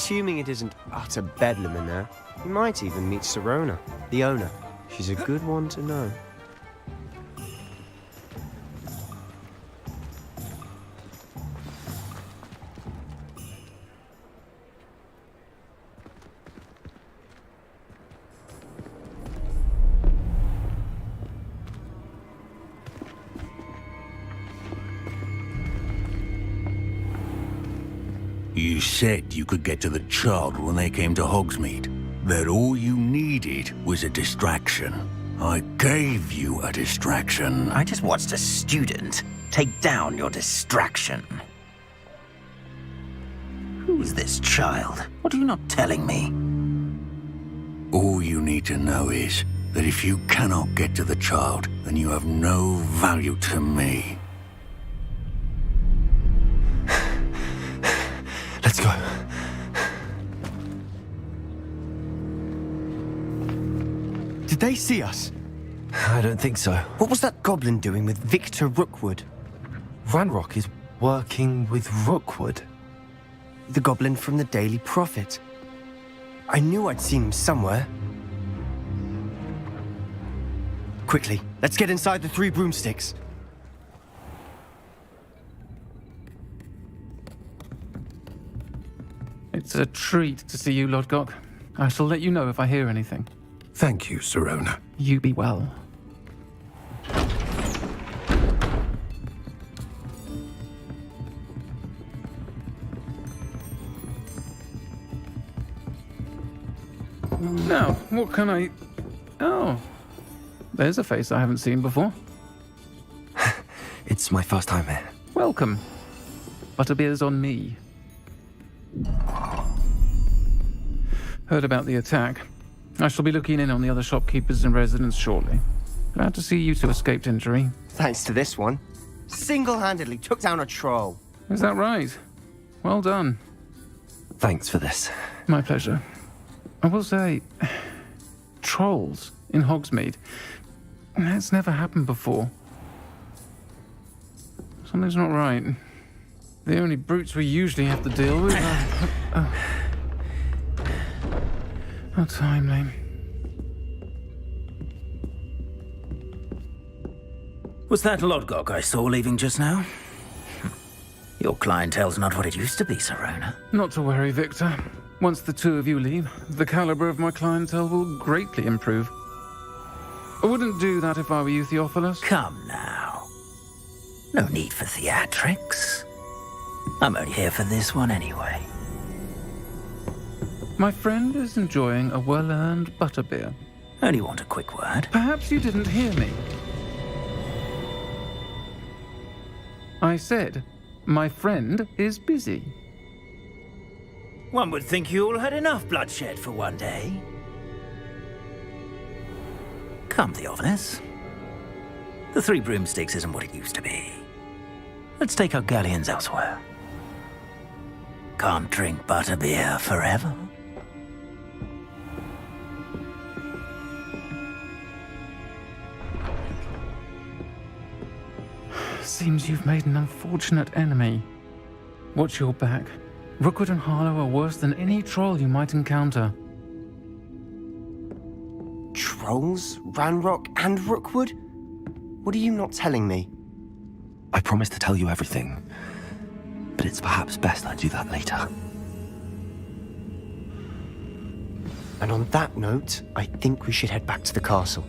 Assuming it isn't utter bedlam in there, you might even meet Sirona, the owner. She's a good one to know. You said you could get to the child when they came to Hogsmeade. That all you needed was a distraction. I gave you a distraction. I just watched a student take down your distraction. Who's this child? What are you not telling me? All you need to know is that if you cannot get to the child, then you have no value to me. Let's go. Did they see us? I don't think so. What was that goblin doing with Victor Rookwood? Ranrock is working with Rookwood. The goblin from the Daily Prophet. I knew I'd seen him somewhere. Quickly, let's get inside the 3 broomsticks. It's a treat to see you, Lodgok. I shall let you know if I hear anything. Thank you, Sirona. You be well. Now, what can I... Oh, there's a face I haven't seen before. It's my first time here. Welcome. Butterbeer's on me. Heard about the attack. I shall be looking in on the other shopkeepers and residents shortly. Glad to see you two escaped injury. Thanks to this one. Single-handedly took down a troll. Is that right? Well done. Thanks for this. My pleasure. I will say, trolls in Hogsmeade. That's never happened before. Something's not right. The only brutes we usually have to deal with are... How timely. Was that Lodgok I saw leaving just now? Your clientele's not what it used to be, Sirona. Not to worry, Victor. Once the two of you leave, the caliber of my clientele will greatly improve. I wouldn't do that if I were you, Theophilus. Come now. No need for theatrics. I'm only here for this one anyway. My friend is enjoying a well-earned butterbeer. Only want a quick word. Perhaps you didn't hear me. I said, my friend is busy. One would think you all had enough bloodshed for one day. Come, Theophilus. The 3 broomsticks isn't what it used to be. Let's take our galleons elsewhere. Can't drink butterbeer forever. Seems you've made an unfortunate enemy. Watch your back. Rookwood and Harlow are worse than any troll you might encounter. Trolls, Ranrock, and Rookwood? What are you not telling me? I promised to tell you everything, but it's perhaps best I do that later. And on that note, I think we should head back to the castle.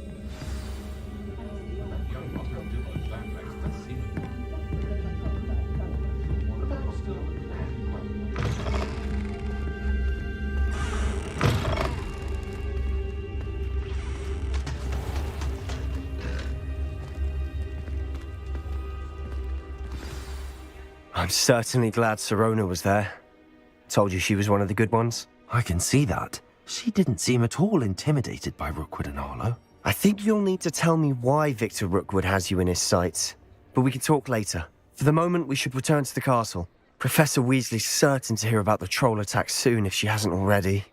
I'm certainly glad Sirona was there. Told you she was one of the good ones. I can see that. She didn't seem at all intimidated by Rookwood and Harlow. I think you'll need to tell me why Victor Rookwood has you in his sights. But we can talk later. For the moment, we should return to the castle. Professor Weasley's certain to hear about the troll attack soon if she hasn't already.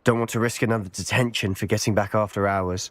Don't want to risk another detention for getting back after hours.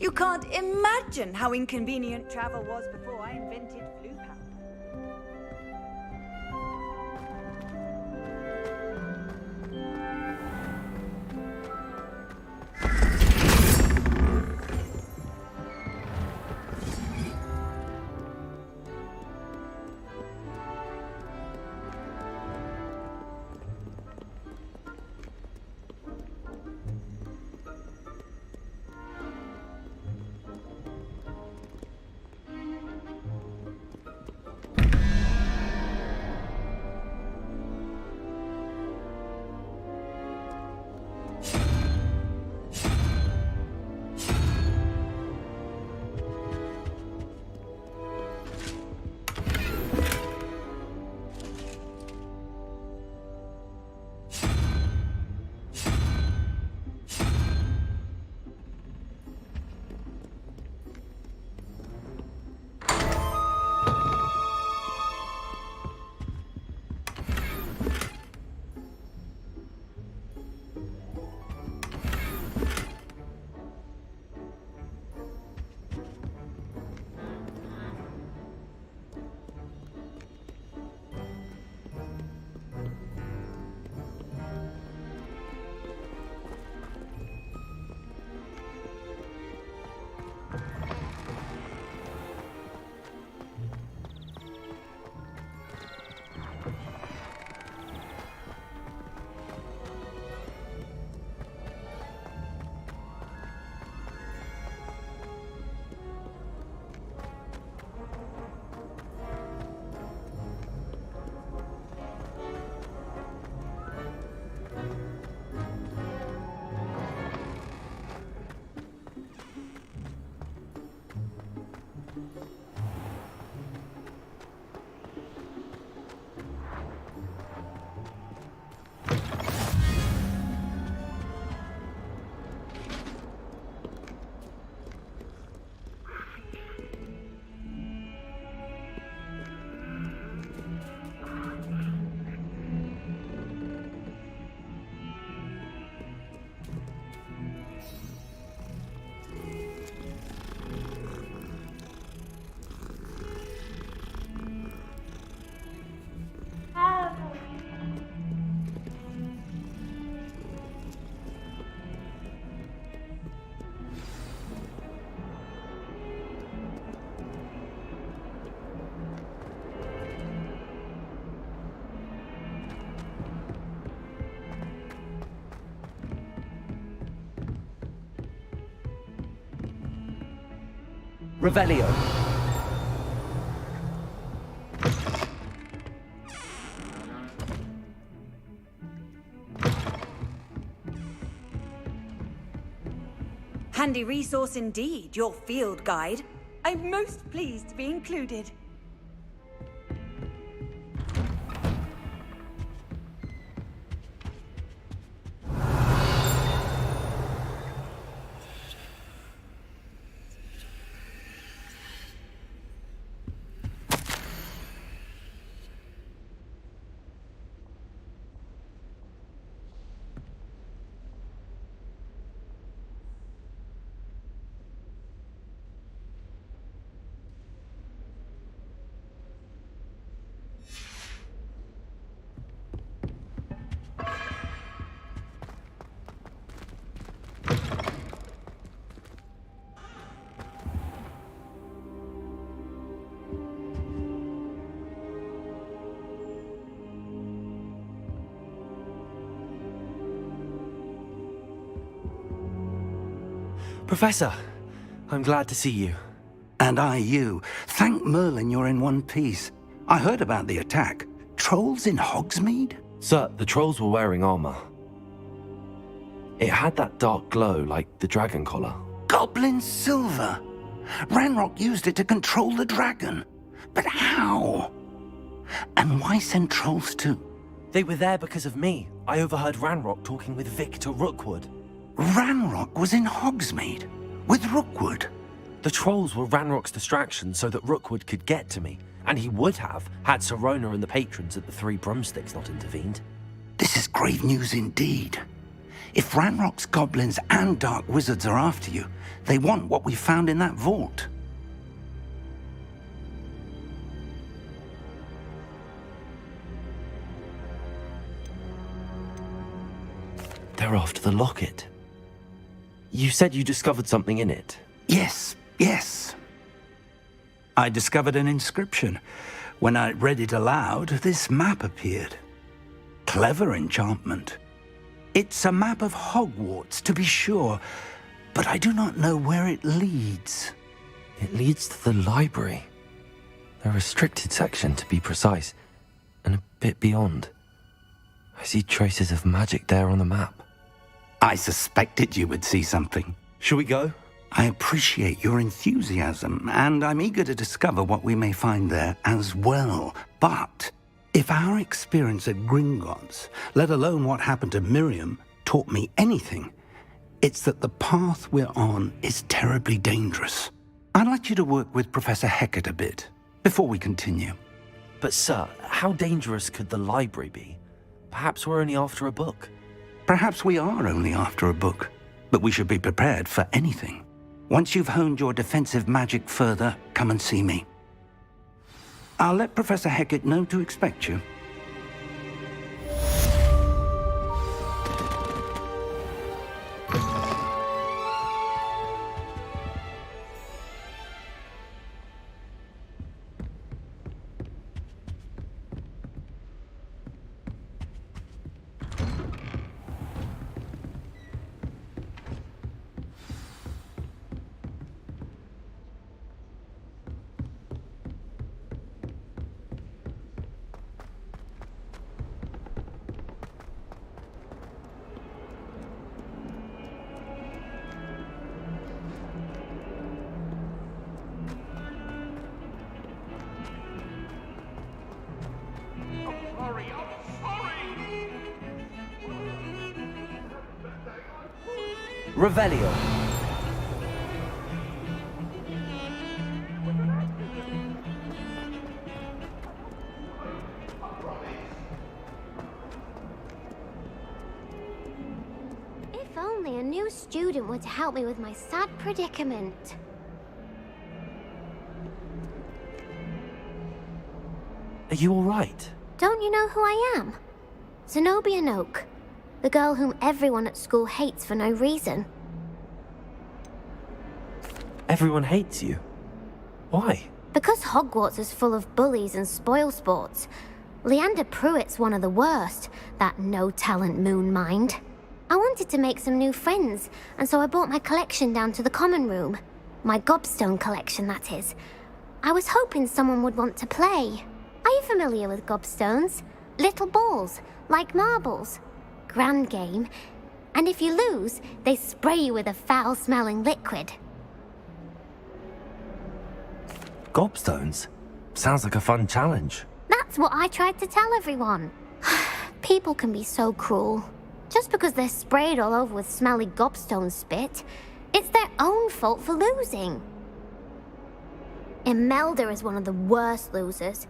You can't imagine how inconvenient travel was before I invented flu powder. Revelio. Handy resource indeed, your field guide. I'm most pleased to be included. Professor, I'm glad to see you. And I you. Thank Merlin you're in one piece. I heard about the attack. Trolls in Hogsmeade? Sir, the trolls were wearing armor. It had that dark glow like the dragon collar. Goblin silver! Ranrock used it to control the dragon. But how? And why send trolls too? They were there because of me. I overheard Ranrock talking with Victor Rookwood. Ranrock was in Hogsmeade? With Rookwood? The trolls were Ranrock's distraction so that Rookwood could get to me. And he would have, had Sirona and the patrons at the Three Broomsticks not intervened. This is grave news indeed. If Ranrock's goblins and dark wizards are after you, they want what we found in that vault. They're after the locket. You said you discovered something in it. Yes. I discovered an inscription. When I read it aloud, this map appeared. Clever enchantment. It's a map of Hogwarts, to be sure, but I do not know where it leads. It leads to the library. A restricted section, to be precise, and a bit beyond. I see traces of magic there on the map. I suspected you would see something. Shall we go? I appreciate your enthusiasm, and I'm eager to discover what we may find there as well. But if our experience at Gringotts, let alone what happened to Miriam, taught me anything, it's that the path we're on is terribly dangerous. I'd like you to work with Professor Hecat a bit before we continue. But sir, how dangerous could the library be? Perhaps we're only after a book. Perhaps we are only after a book, but we should be prepared for anything. Once you've honed your defensive magic further, come and see me. I'll let Professor Hecat know to expect you. Revelio. If only a new student would help me with my sad predicament. Are you all right? Don't you know who I am? Zenobia Noak. The girl whom everyone at school hates for no reason. Everyone hates you. Why? Because Hogwarts is full of bullies and spoilsports. Leander Pruitt's one of the worst, that no-talent moon mind. I wanted to make some new friends, and so I brought my collection down to the common room. My gobstone collection, that is. I was hoping someone would want to play. Are you familiar with gobstones? Little balls, like marbles. Grand game. And if you lose, they spray you with a foul-smelling liquid. Gobstones? Sounds like a fun challenge. That's what I tried to tell everyone. People can be so cruel. Just because they're sprayed all over with smelly gobstone spit, it's their own fault for losing. Imelda is one of the worst losers.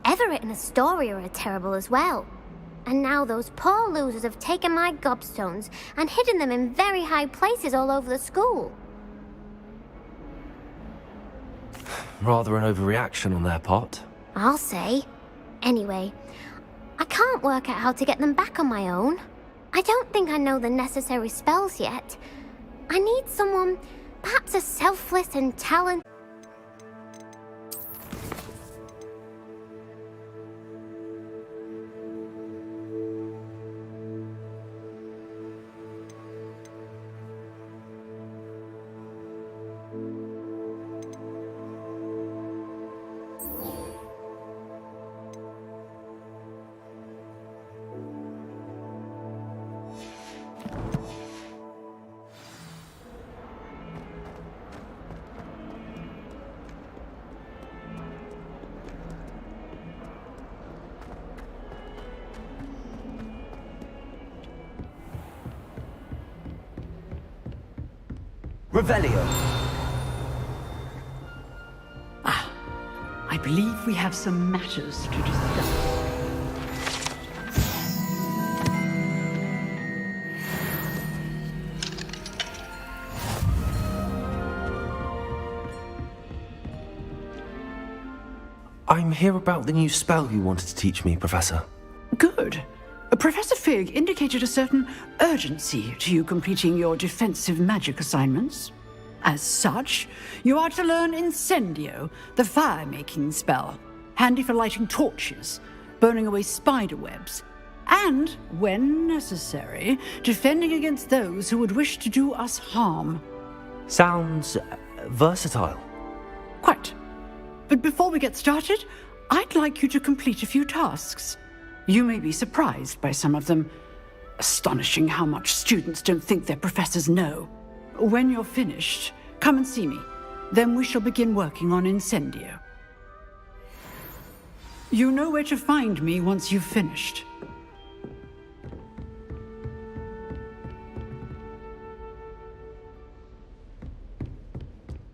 Everett and Astoria are terrible as well. And now those poor losers have taken my gobstones and hidden them in very high places all over the school. Rather an overreaction on their part. I'll say. Anyway, I can't work out how to get them back on my own. I don't think I know the necessary spells yet. I need someone, perhaps a selfless and talented... Revelio. I believe we have some matters to discuss. I'm here about the new spell you wanted to teach me, Professor. Good. Professor Fig indicated a certain urgency to you completing your defensive magic assignments. As such, you are to learn Incendio, the fire-making spell, handy for lighting torches, burning away spider webs, and, when necessary, defending against those who would wish to do us harm. Sounds versatile. Quite. But before we get started, I'd like you to complete a few tasks. You may be surprised by some of them. Astonishing how much students don't think their professors know. When you're finished, come and see me. Then we shall begin working on Incendio. You know where to find me once you've finished.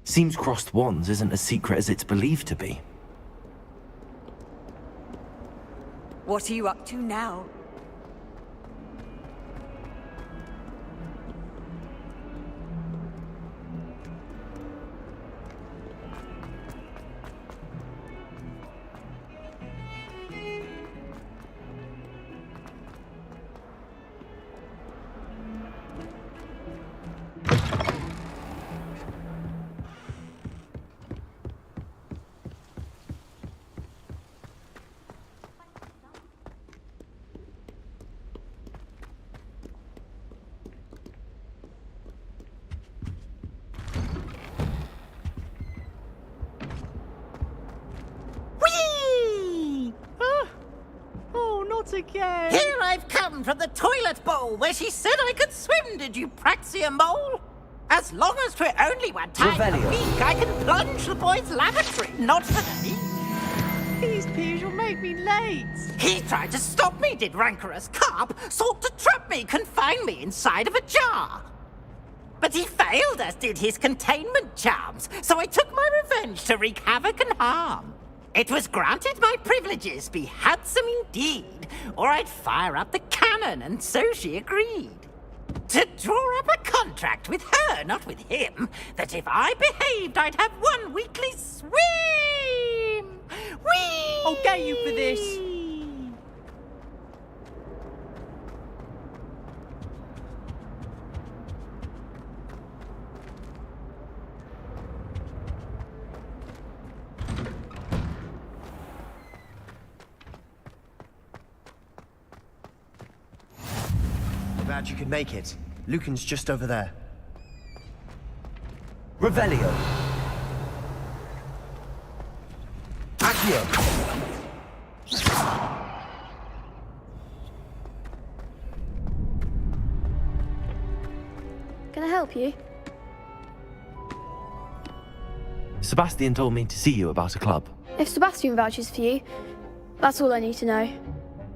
Seems crossed wands isn't as secret as it's believed to be. What are you up to now? Again. Here I've come from the toilet bowl where she said I could swim, did you praxia mole? As long as 'twere only one time a week, I can plunge the boy's lavatory, not today. These peas will make me late. He tried to stop me, did rancorous carp, sought to trap me, confine me inside of a jar. But he failed, as did his containment charms, so I took my revenge to wreak havoc and harm. It was granted my privileges be handsome indeed, or I'd fire up the cannon, and so she agreed. To draw up a contract with her, not with him, that if I behaved, I'd have one weekly swim! Whee! I'll get you for this. Glad you could make it. Lucan's just over there. Revelio. Accio. Can I help you? Sebastian told me to see you about a club. If Sebastian vouches for you, that's all I need to know.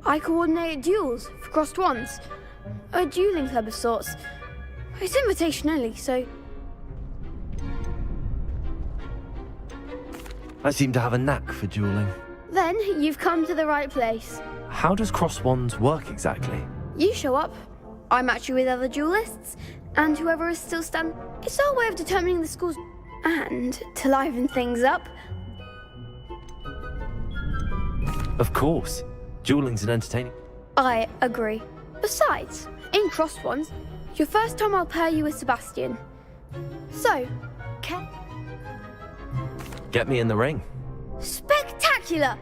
I coordinate duels for crossed wands. A dueling club of sorts. It's invitation only, so... I seem to have a knack for dueling. Then you've come to the right place. How does cross wands work exactly? You show up, I match you with other duelists, and whoever is still standing. It's our way of determining the scores. And to liven things up... Of course. Dueling's an entertaining... I agree. Besides, in crossed wands, your first time I'll pair you with Sebastian. So, Get me in the ring. spectacular!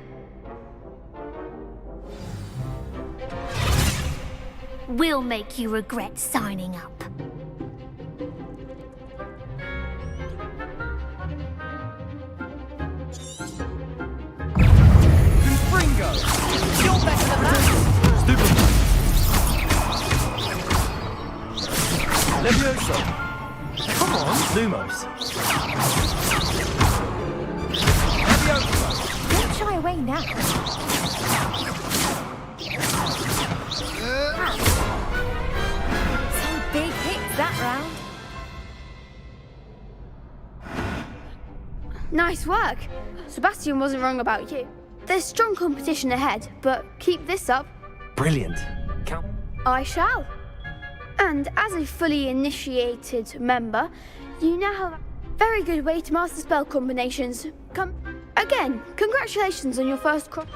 We'll make you regret signing up. Confringo! You're better than that! Levioso. Come on, Lumos. Don't shy away now. Some big hits that round. Nice work. Sebastian wasn't wrong about you. There's strong competition ahead, but keep this up. Brilliant. Count. I shall. And as a fully initiated member, you now have a very good way to master spell combinations. Again, congratulations on your first crop.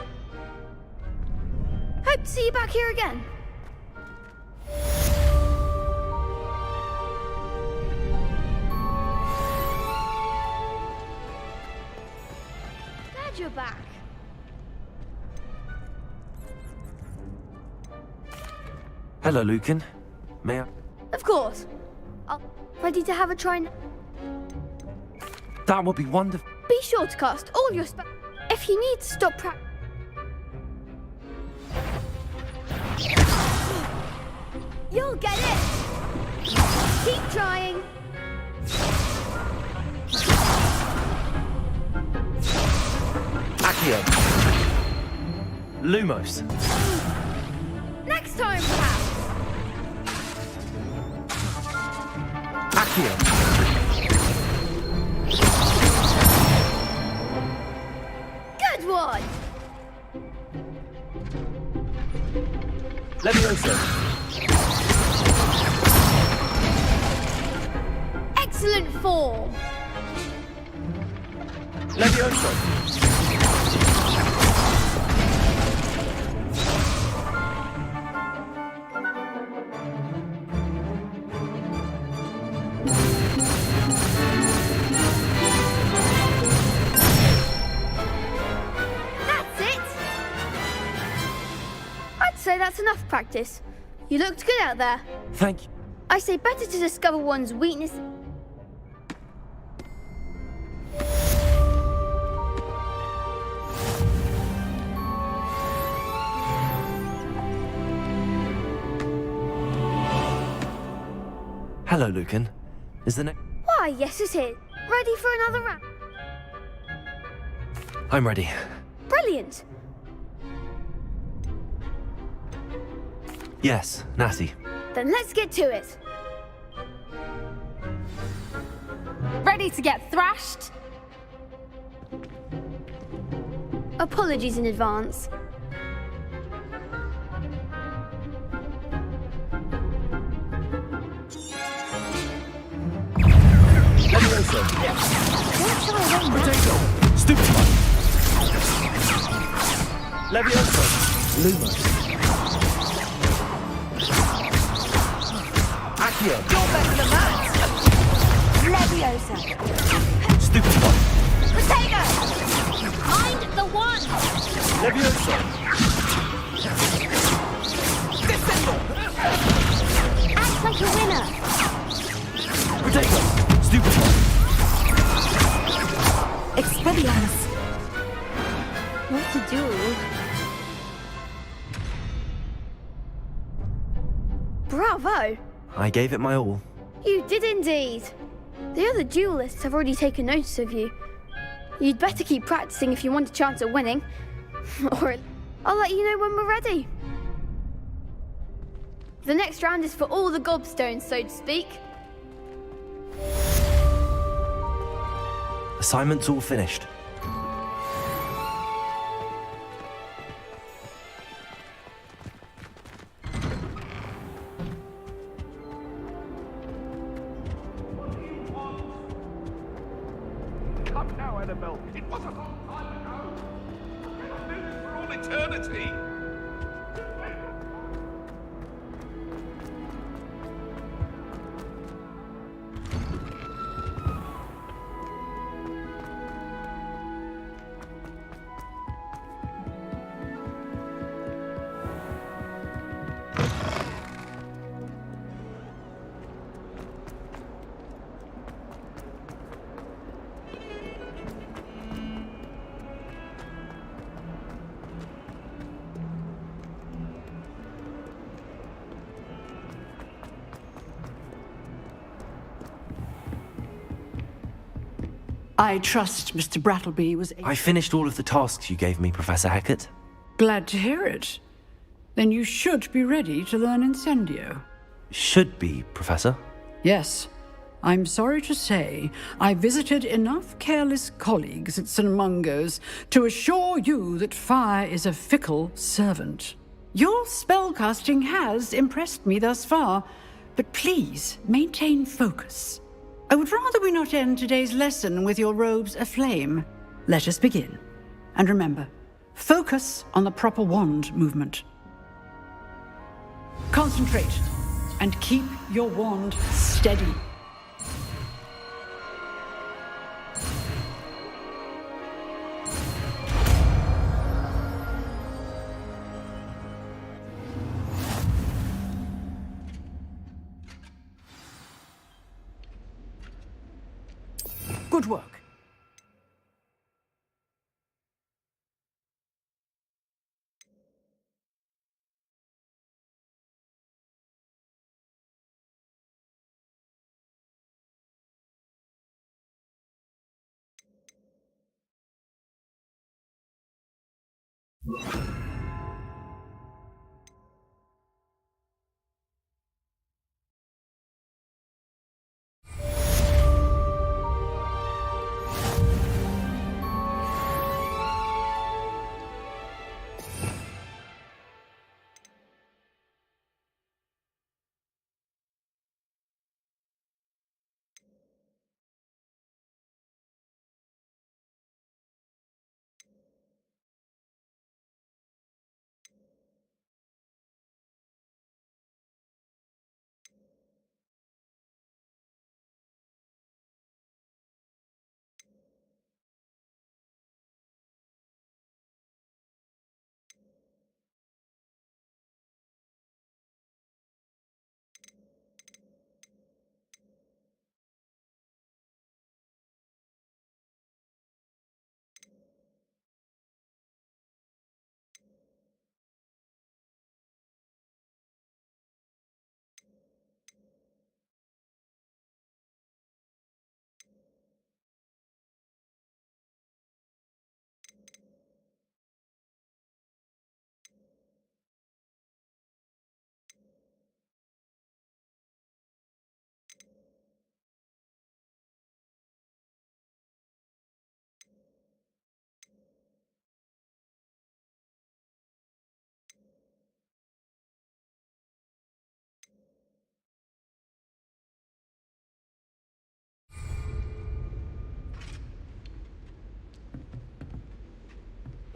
Hope to see you back here again. Glad you're back. Hello, Lucan. May I? Of course. Ready to have a try now? That would be wonderful. Be sure to cast all your spells. If you need to stop practice. You'll get it! Keep trying! Accio. Lumos. Next time, perhaps! Accio. Good one! Levioso. Excellent form! Levioso. That's it! I'd say that's enough practice. You looked good out there. Thank you. I say better to discover one's weakness. Hello, Lucan. Is the next... Why, yes it is. Ready for another round? I'm ready. Brilliant! Yes, Natty. Then let's get to it. Ready to get thrashed? Apologies in advance. Levioso. Don't shy away now. Potato. Stupid one. Levioso. Lumos. Accio. You're better than that. Leviosa. Stupid one. Potato! Mind the one! Levioso. Act like a winner! Potato. Stupid one. Expelliarmus! What to do? Bravo! I gave it my all. You did indeed. The other duelists have already taken notice of you. You'd better keep practicing if you want a chance at winning. Or I'll let you know when we're ready. The next round is for all the gobstones, so to speak. Assignment's all finished. Come now, Annabelle. It was a long time ago. I've been this for all eternity. I trust Mr. Brattleby was I finished all of the tasks you gave me, Professor Hackett. glad to hear it. Then you should be ready to learn Incendio. Should be, Professor. Yes. I'm sorry to say, I visited enough careless colleagues at St. Mungo's to assure you that fire is a fickle servant. Your spellcasting has impressed me thus far, but please maintain focus. I would rather we not end today's lesson with your robes aflame. Let us begin. And remember, focus on the proper wand movement. Concentrate and keep your wand steady. Good work.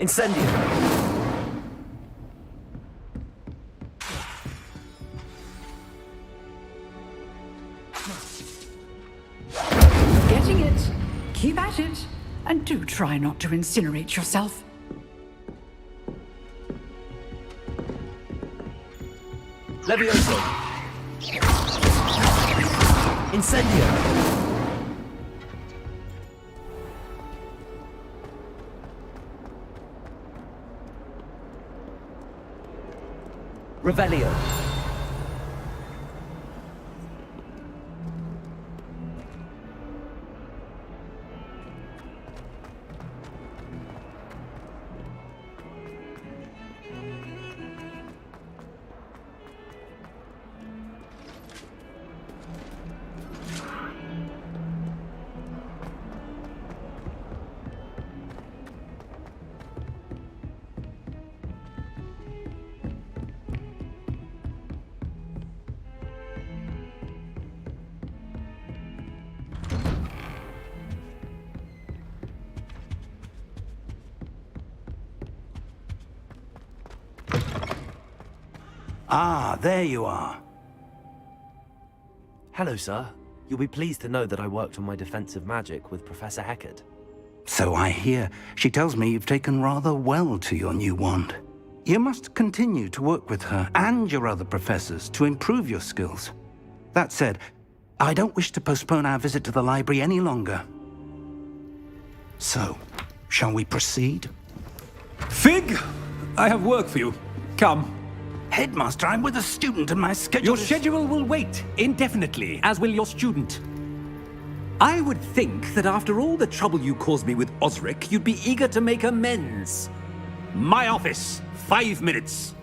Incendio! Getting it. Keep at it. And do try not to incinerate yourself. Levioso! Incendio! Revelio. Ah, there you are. Hello, sir. You'll be pleased to know that I worked on my defensive magic with Professor Heckard. So I hear. She tells me you've taken rather well to your new wand. You must continue to work with her and your other professors to improve your skills. That said, I don't wish to postpone our visit to the library any longer. So, shall we proceed? Fig, I have work for you. Come. Headmaster, I'm with a student and my schedule Your schedule will wait indefinitely, as will your student. I would think that after all the trouble you caused me with Osric, you'd be eager to make amends. My office, 5 minutes.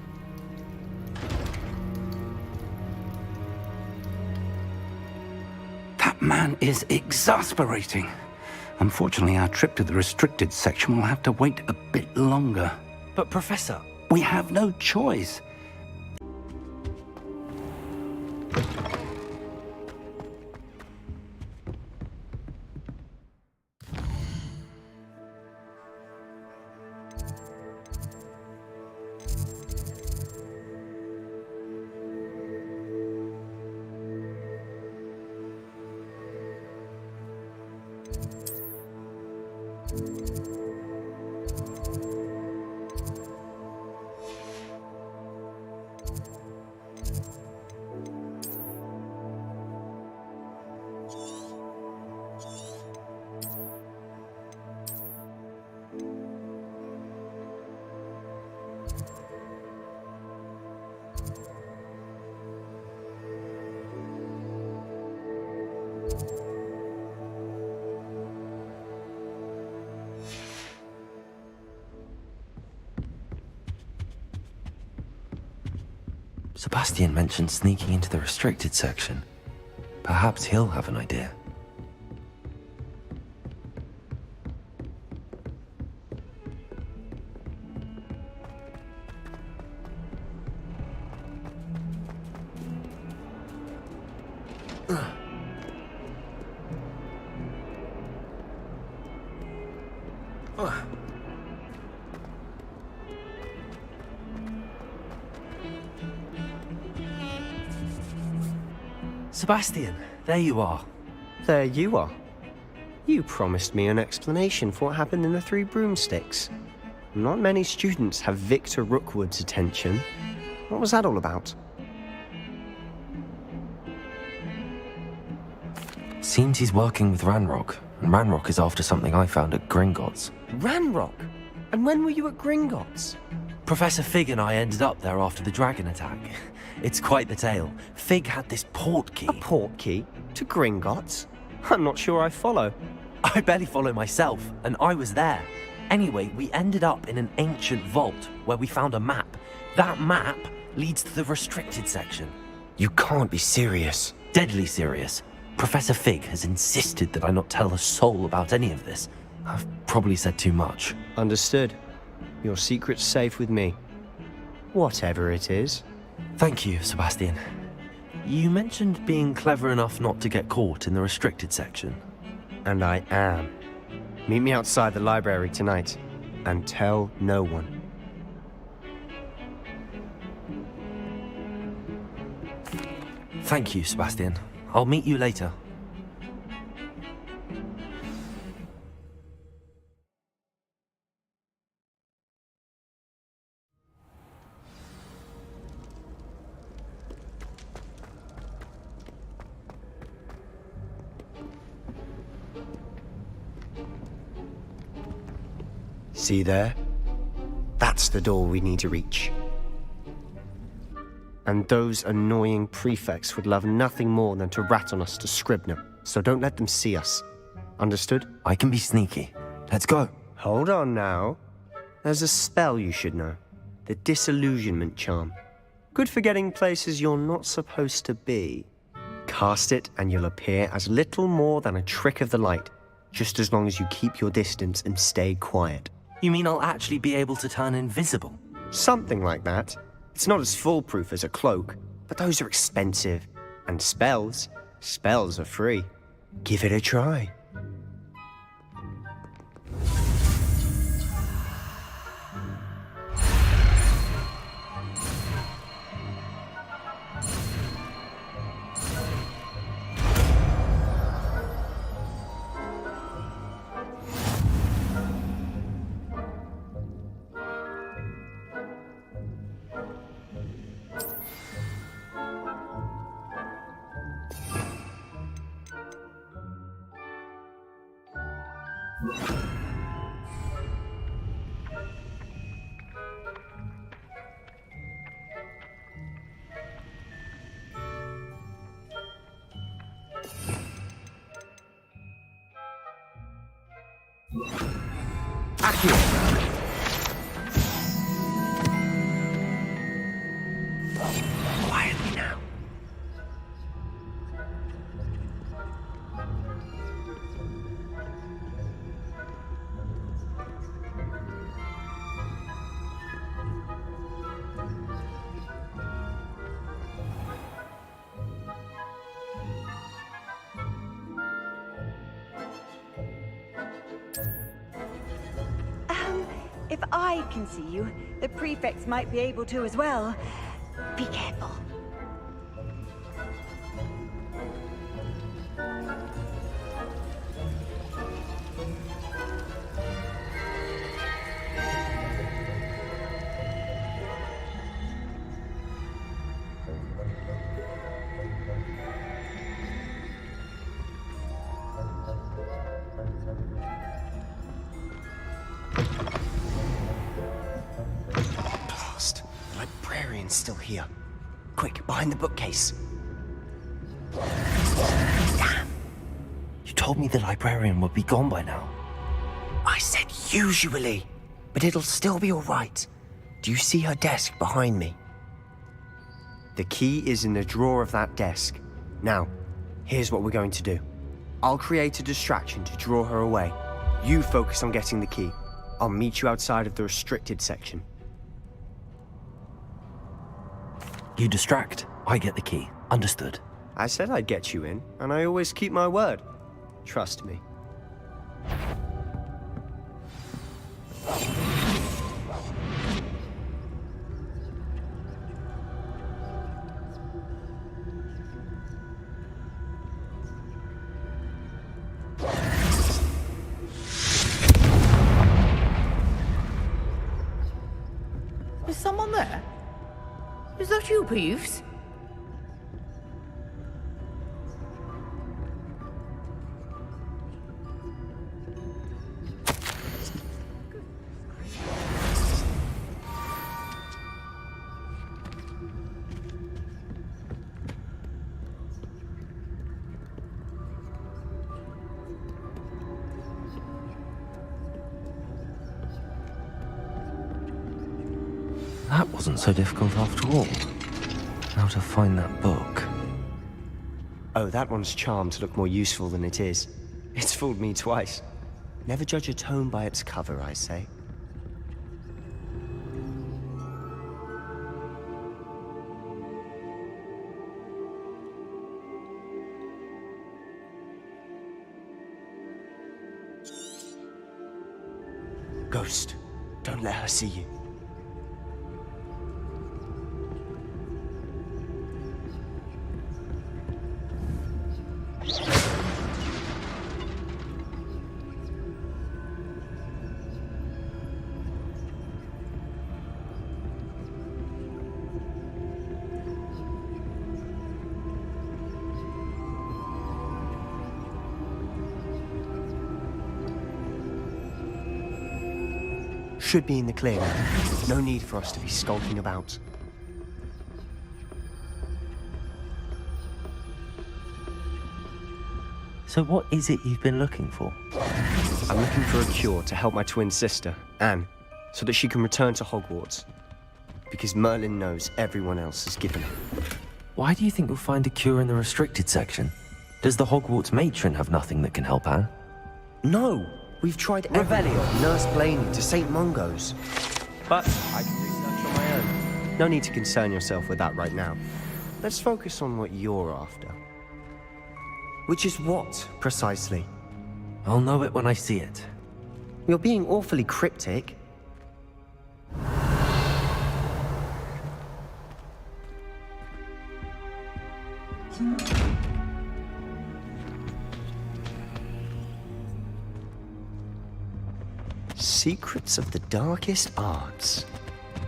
That man is exasperating. Unfortunately, our trip to the restricted section will have to wait a bit longer. But, Professor... We have no choice. Sebastian mentioned sneaking into the restricted section. Perhaps he'll have an idea. Sebastian, there you are. There you are. You promised me an explanation for what happened in the Three Broomsticks. Not many students have Victor Rookwood's attention. What was that all about? Seems he's working with Ranrock, and Ranrock is after something I found at Gringotts. Ranrock? And when were you at Gringotts? Professor Fig and I ended up there after the dragon attack. It's quite the tale. Fig had this port key. A port key? To Gringotts? I'm not sure I follow. I barely follow myself, and I was there. Anyway, we ended up in an ancient vault where we found a map. That map leads to the restricted section. You can't be serious. Deadly serious. Professor Fig has insisted that I not tell a soul about any of this. I've probably said too much. Understood. Your secret's safe with me. Whatever it is. Thank you, Sebastian. You mentioned being clever enough not to get caught in the restricted section. And I am. Meet me outside the library tonight, and tell no one. Thank you, Sebastian. I'll meet you later. See there? That's the door we need to reach. And those annoying prefects would love nothing more than to rat on us to Scribner, so don't let them see us. Understood? I can be sneaky. Let's go. Hold on now. There's a spell you should know. The Disillusionment Charm. Good for getting places you're not supposed to be. Cast it and you'll appear as little more than a trick of the light, just as long as you keep your distance and stay quiet. You mean I'll actually be able to turn invisible? Something like that. It's not as foolproof as a cloak, but those are expensive. And spells are free. Give it a try. Quietly now. If I can see you, the prefects might be able to as well. Be careful. Still here. Quick, behind the bookcase. Damn! You told me the librarian would be gone by now. I said usually, but it'll still be all right. Do you see her desk behind me? The key is in the drawer of that desk. Now, here's what we're going to do. I'll create a distraction to draw her away. You focus on getting the key. I'll meet you outside of the restricted section. You distract, I get the key. Understood. I said I'd get you in, and I always keep my word. Trust me. Is someone there? Is that you, Peeves? That wasn't so difficult after all. How to find that book. Oh, that one's charmed to look more useful than it is. It's fooled me twice. Never judge a tome by its cover, I say. Ghost, don't let her see you. Should be in the clear now. No need for us to be skulking about. So what is it you've been looking for? I'm looking for a cure to help my twin sister, Anne, so that she can return to Hogwarts. Because Merlin knows everyone else has given up. Why do you think you'll find a cure in the restricted section? Does the Hogwarts matron have nothing that can help Anne? No! We've tried everything from Nurse Blaney to St. Mungo's. But I can research on my own. No need to concern yourself with that right now. Let's focus on what you're after. Which is what, precisely? I'll know it when I see it. You're being awfully cryptic. Secrets of the darkest arts.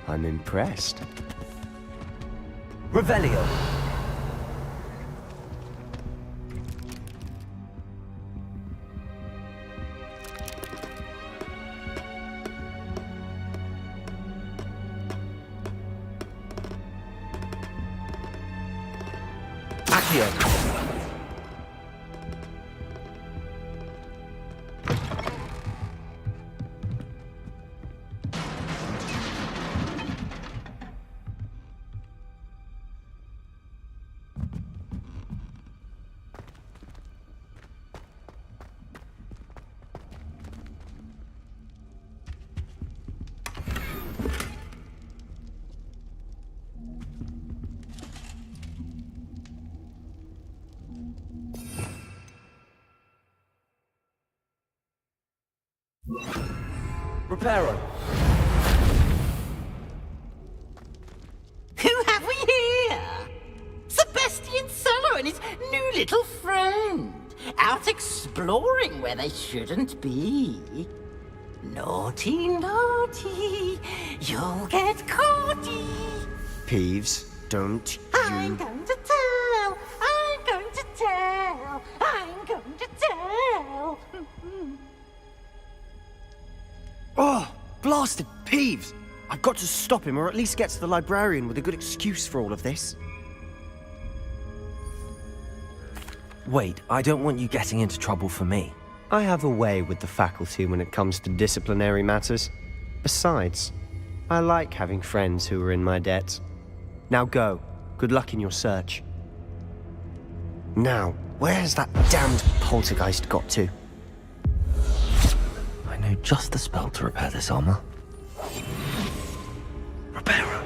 I'm impressed. Revelio! Accio! Reparo! Who have we here? Sebastian Solo and his new little friend. Out exploring where they shouldn't be. Naughty, naughty. You'll get caughty. Peeves, don't I'm going to tell. I'm going to tell. I'm going to tell. Oh, blasted Peeves! I've got to stop him, or at least get to the librarian with a good excuse for all of this. Wait, I don't want you getting into trouble for me. I have a way with the faculty when it comes to disciplinary matters. Besides, I like having friends who are in my debt. Now go. Good luck in your search. Now, where's that damned poltergeist got to? I know just the spell to repair this armor. Reparo!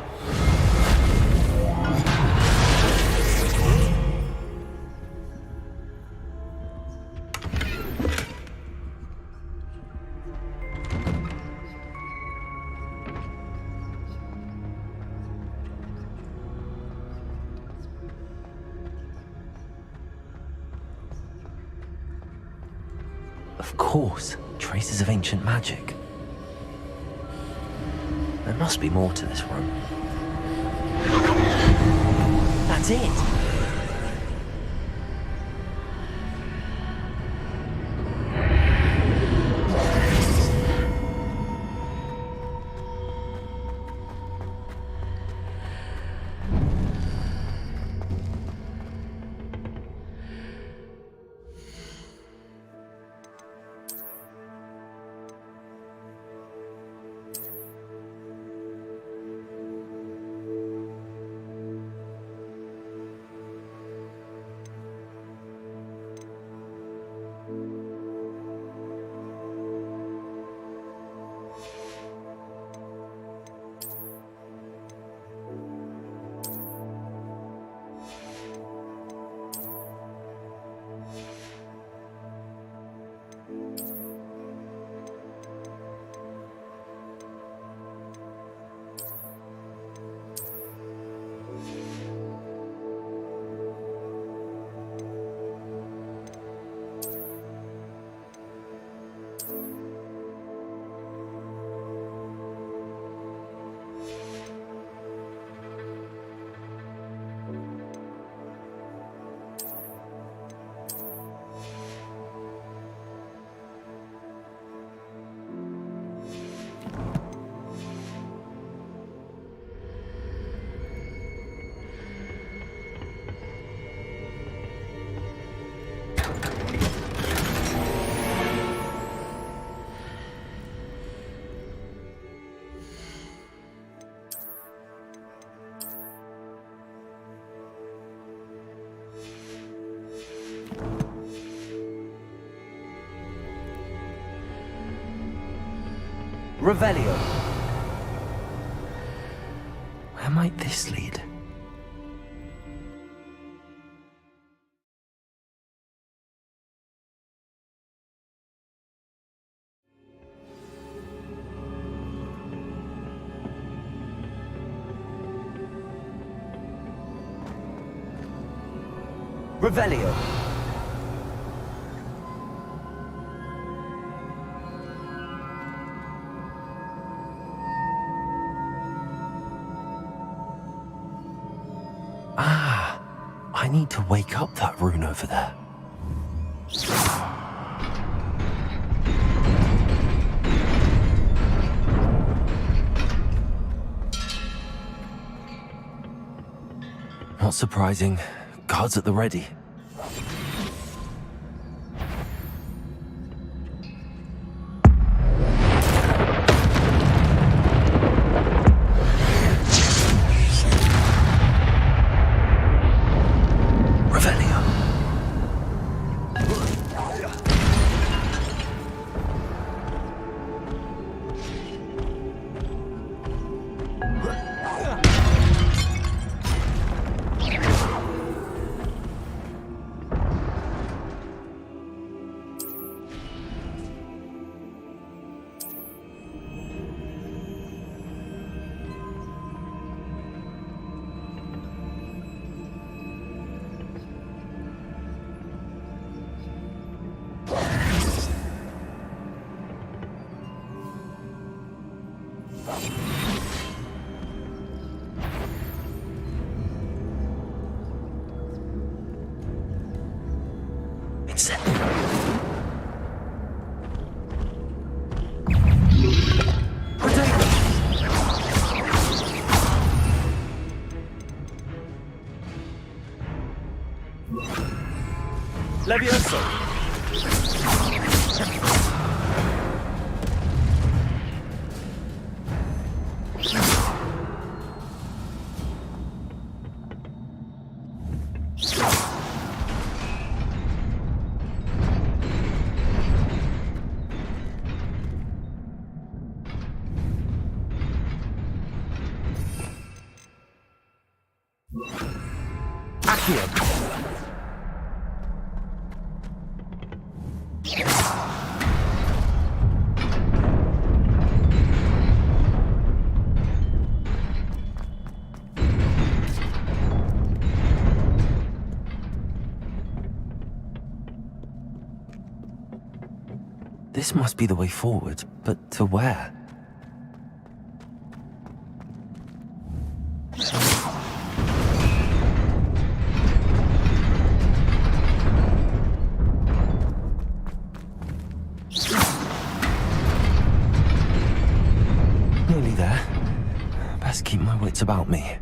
Of course, traces of ancient magic. There must be more to this room. That's it! Revelio. Where might this lead? Revelio. Ah, I need to wake up that rune over there. Not surprising. Guards at the ready. Levioso! Accio! This must be the way forward, but to where? Nearly there. Best keep my wits about me.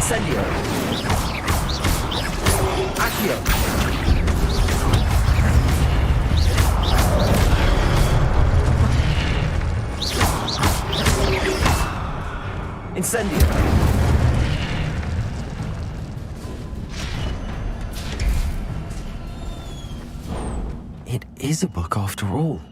Incendio. Accio. Incendio. It is a book after all.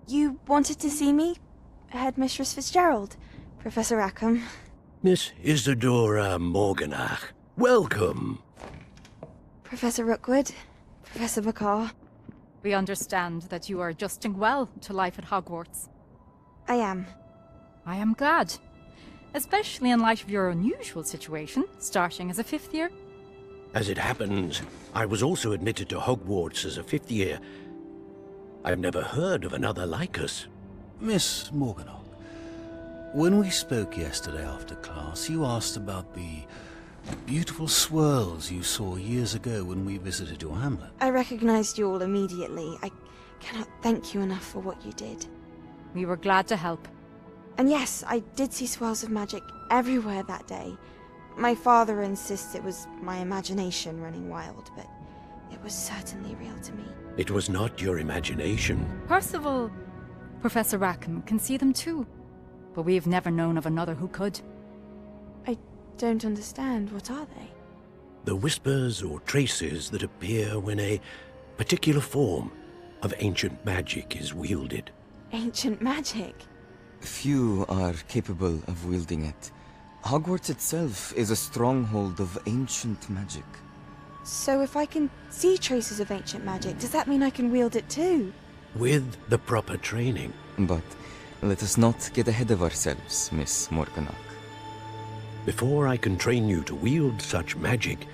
You wanted to see me? Headmistress Fitzgerald, Professor Rackham. Miss Isadora Morganach, welcome. Professor Rookwood, Professor Bakar. We understand that you are adjusting well to life at Hogwarts. I am. I am glad. Especially in light of your unusual situation, starting as a fifth year. As it happens, I was also admitted to Hogwarts as a fifth year. I've never heard of another like us. Miss Morganach, when we spoke yesterday after class, you asked about the beautiful swirls you saw years ago when we visited your hamlet. I recognized you all immediately. I cannot thank you enough for what you did. We were glad to help. And yes, I did see swirls of magic everywhere that day. My father insists it was my imagination running wild, but it was certainly real to me. It was not your imagination. Percival, Professor Rackham can see them too. But we've never known of another who could. I don't understand. What are they? The whispers or traces that appear when a particular form of ancient magic is wielded. Ancient magic? Few are capable of wielding it. Hogwarts itself is a stronghold of ancient magic. So if I can see traces of ancient magic, does that mean I can wield it too? With the proper training. But let us not get ahead of ourselves, Miss Morganach. Before I can train you to wield such magic,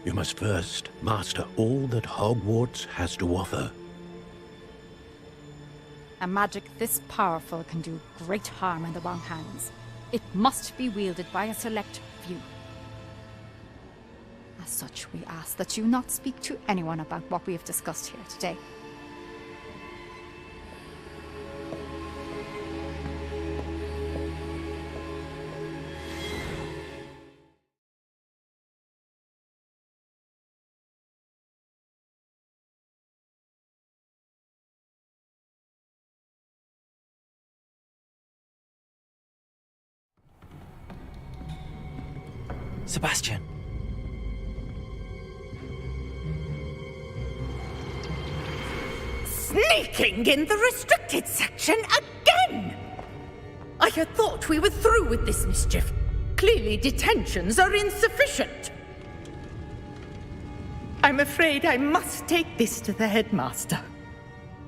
you must first master all that Hogwarts has to offer. A magic this powerful can do great harm in the wrong hands. It must be wielded by a select few. As such, we ask that you not speak to anyone about what we have discussed here today. Sebastian. Sneaking in the restricted section again! I had thought we were through with this mischief. Clearly detentions are insufficient. I'm afraid I must take this to the headmaster.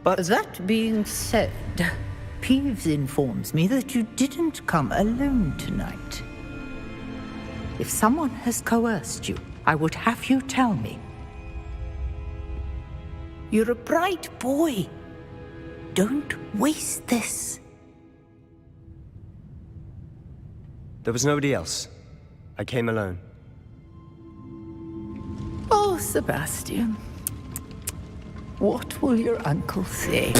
But that being said, Peeves informs me that you didn't come alone tonight. If someone has coerced you, I would have you tell me. You're a bright boy. Don't waste this. There was nobody else. I came alone. Oh, Sebastian. What will your uncle say?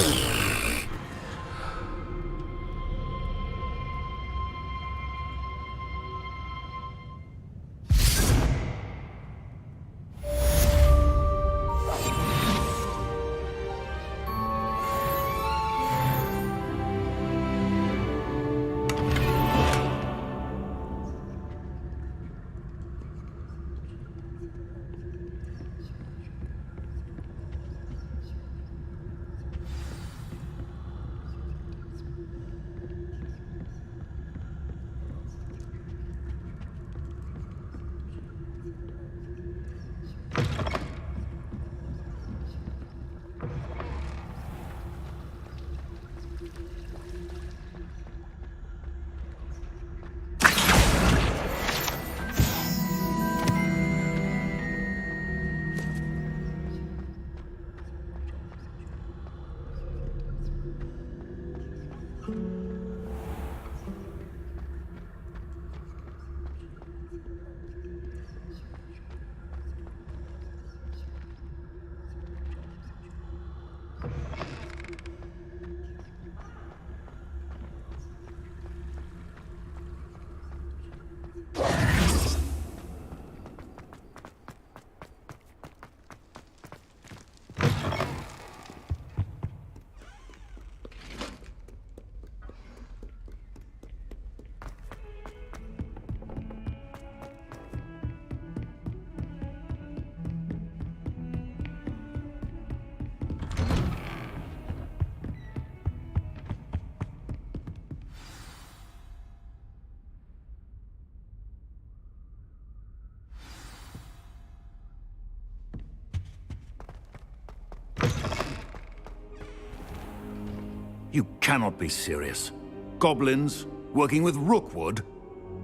You cannot be serious. Goblins working with Rookwood?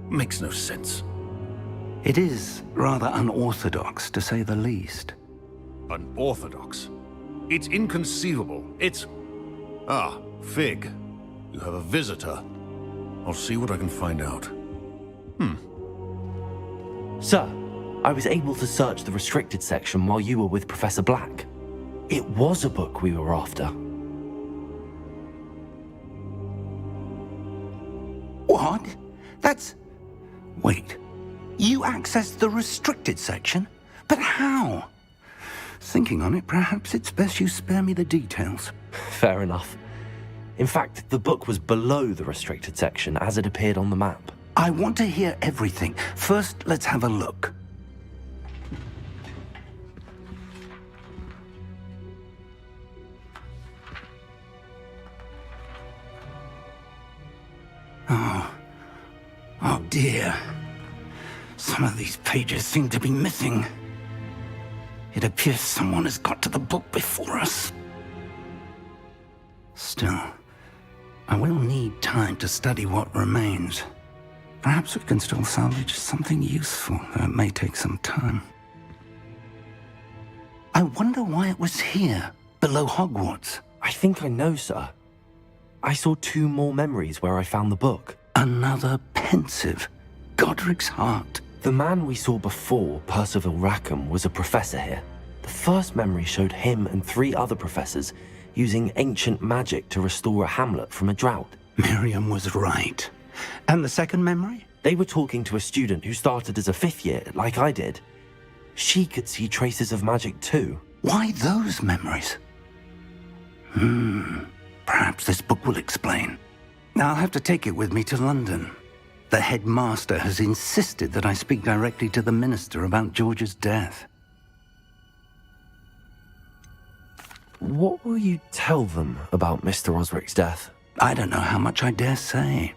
Makes no sense. It is rather unorthodox, to say the least. Unorthodox? It's inconceivable. It's... Ah, Fig. You have a visitor. I'll see what I can find out. Sir, I was able to search the restricted section while you were with Professor Black. It was a book we were after. What? That's... Wait. You accessed the restricted section? But how? Thinking on it, perhaps it's best you spare me the details. Fair enough. In fact, the book was below the restricted section as it appeared on the map. I want to hear everything. First, let's have a look. Oh dear. Some of these pages seem to be missing. It appears someone has got to the book before us. Still, I will need time to study what remains. Perhaps we can still salvage something useful, though it may take some time. I wonder why it was here, below Hogwarts. I think I know, sir. I saw 2 more memories where I found the book. Another pensive. Godric's heart. The man we saw before, Percival Rackham, was a professor here. The first memory showed him and 3 other professors using ancient magic to restore a hamlet from a drought. Miriam was right. And the second memory? They were talking to a student who started as a 5th year, like I did. She could see traces of magic too. Why those memories? Perhaps this book will explain. I'll have to take it with me to London. The headmaster has insisted that I speak directly to the minister about George's death. What will you tell them about Mr. Osric's death? I don't know how much I dare say.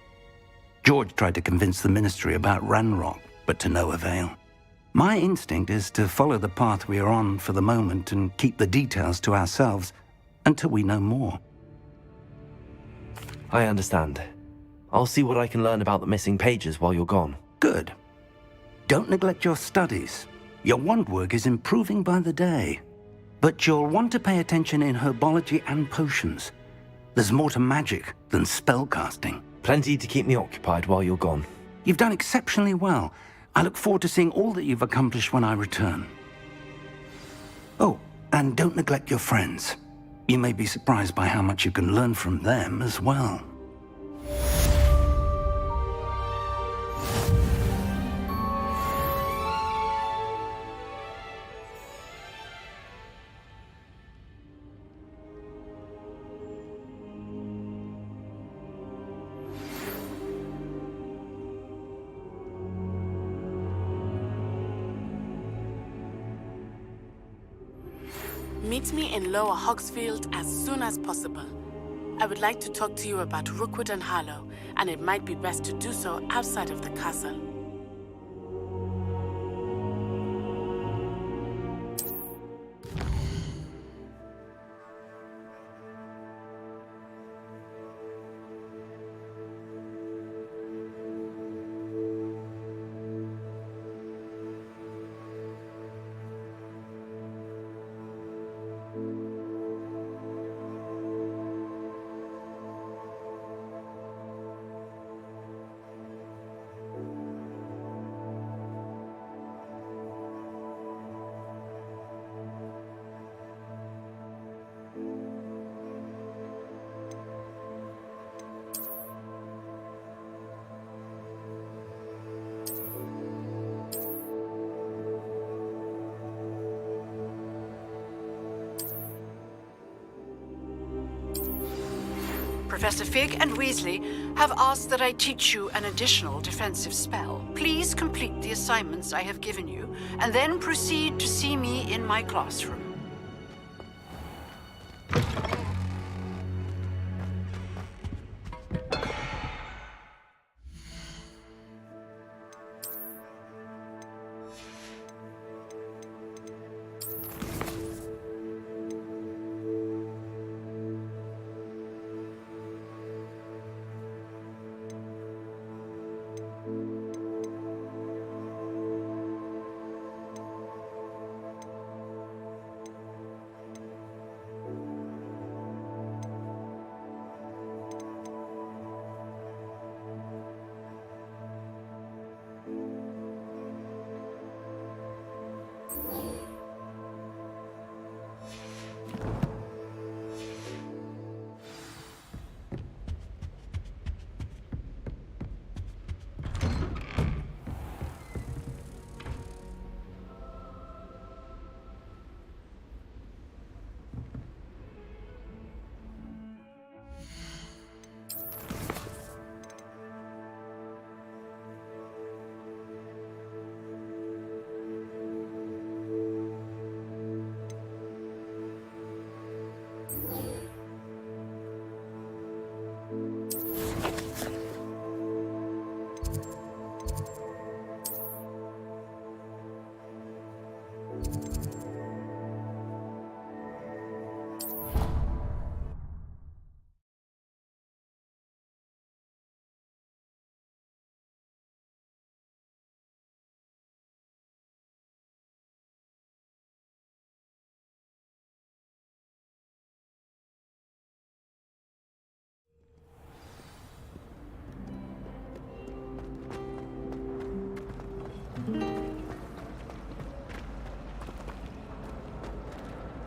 George tried to convince the ministry about Ranrock, but to no avail. My instinct is to follow the path we are on for the moment and keep the details to ourselves until we know more. I understand. I'll see what I can learn about the missing pages while you're gone. Good. Don't neglect your studies. Your wand work is improving by the day. But you'll want to pay attention in herbology and potions. There's more to magic than spellcasting. Plenty to keep me occupied while you're gone. You've done exceptionally well. I look forward to seeing all that you've accomplished when I return. Oh, and don't neglect your friends. You may be surprised by how much you can learn from them as well. Meet me in Lower Hogsfield as soon as possible. I would like to talk to you about Rookwood and Harlow, and it might be best to do so outside of the castle. Professor Fig and Weasley have asked that I teach you an additional defensive spell. Please complete the assignments I have given you, and then proceed to see me in my classroom.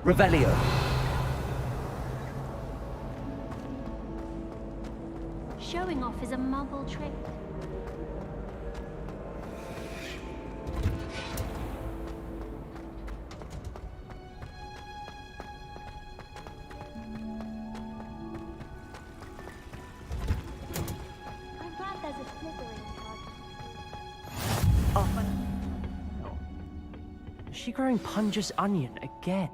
Revelio. Showing off is a muggle trick. I'm glad there's a Slytherin card. she growing Punja's onion again?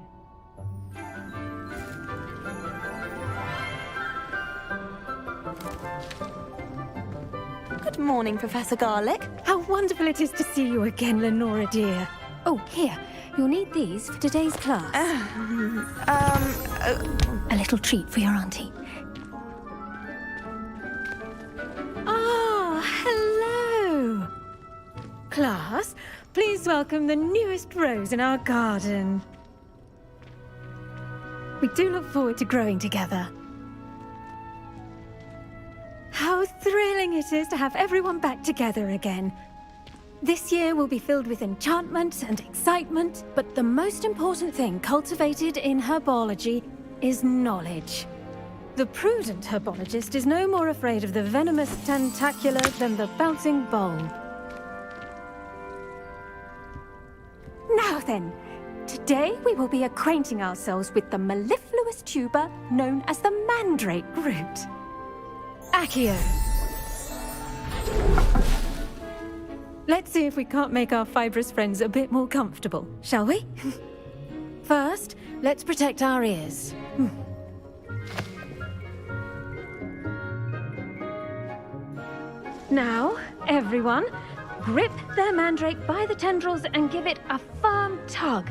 Good morning, Professor Garlick. How wonderful it is to see you again, Lenora dear. Oh, here. You'll need these for today's class. A little treat for your auntie. Ah, hello. Class, please welcome the newest rose in our garden. We do look forward to growing together. How thrilling it is to have everyone back together again. This year will be filled with enchantment and excitement, but the most important thing cultivated in herbology is knowledge. The prudent herbologist is no more afraid of the venomous tentacula than the bouncing bulb. Now then, today we will be acquainting ourselves with the mellifluous tuber known as the mandrake root. Accio. Let's see if we can't make our fibrous friends a bit more comfortable, shall we? First, let's protect our ears. Now, everyone, grip their mandrake by the tendrils and give it a firm tug.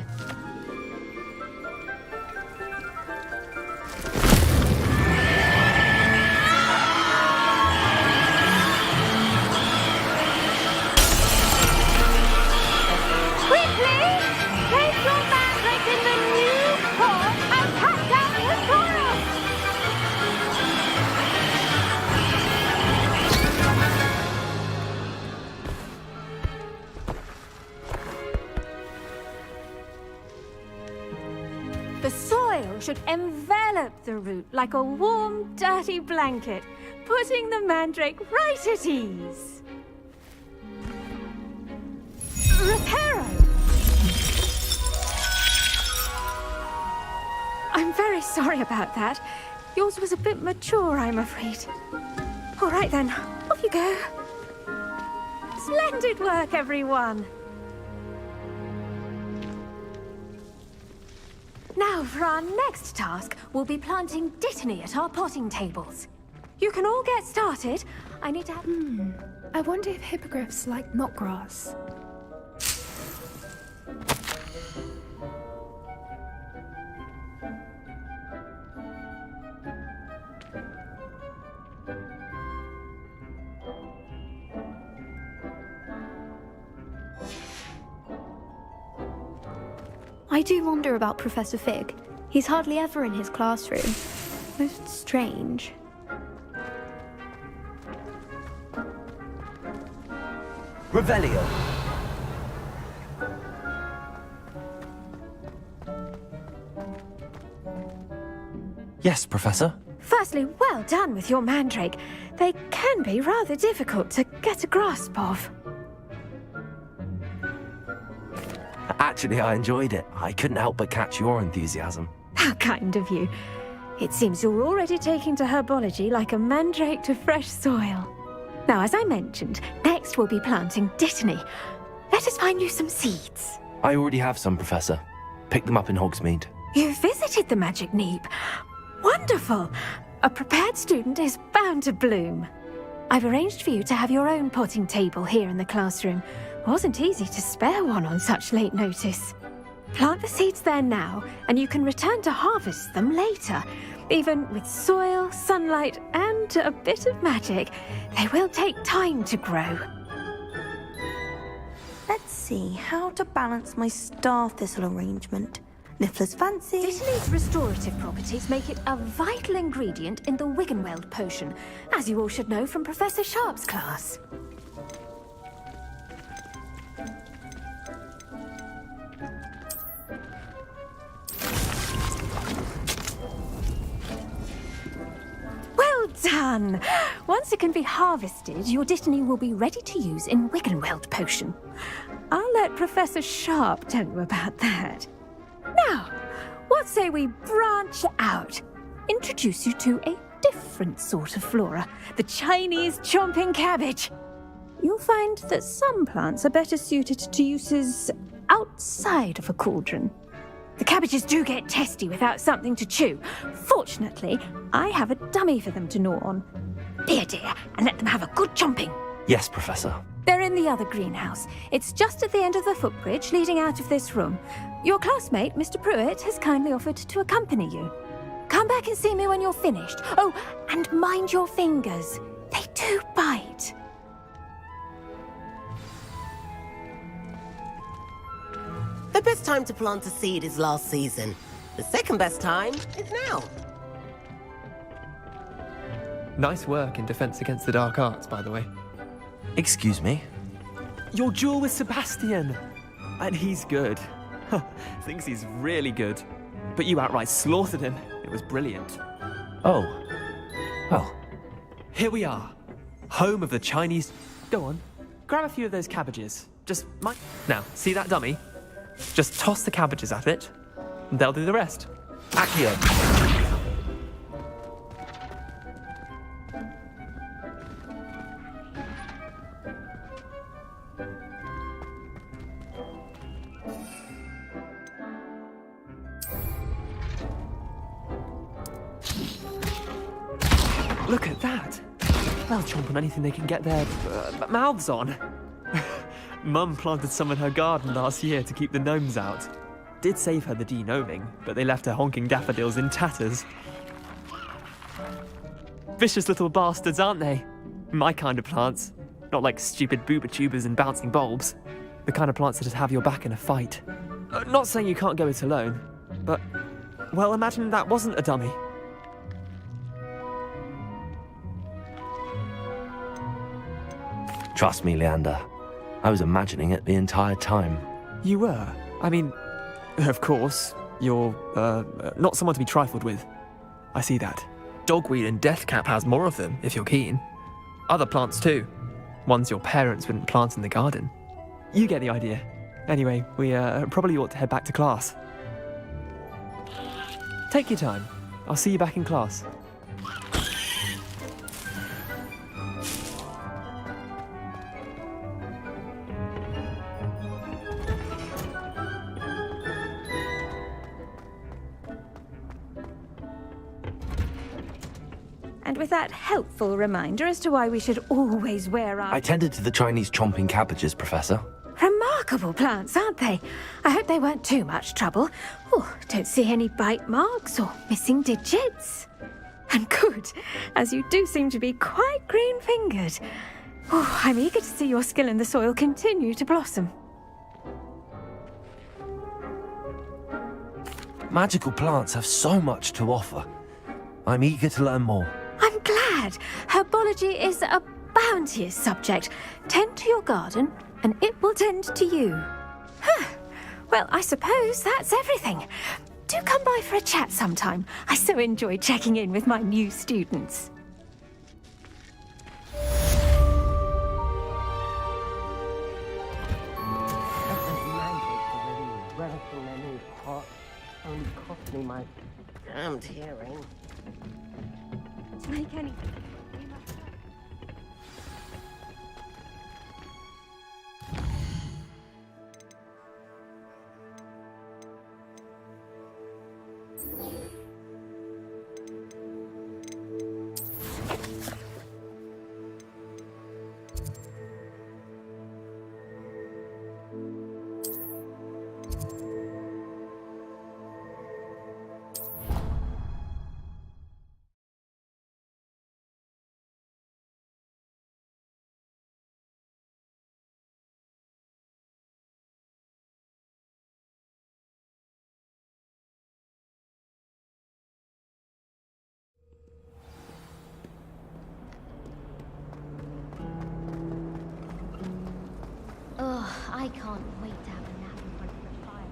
The soil should envelop the root like a warm, dirty blanket, putting the mandrake right at ease. Reparo! I'm very sorry about that. Yours was a bit mature, I'm afraid. All right then, off you go. Splendid work, everyone. Now, for our next task, we'll be planting dittany at our potting tables. You can all get started. I need to have... I wonder if hippogriffs like knotgrass. I do wonder about Professor Fig. He's hardly ever in his classroom. Most strange. Revelio. Yes, Professor? Firstly, well done with your mandrake. They can be rather difficult to get a grasp of. Actually, I enjoyed it. I couldn't help but catch your enthusiasm. How kind of you. It seems you're already taking to herbology like a mandrake to fresh soil. Now, as I mentioned, next we'll be planting dittany. Let us find you some seeds. I already have some, Professor. Picked them up in Hogsmeade. You visited the Magic Neep. Wonderful! A prepared student is bound to bloom. I've arranged for you to have your own potting table here in the classroom. Wasn't easy to spare one on such late notice. Plant the seeds there now, and you can return to harvest them later. Even with soil, sunlight, and a bit of magic, they will take time to grow. Let's see how to balance my star thistle arrangement. Niffler's fancy. Dittany's restorative properties make it a vital ingredient in the Wiggenweld potion, as you all should know from Professor Sharp's class. Well done! Once it can be harvested, your dittany will be ready to use in Wiggenweld potion. I'll let Professor Sharp tell you about that. Now, what say we branch out? Introduce you to a different sort of flora, the Chinese chomping cabbage. You'll find that some plants are better suited to uses outside of a cauldron. The cabbages do get testy without something to chew. Fortunately, I have a dummy for them to gnaw on. Be a dear and let them have a good chomping. Yes, Professor. They're in the other greenhouse. It's just at the end of the footbridge leading out of this room. Your classmate, Mr. Pruitt, has kindly offered to accompany you. Come back and see me when you're finished. Oh, and mind your fingers. They do bite. The best time to plant a seed is last season. The second best time is now. Nice work in Defense Against the Dark Arts, by the way. Excuse me? Your duel with Sebastian! And he's good. Thinks he's really good. But you outright slaughtered him. It was brilliant. Oh. Well. Here we are. Home of the Chinese... Go on. Grab a few of those cabbages. Just... Now, see that dummy? Just toss the cabbages at it, and they'll do the rest. Accio. Look at that. They'll chomp on anything they can get their mouths on. Mum planted some in her garden last year to keep the gnomes out. Did save her the de-gnoming, but they left her honking daffodils in tatters. Vicious little bastards, aren't they? My kind of plants. Not like stupid booba tubers and bouncing bulbs. The kind of plants that just have your back in a fight. Not saying you can't go it alone, but... Well, imagine that wasn't a dummy. Trust me, Leander. I was imagining it the entire time. You were? I mean, of course, you're, not someone to be trifled with. I see that. Dogweed and deathcap has more of them, if you're keen. Other plants too. Ones your parents wouldn't plant in the garden. You get the idea. Anyway, we probably ought to head back to class. Take your time. I'll see you back in class. And with that helpful reminder as to why we should always wear our... I tended to the Chinese chomping cabbages, Professor. Remarkable plants, aren't they? I hope they weren't too much trouble. Oh, don't see any bite marks or missing digits. And good, as you do seem to be quite green-fingered. Oh, I'm eager to see your skill in the soil continue to blossom. Magical plants have so much to offer. I'm eager to learn more. I'm glad. Herbology is a bounteous subject. Tend to your garden, and it will tend to you. Well, I suppose that's everything. Do come by for a chat sometime. I so enjoy checking in with my new students. Only cost me my damned hearing. To make any... Ugh, I can't wait to have a nap in front of the fire.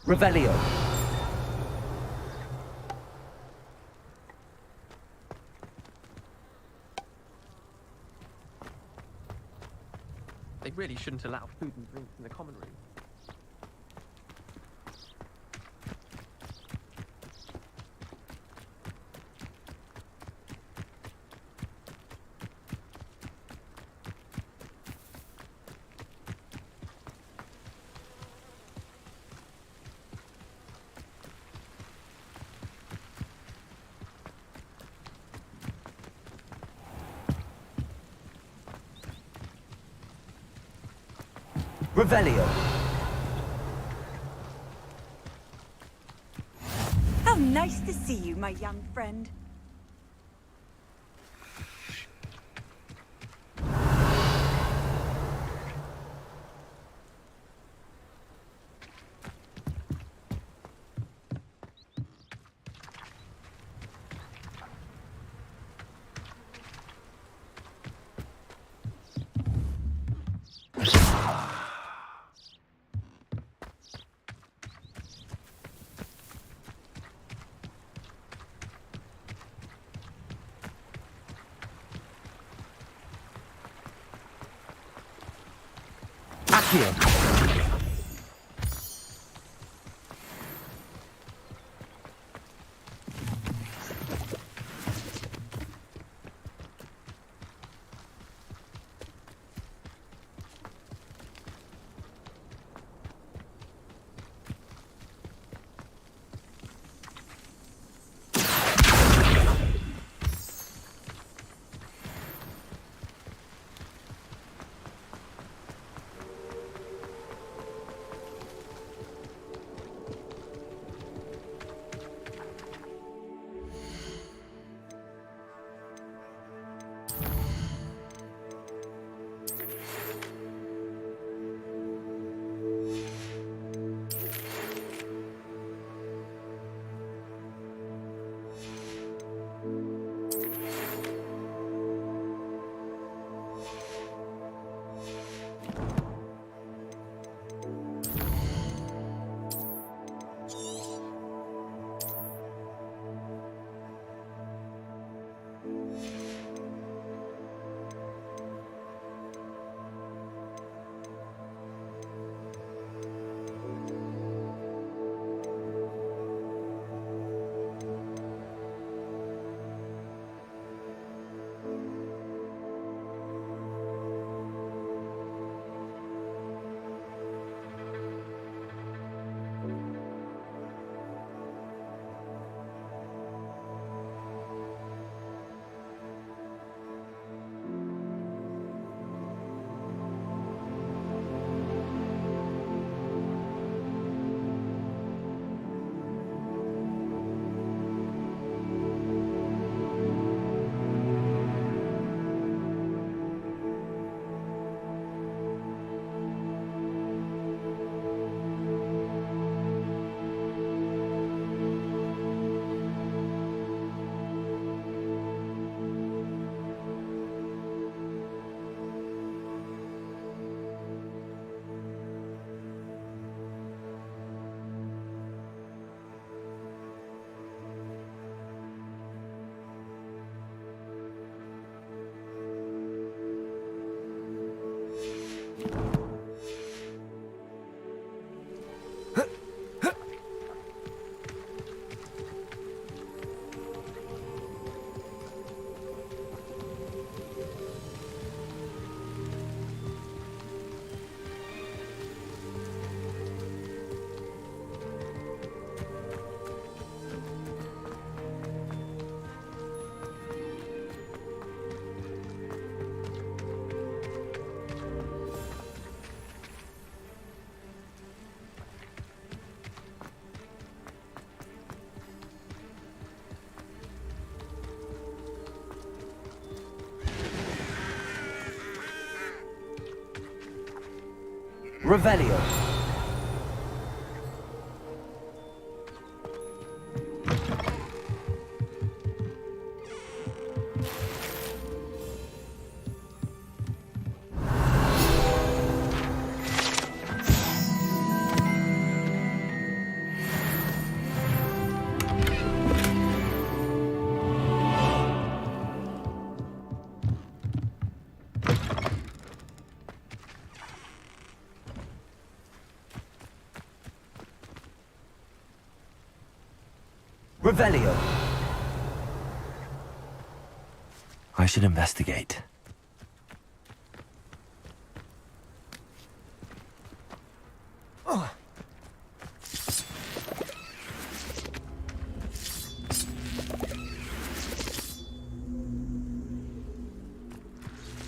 Revelio. They really shouldn't allow food and drink in the common room. Revelio. How nice to see you, my young friend. Accio. Revelio. Revelio! I should investigate.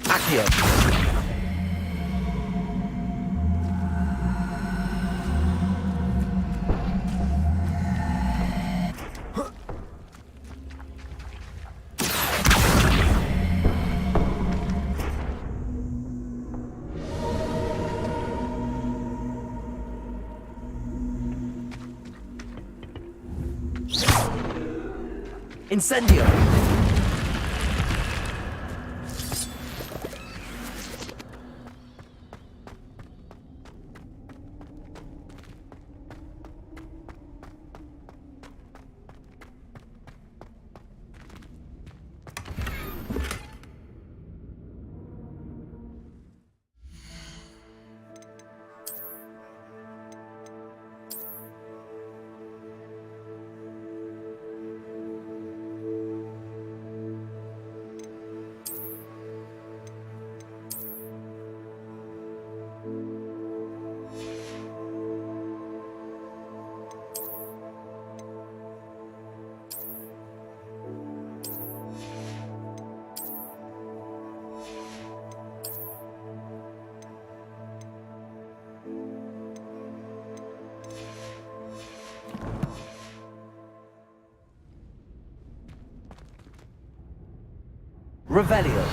Accio! Incendio! Revelio!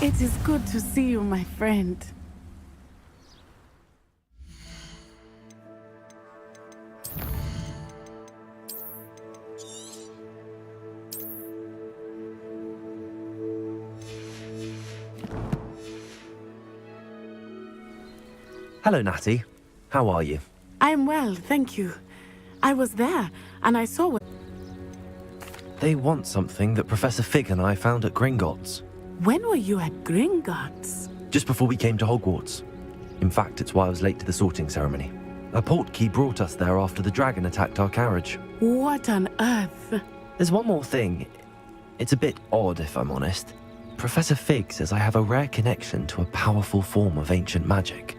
It is good to see you, my friend. Hello, Natty. How are you? I'm well, thank you. I was there, and I saw what... They want something that Professor Fig and I found at Gringotts. When were you at Gringotts? Just before we came to Hogwarts. In fact, it's why I was late to the sorting ceremony. A portkey brought us there after the dragon attacked our carriage. What on earth? There's one more thing. It's a bit odd, if I'm honest. Professor Fig says I have a rare connection to a powerful form of ancient magic.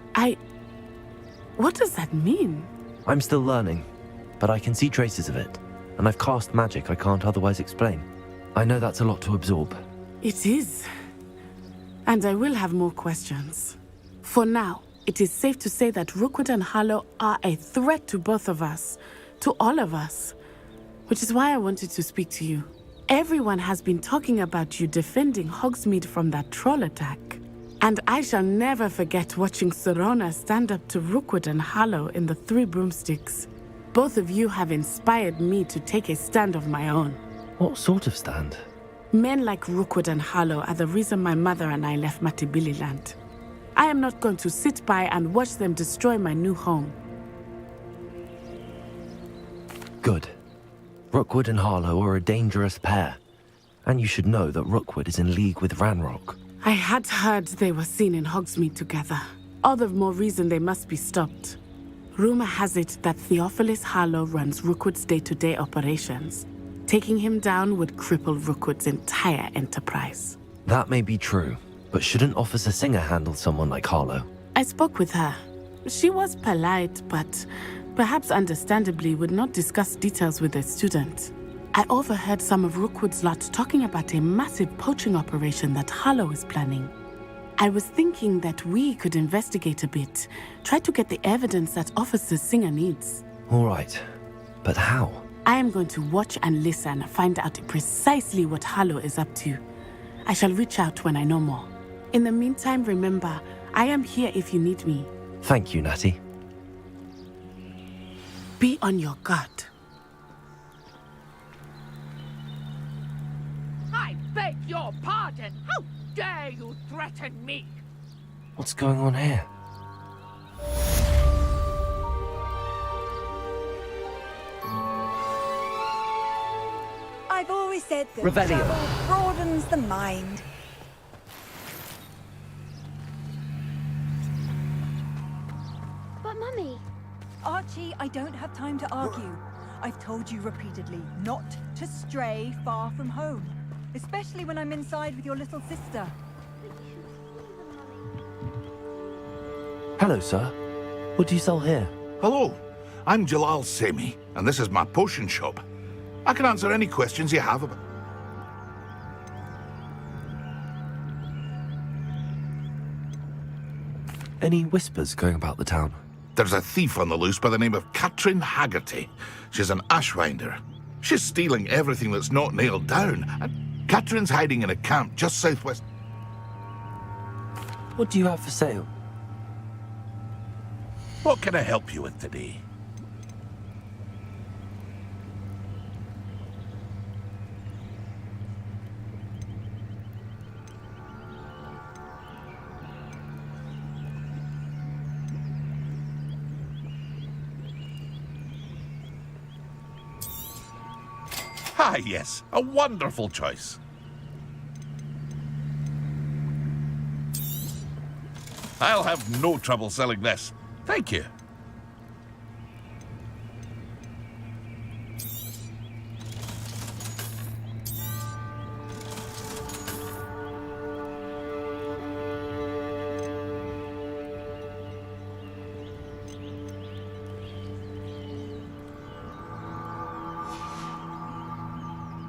What does that mean? I'm still learning, but I can see traces of it, and I've cast magic I can't otherwise explain. I know that's a lot to absorb. It is. And I will have more questions. For now, it is safe to say that Rookwood and Harlow are a threat to both of us, to all of us, which is why I wanted to speak to you. Everyone has been talking about you defending Hogsmeade from that troll attack. And I shall never forget watching Serona stand up to Rookwood and Harlow in the Three Broomsticks. Both of you have inspired me to take a stand of my own. What sort of stand? Men like Rookwood and Harlow are the reason my mother and I left Matabeleland. I am not going to sit by and watch them destroy my new home. Good. Rookwood and Harlow are a dangerous pair. And you should know that Rookwood is in league with Ranrock. I had heard they were seen in Hogsmeade together. All the more reason they must be stopped. Rumor has it that Theophilus Harlow runs Rookwood's day-to-day operations. Taking him down would cripple Rookwood's entire enterprise. That may be true, but shouldn't Officer Singer handle someone like Harlow? I spoke with her. She was polite, but perhaps understandably would not discuss details with a student. I overheard some of Rookwood's lot talking about a massive poaching operation that Harlow is planning. I was thinking that we could investigate a bit, try to get the evidence that Officer Singer needs. All right, but how? I am going to watch and listen, find out precisely what Harlow is up to. I shall reach out when I know more. In the meantime, remember, I am here if you need me. Thank you, Natty. Be on your guard. I beg your pardon. How dare you threaten me? What's going on here? I've always said that Revelio. travel broadens the mind. But Mummy... Archie, I don't have time to argue. I've told you repeatedly not to stray far from home. Especially when I'm inside with your little sister. Hello, sir. What do you sell here? Hello, I'm Jalal Semi, and this is my potion shop. I can answer any questions you have about... Any whispers going about the town? There's a thief on the loose by the name of Katrin Haggerty. She's an ashwinder. She's stealing everything that's not nailed down, and Katrin's hiding in a camp just southwest... What do you have for sale? What can I help you with today? Ah, yes, a wonderful choice. I'll have no trouble selling this. Thank you.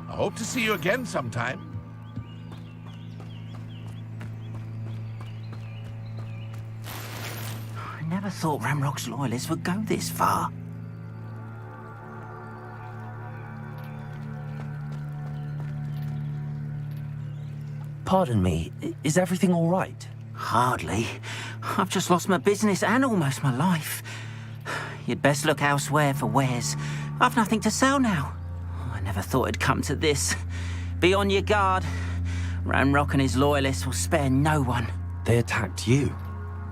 I hope to see you again sometime. I never thought Ramrock's loyalists would go this far. Pardon me, is everything all right? Hardly. I've just lost my business and almost my life. You'd best look elsewhere for wares. I've nothing to sell now. I never thought it'd come to this. Be on your guard. Ramrock and his loyalists will spare no one. They attacked you.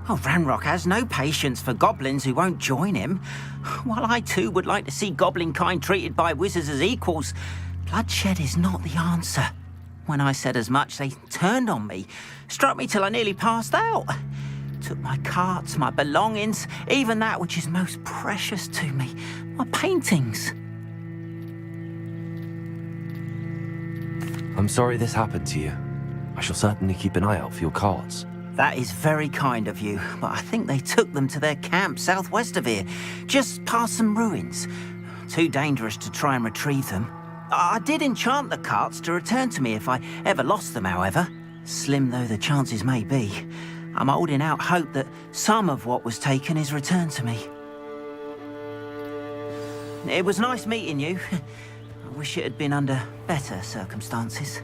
Oh, Ramrock has no patience for goblins who won't join him. While I too would like to see goblin kind treated by wizards as equals, bloodshed is not the answer. When I said as much, they turned on me, struck me till I nearly passed out. Took my carts, my belongings, even that which is most precious to me, my paintings. I'm sorry this happened to you. I shall certainly keep an eye out for your carts. That is very kind of you, but I think they took them to their camp southwest of here, just past some ruins. Too dangerous to try and retrieve them. I did enchant the carts to return to me if I ever lost them, however. Slim though the chances may be, I'm holding out hope that some of what was taken is returned to me. It was nice meeting you. I wish it had been under better circumstances.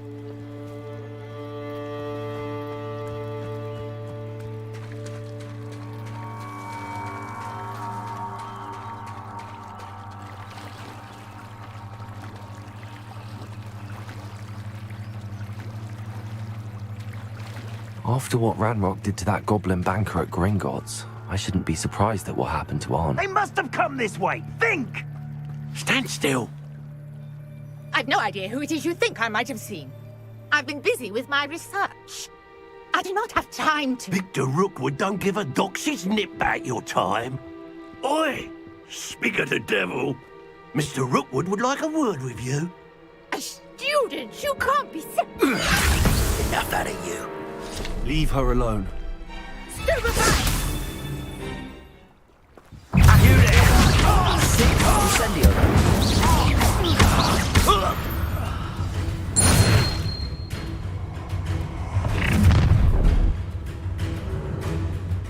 After what Ranrock did to that goblin banker at Gringotts, I shouldn't be surprised at what happened to Arn. They must have come this way. Think! Stand still. I've no idea who it is you think I might have seen. I've been busy with my research. I do not have time to... Victor Rookwood don't give a doxy's nip back your time. Oi! Speak of the devil. Mr. Rookwood would like a word with you. A student? You can't be... Enough out of you. Leave her alone. Stupefy! You there! Incendio.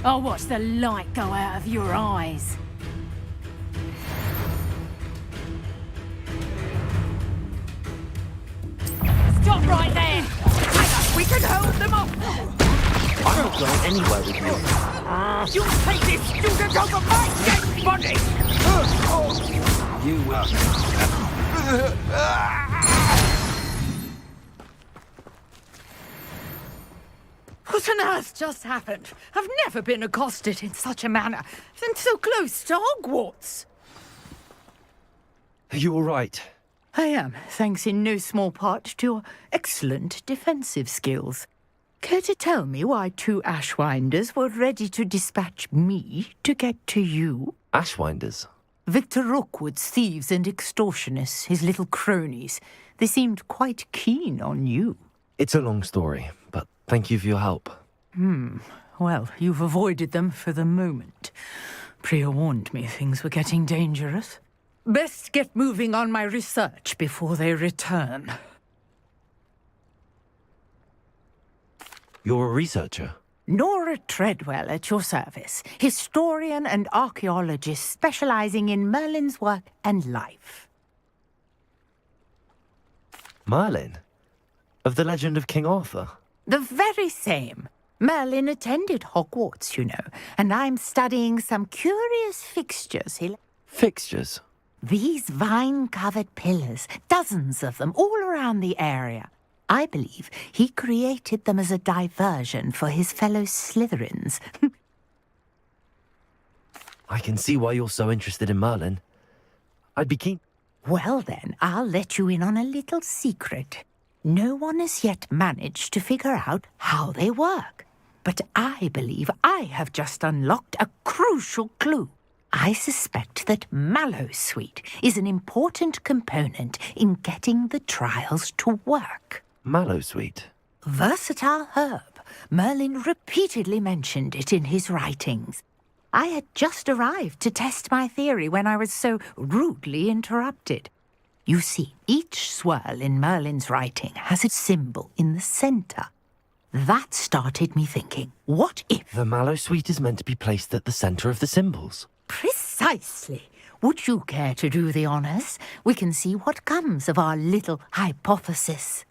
I'll watch the light go out of your eyes. Stop right there! We can hold them off! I'm not going anywhere with you. You take this student over my dead body! You will. What on earth just happened? I've never been accosted in such a manner, and so close to Hogwarts. Are you all right? I am, thanks in no small part to your excellent defensive skills. Care to tell me why 2 Ashwinders were ready to dispatch me to get to you? Ashwinders? Victor Rookwood's thieves and extortionists, his little cronies. They seemed quite keen on you. It's a long story, but thank you for your help. Well, you've avoided them for the moment. Priya warned me things were getting dangerous. Best get moving on my research before they return. You're a researcher? Nora Treadwell at your service, historian and archaeologist specializing in Merlin's work and life. Merlin? Of the legend of King Arthur? The very same. Merlin attended Hogwarts, you know, and I'm studying some curious fixtures he... Fixtures? These vine-covered pillars, dozens of them, all around the area. I believe he created them as a diversion for his fellow Slytherins. I can see why you're so interested in Merlin. I'd be keen... Well then, I'll let you in on a little secret. No one has yet managed to figure out how they work. But I believe I have just unlocked a crucial clue. I suspect that Mallowsweet is an important component in getting the trials to work. Mallowsweet? Versatile herb. Merlin repeatedly mentioned it in his writings. I had just arrived to test my theory when I was so rudely interrupted. You see, each swirl in Merlin's writing has a symbol in the centre. That started me thinking, what if... The Mallowsweet is meant to be placed at the centre of the symbols. Precisely. Would you care to do the honours? We can see what comes of our little hypothesis.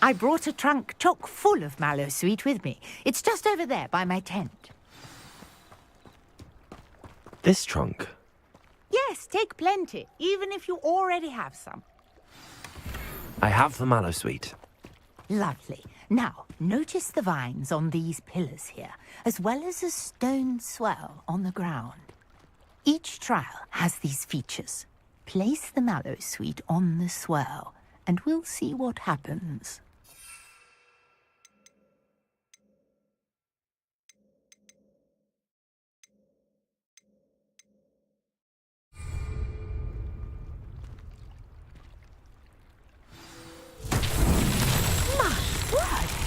I brought a trunk chock full of Mallowsweet with me. It's just over there by my tent. This trunk? Yes, take plenty, even if you already have some. I have the Mallowsweet. Lovely. Now, notice the vines on these pillars here, as well as a stone swell on the ground. Each trial has these features. Place the Mallowsweet on the swell, and we'll see what happens.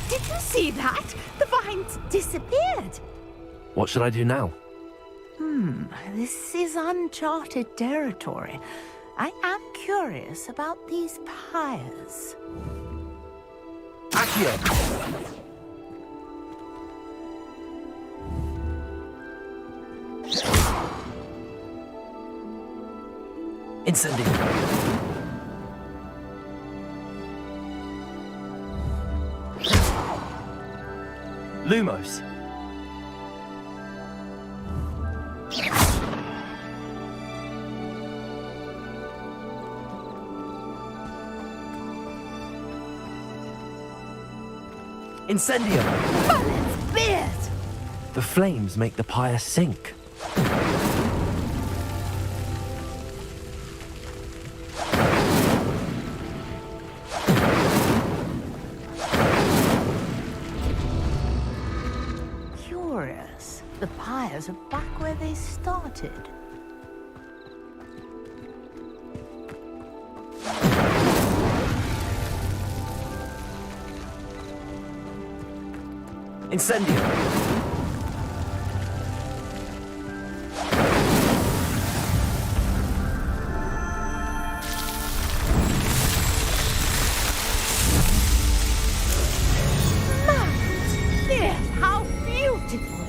Did you see that? The vines disappeared. What should I do now? This is uncharted territory. I am curious about these pyres. Accio! Incendio! Lumos! Incendio! Merlin's beard! The flames make the pyre sink. Curious. The pyres are back where they started. Incendio! How beautiful!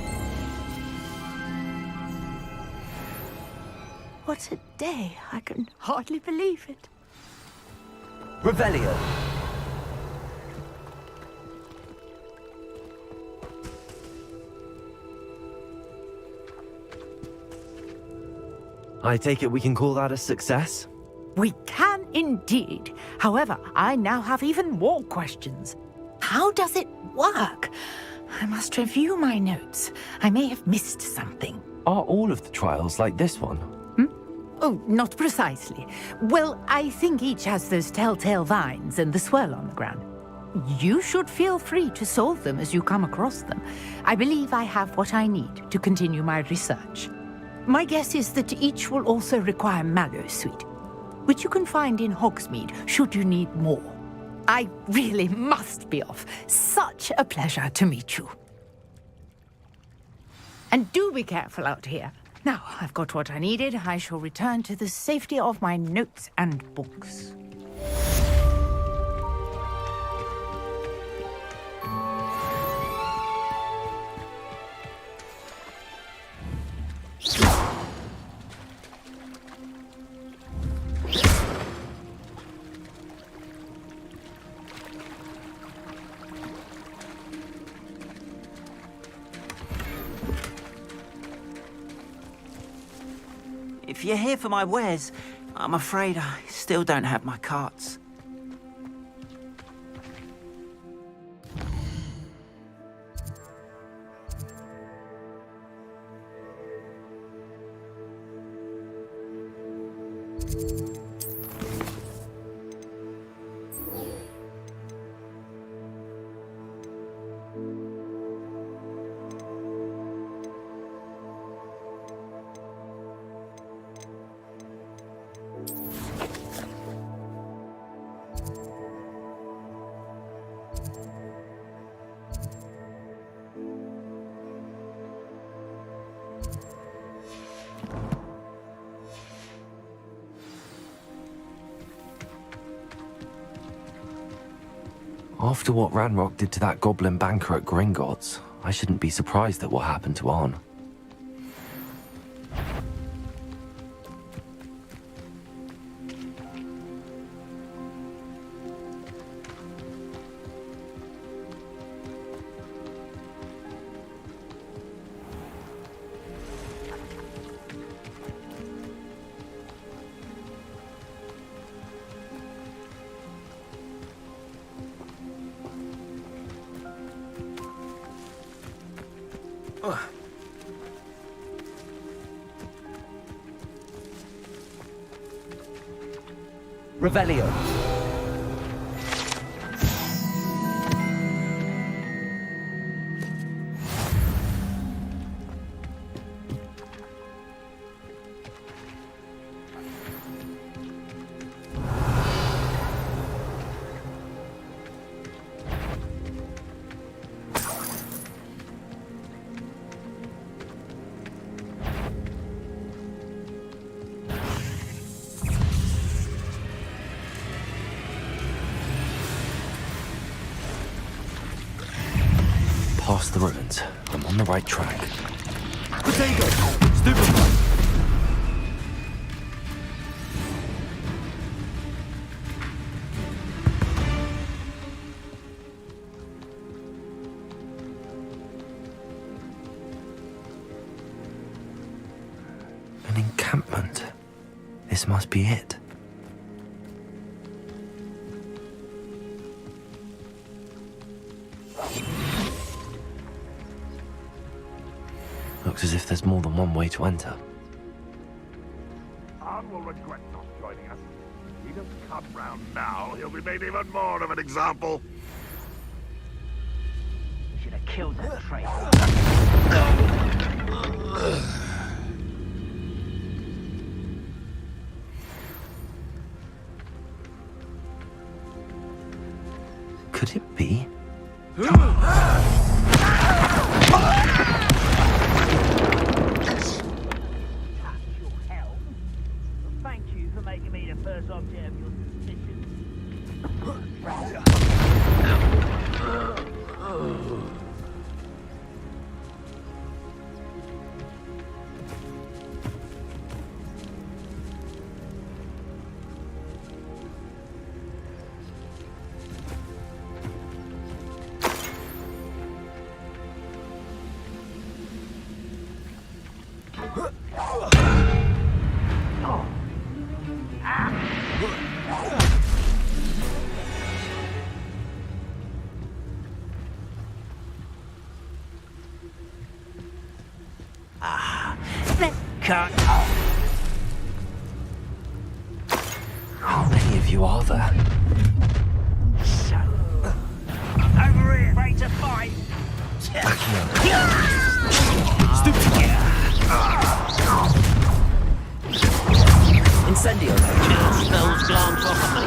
What a day. I can hardly believe it. Revelio! I take it we can call that a success? We can indeed. However, I now have even more questions. How does it work? I must review my notes. I may have missed something. Are all of the trials like this one? Oh, not precisely. Well, I think each has those telltale vines and the swirl on the ground. You should feel free to solve them as you come across them. I believe I have what I need to continue my research. My guess is that each will also require mallow sweet, which you can find in Hogsmeade should you need more. I really must be off. Such a pleasure to meet you. And do be careful out here. Now, I've got what I needed. I shall return to the safety of my notes and books. If you're here for my wares, I'm afraid I still don't have my carts. After what Ranrock did to that goblin banker at Gringotts, I shouldn't be surprised at what happened to Arn. Revelio. Past the ruins. I'm on the right track. Potato! Stupefy! An encampment. This must be it. Looks as if there's more than one way to enter. Arn will regret not joining us. If he doesn't come round now, he'll be made even more of an example. Should have killed that traitor. Could it be? Thank you for making me the first object of your suspicion. can't. How many of you are there? So, over here, ready to fight. Incendio. Spells glance off of me.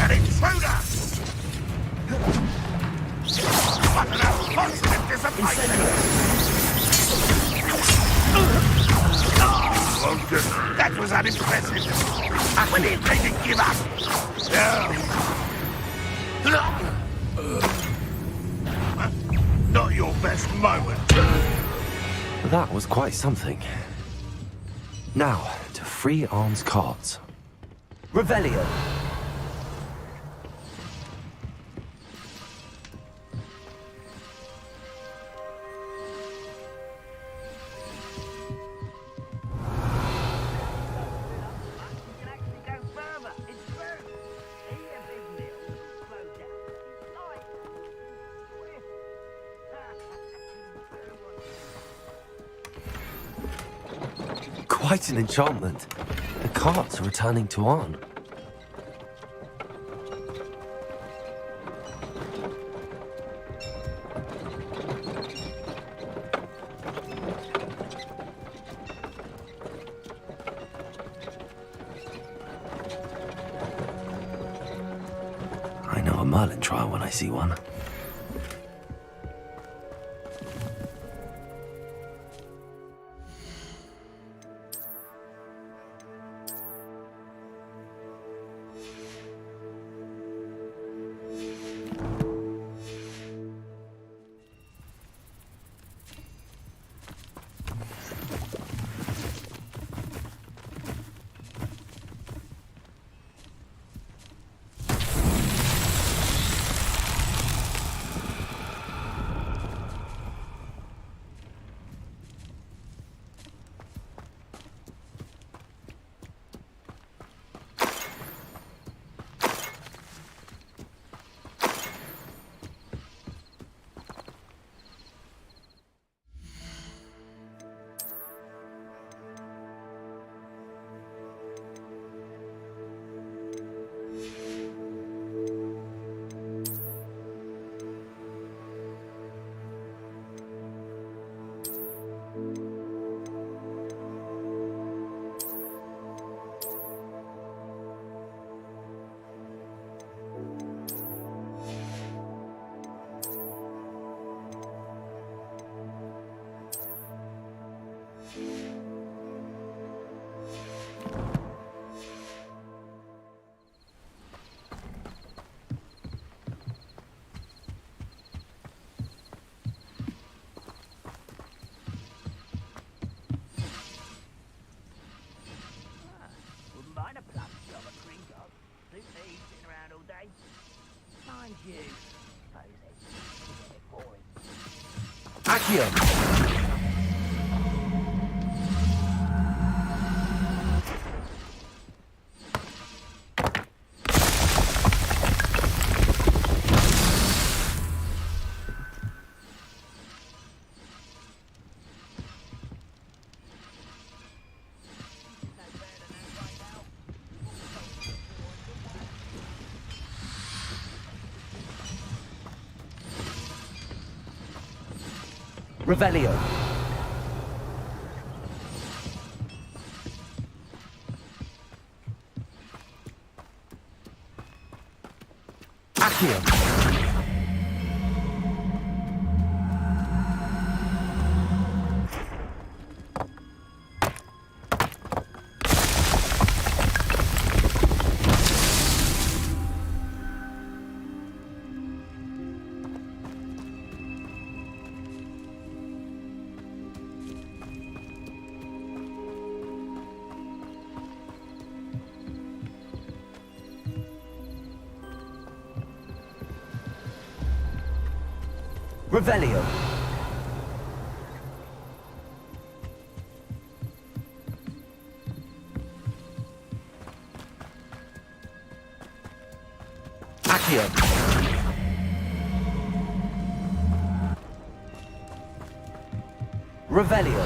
An intruder! What an unfortunate disappointment! Oh, good. That was unimpressive. I believe they can give up. Not your best moment. That was quite something. Now, to free arms cards. Revelio. Quite an enchantment. The cards are returning to Arn. I know a Merlin trial when I see one. Accio. Revelio. Accio. Revelio. Accio. Revelio.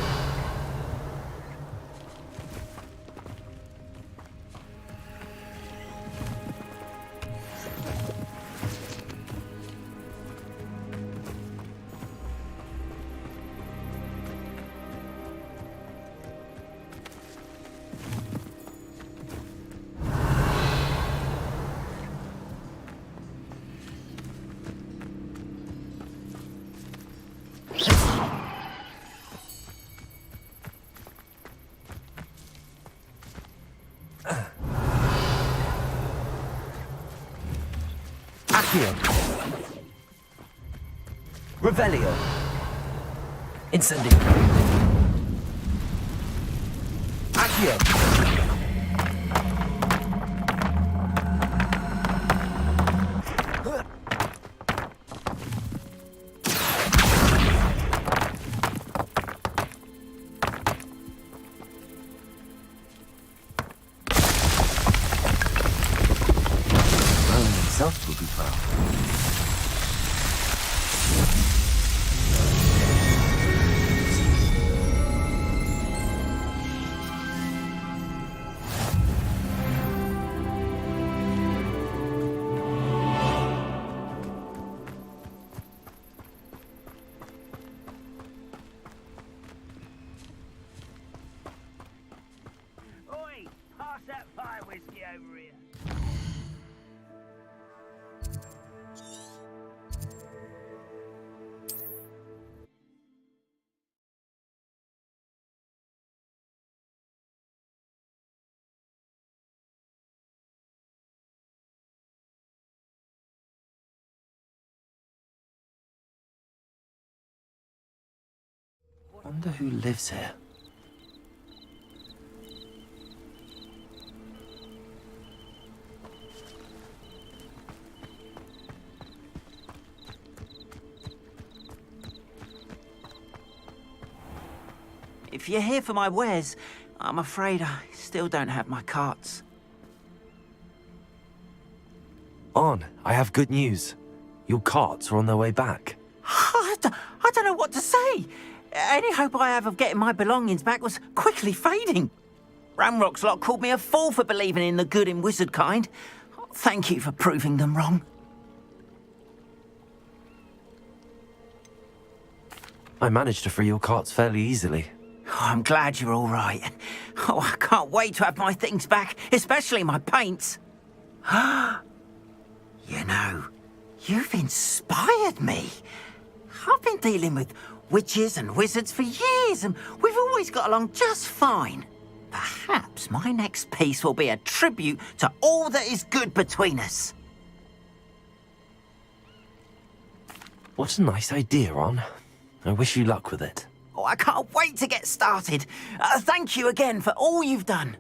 Accio. Revelio. Incendio. Accio. Merlin himself will be proud. Oi, pass that fire whiskey over here. Wonder who lives here. If you're here for my wares, I'm afraid I still don't have my carts. On, I have good news. Your carts are on their way back. I don't know what to say. Any hope I have of getting my belongings back was quickly fading. Ramrock's lot called me a fool for believing in the good in wizard kind. Thank you for proving them wrong. I managed to free your carts fairly easily. Oh, I'm glad you're all right. Oh, I can't wait to have my things back, especially my paints. You know, you've inspired me. I've been dealing with witches and wizards for years, and we've always got along just fine. Perhaps my next piece will be a tribute to all that is good between us. What a nice idea, On. I wish you luck with it. Oh, I can't wait to get started. Thank you again for all you've done.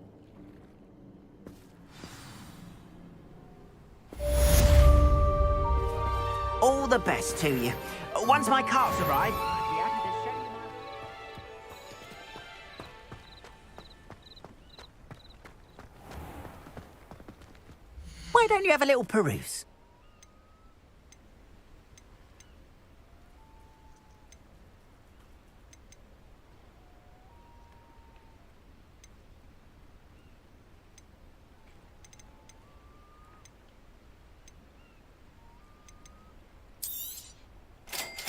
All the best to you. Once my carts arrive, I'd be happy to show you my... Why don't you have a little peruse?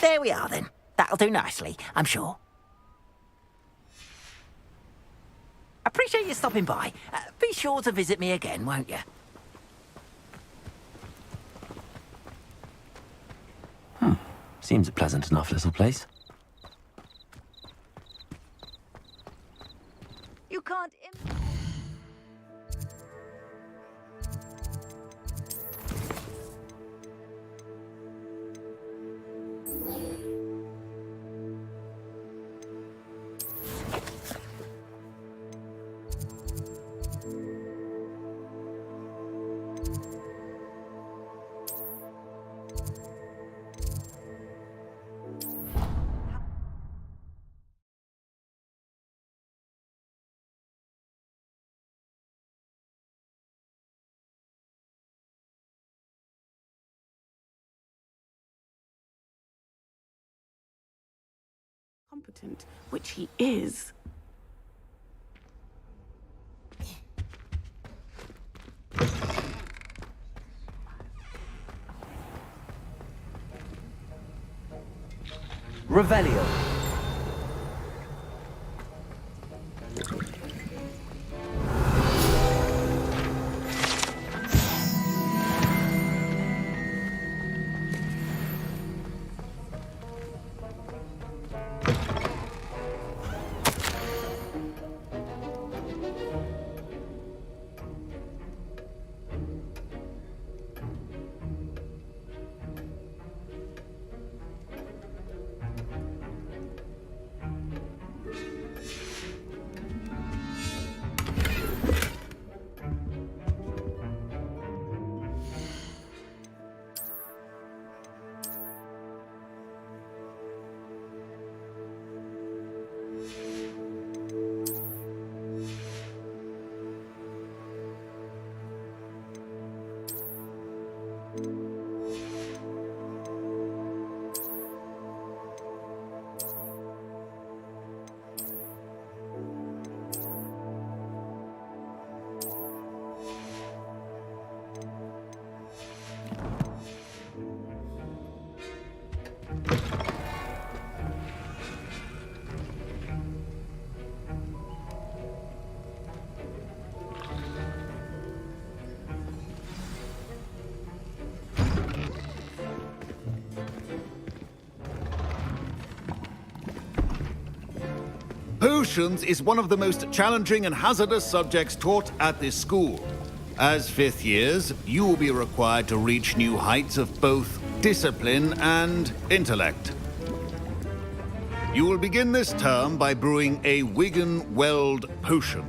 There we are, then. That'll do nicely, I'm sure. Appreciate you stopping by. Be sure to visit me again, won't you? Seems a pleasant enough little place. You can't... competent, which he is. Revelio. Potions is one of the most challenging and hazardous subjects taught at this school. As fifth years, you will be required to reach new heights of both discipline and intellect. You will begin this term by brewing a Wigan-Weld potion.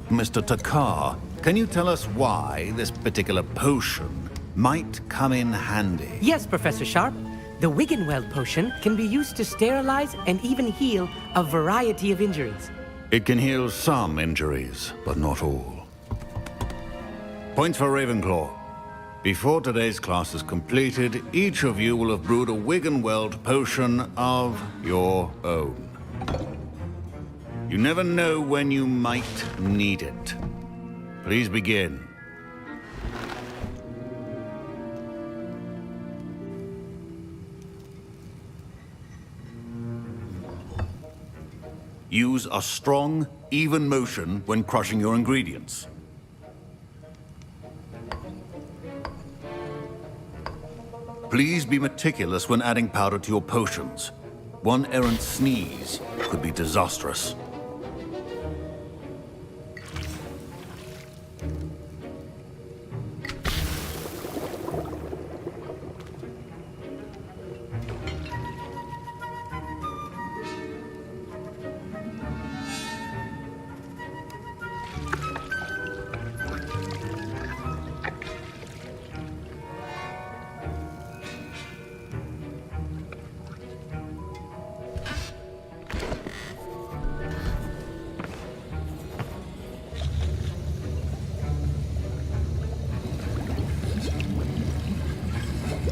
Mr. Takar, can you tell us why this particular potion might come in handy? Yes, Professor Sharp. The Wigan-Weld potion can be used to sterilize and even heal a variety of injuries. It can heal some injuries, but not all. Points for Ravenclaw. Before today's class is completed, each of you will have brewed a Wigan-Weld potion of your own. You never know when you might need it. Please begin. Use a strong, even motion when crushing your ingredients. Please be meticulous when adding powder to your potions. One errant sneeze could be disastrous.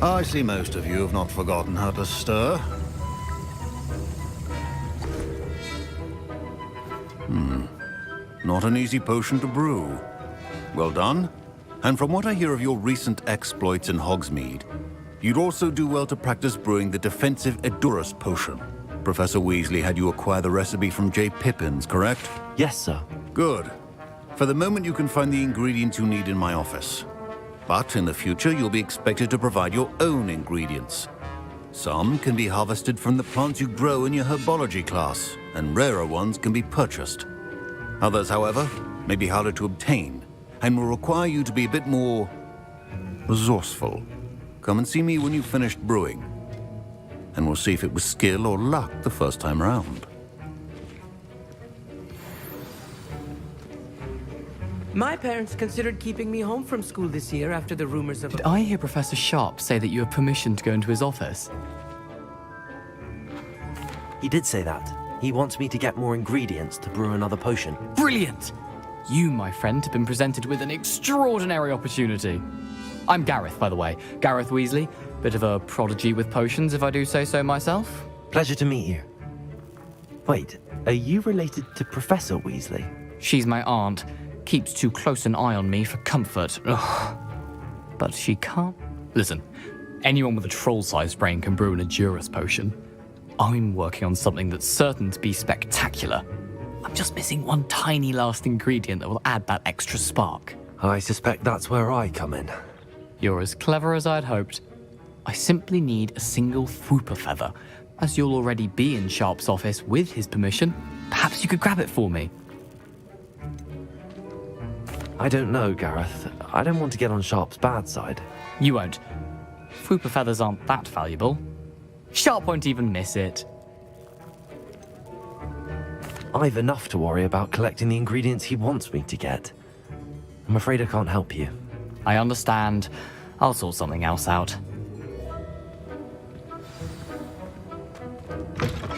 I see most of you have not forgotten how to stir. Not an easy potion to brew. Well done. And from what I hear of your recent exploits in Hogsmeade, you'd also do well to practice brewing the defensive Edurus potion. Professor Weasley had you acquire the recipe from J. Pippin's, correct? Yes, sir. Good. For the moment, you can find the ingredients you need in my office. But in the future, you'll be expected to provide your own ingredients. Some can be harvested from the plants you grow in your herbology class, and rarer ones can be purchased. Others, however, may be harder to obtain, and will require you to be a bit more resourceful. Come and see me when you've finished brewing, and we'll see if it was skill or luck the first time around. My parents considered keeping me home from school this year after the rumors of... Did I hear Professor Sharp say that you have permission to go into his office? He did say that. He wants me to get more ingredients to brew another potion. Brilliant! You, my friend, have been presented with an extraordinary opportunity. I'm Gareth, by the way. Gareth Weasley. Bit of a prodigy with potions, if I do say so myself. Pleasure to meet you. Wait, are you related to Professor Weasley? She's my aunt. Keeps too close an eye on me for comfort. Ugh. But she can't... Listen, anyone with a troll-sized brain can brew an Edurus potion. I'm working on something that's certain to be spectacular. I'm just missing one tiny last ingredient that will add that extra spark. I suspect that's where I come in. You're as clever as I'd hoped. I simply need a single Fwooper feather. As you'll already be in Sharp's office with his permission, perhaps you could grab it for me. I don't know, Gareth. I don't want to get on Sharp's bad side. You won't. Fwooper feathers aren't that valuable. Sharp won't even miss it. I've enough to worry about collecting the ingredients he wants me to get. I'm afraid I can't help you. I understand. I'll sort something else out.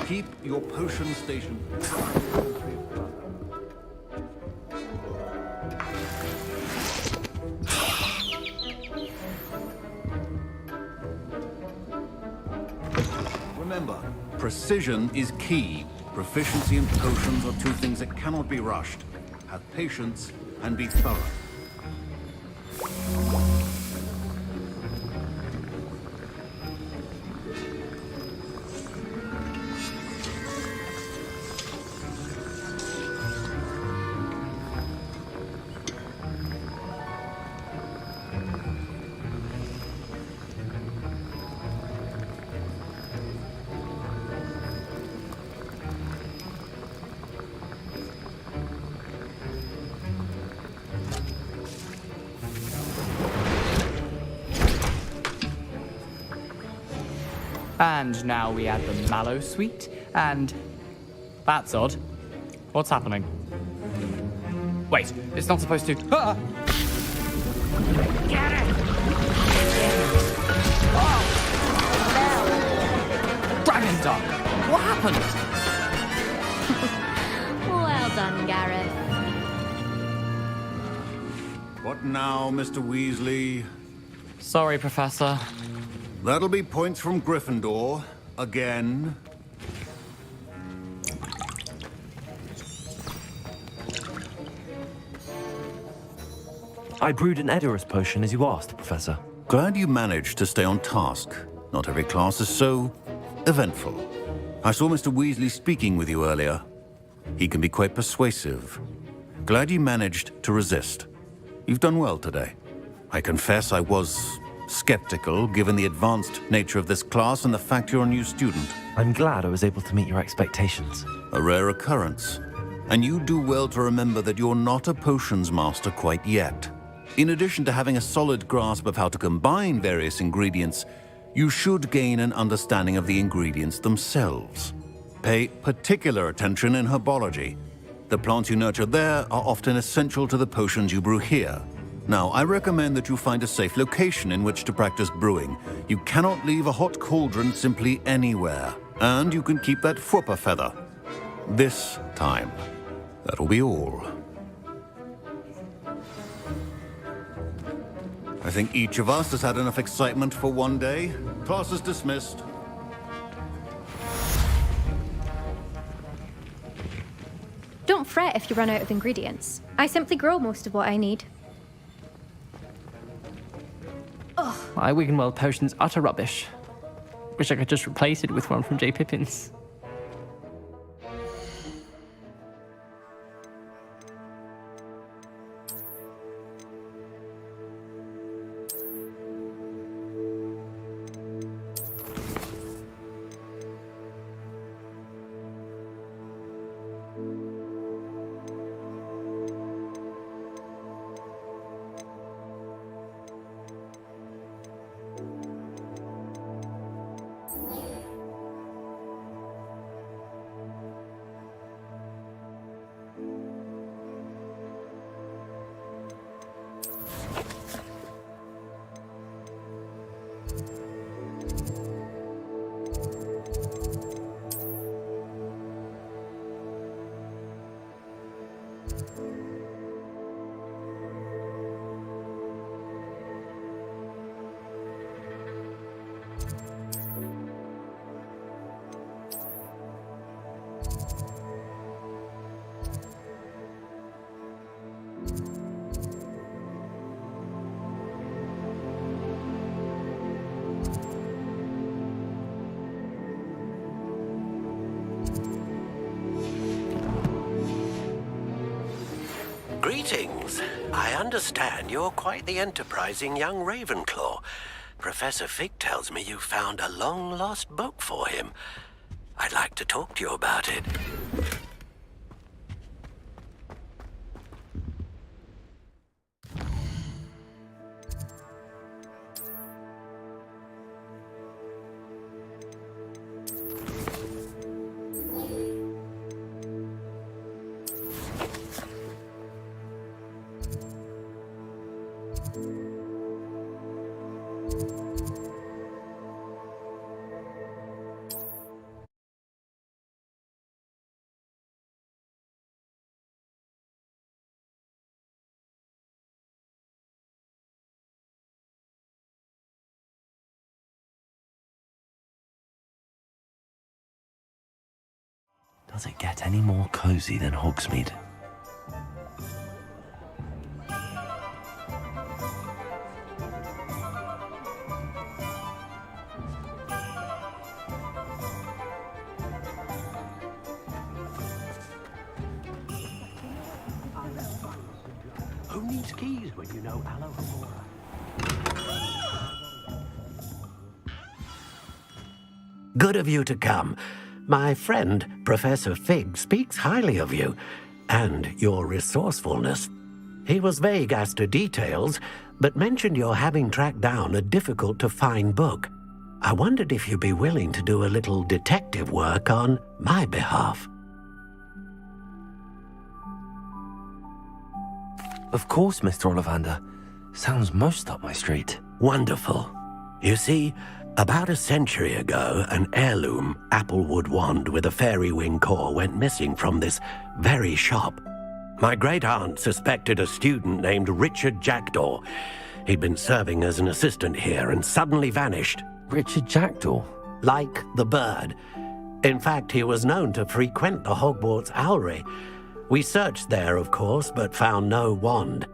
Keep your potion station. Remember, precision is key. Proficiency and potions are two things that cannot be rushed. Have patience and be thorough. And now we add the mallow sweet, and... That's odd. What's happening? Wait, it's not supposed to... Ah! Get it! Dragon Duck! What happened? Well done, Gareth. What now, Mr. Weasley? Sorry, Professor. That'll be points from Gryffindor. Again. I brewed an Edurus potion as you asked, Professor. Glad you managed to stay on task. Not every class is so eventful. I saw Mr. Weasley speaking with you earlier. He can be quite persuasive. Glad you managed to resist. You've done well today. I confess I was skeptical, given the advanced nature of this class and the fact you're a new student. I'm glad I was able to meet your expectations. A rare occurrence. And you do well to remember that you're not a potions master quite yet. In addition to having a solid grasp of how to combine various ingredients, you should gain an understanding of the ingredients themselves. Pay particular attention in herbology. The plants you nurture there are often essential to the potions you brew here. Now, I recommend that you find a safe location in which to practice brewing. You cannot leave a hot cauldron simply anywhere. And you can keep that Fwooper feather. This time. That'll be all. I think each of us has had enough excitement for one day. Class is dismissed. Don't fret if you run out of ingredients. I simply grow most of what I need. My Wiggenweld potion's utter rubbish. Wish I could just replace it with one from J. Pippin's. I understand you're quite the enterprising young Ravenclaw. Professor Fig tells me you found a long-lost book for him. I'd like to talk to you about it. Does it get any more cozy than Hogsmeade? Who needs keys when you know Alohomora? Good of you to come. My friend, Professor Fig, speaks highly of you and your resourcefulness. He was vague as to details, but mentioned your having tracked down a difficult-to-find book. I wondered if you'd be willing to do a little detective work on my behalf. Of course, Mr. Ollivander. Sounds most up my street. Wonderful. You see, about a century ago, an heirloom applewood wand with a fairy wing core went missing from this very shop. My great-aunt suspected a student named Richard Jackdaw. He'd been serving as an assistant here and suddenly vanished. Richard Jackdaw? Like the bird. In fact, he was known to frequent the Hogwarts Owlery. We searched there, of course, but found no wand.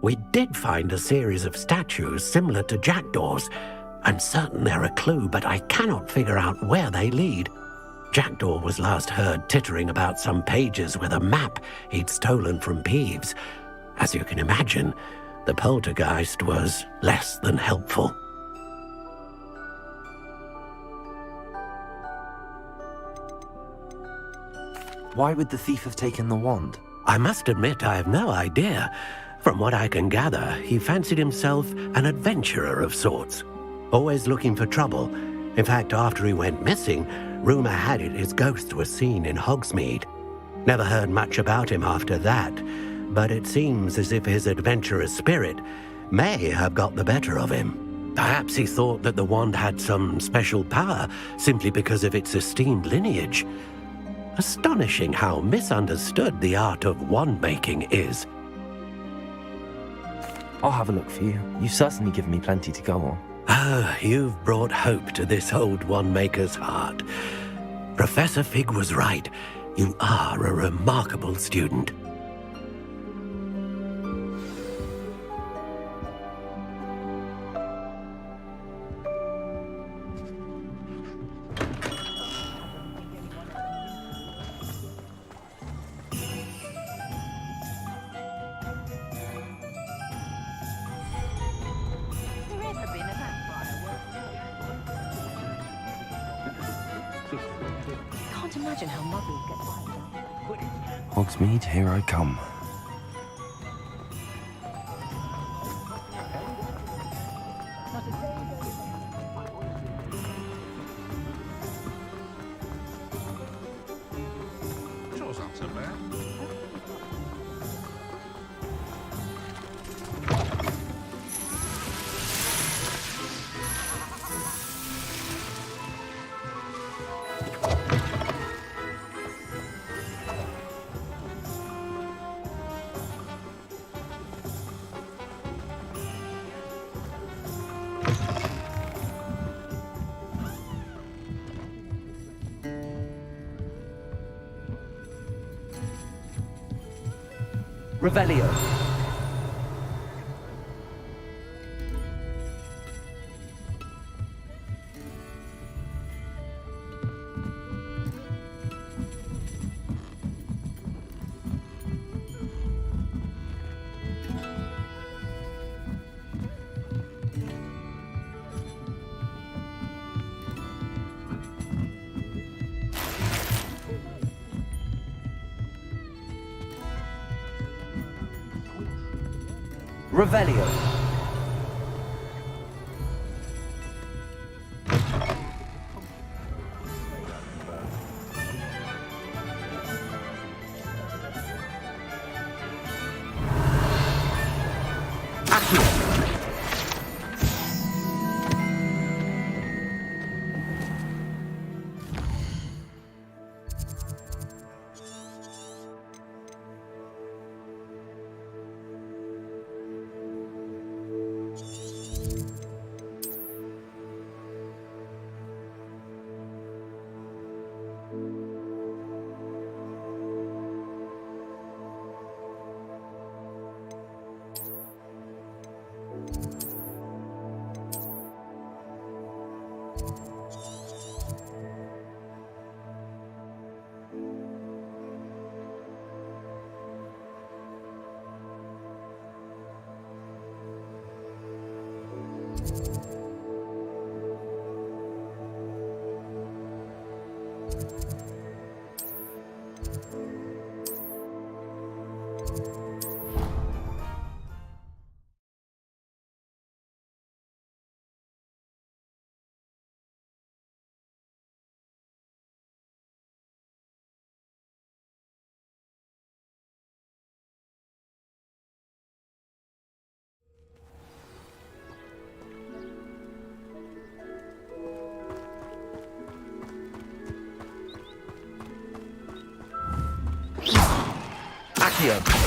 We did find a series of statues similar to Jackdaw's. I'm certain they're a clue, but I cannot figure out where they lead. Jackdaw was last heard tittering about some pages with a map he'd stolen from Peeves. As you can imagine, the poltergeist was less than helpful. Why would the thief have taken the wand? I must admit I have no idea. From what I can gather, he fancied himself an adventurer of sorts. Always looking for trouble. In fact, after he went missing, rumor had it his ghost was seen in Hogsmeade. Never heard much about him after that, but it seems as if his adventurous spirit may have got the better of him. Perhaps he thought that the wand had some special power simply because of its esteemed lineage. Astonishing how misunderstood the art of wand-making is. I'll have a look for you. You've certainly given me plenty to go on. Ah, you've brought hope to this old wand-maker's heart. Professor Fig was right. You are a remarkable student. Can't imagine how muggles get wild. Hogsmeade, here I come. Sure, sounds so bad. Revelio. Revelio. Accio.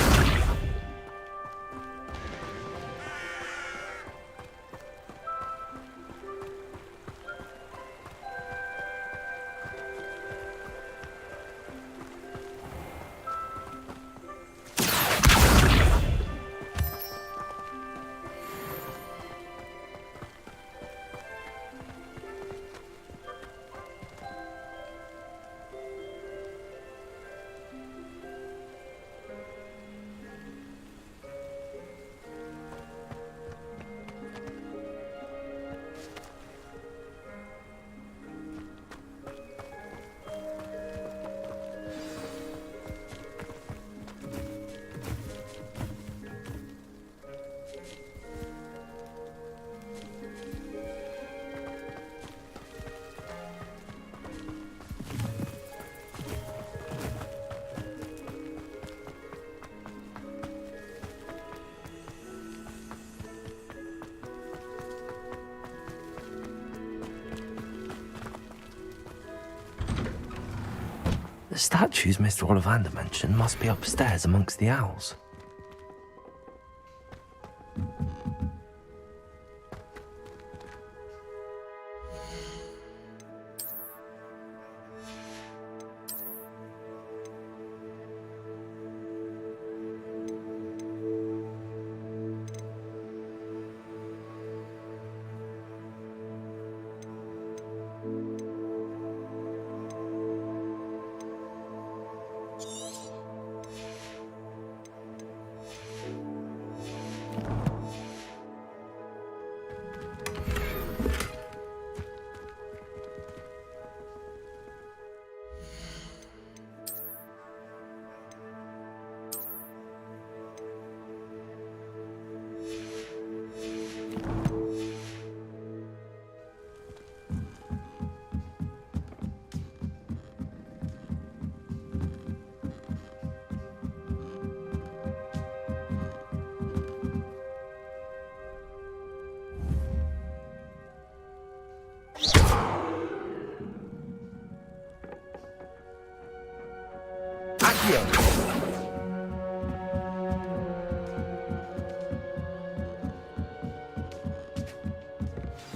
The statues Mr. Ollivander mentioned must be upstairs amongst the owls.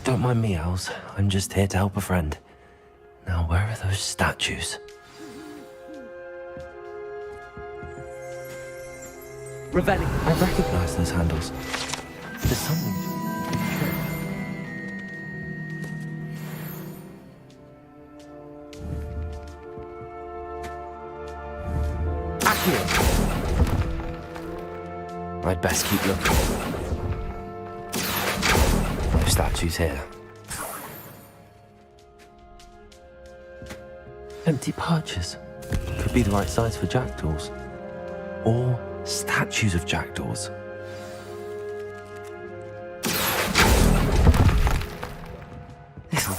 Don't mind me, owls. I'm just here to help a friend. Now, where are those statues? Revelio. I recognize those handles. There's something. I'd best keep looking. No statues here. Empty perches. Could be the right size for jackdaws. Or statues of jackdaws.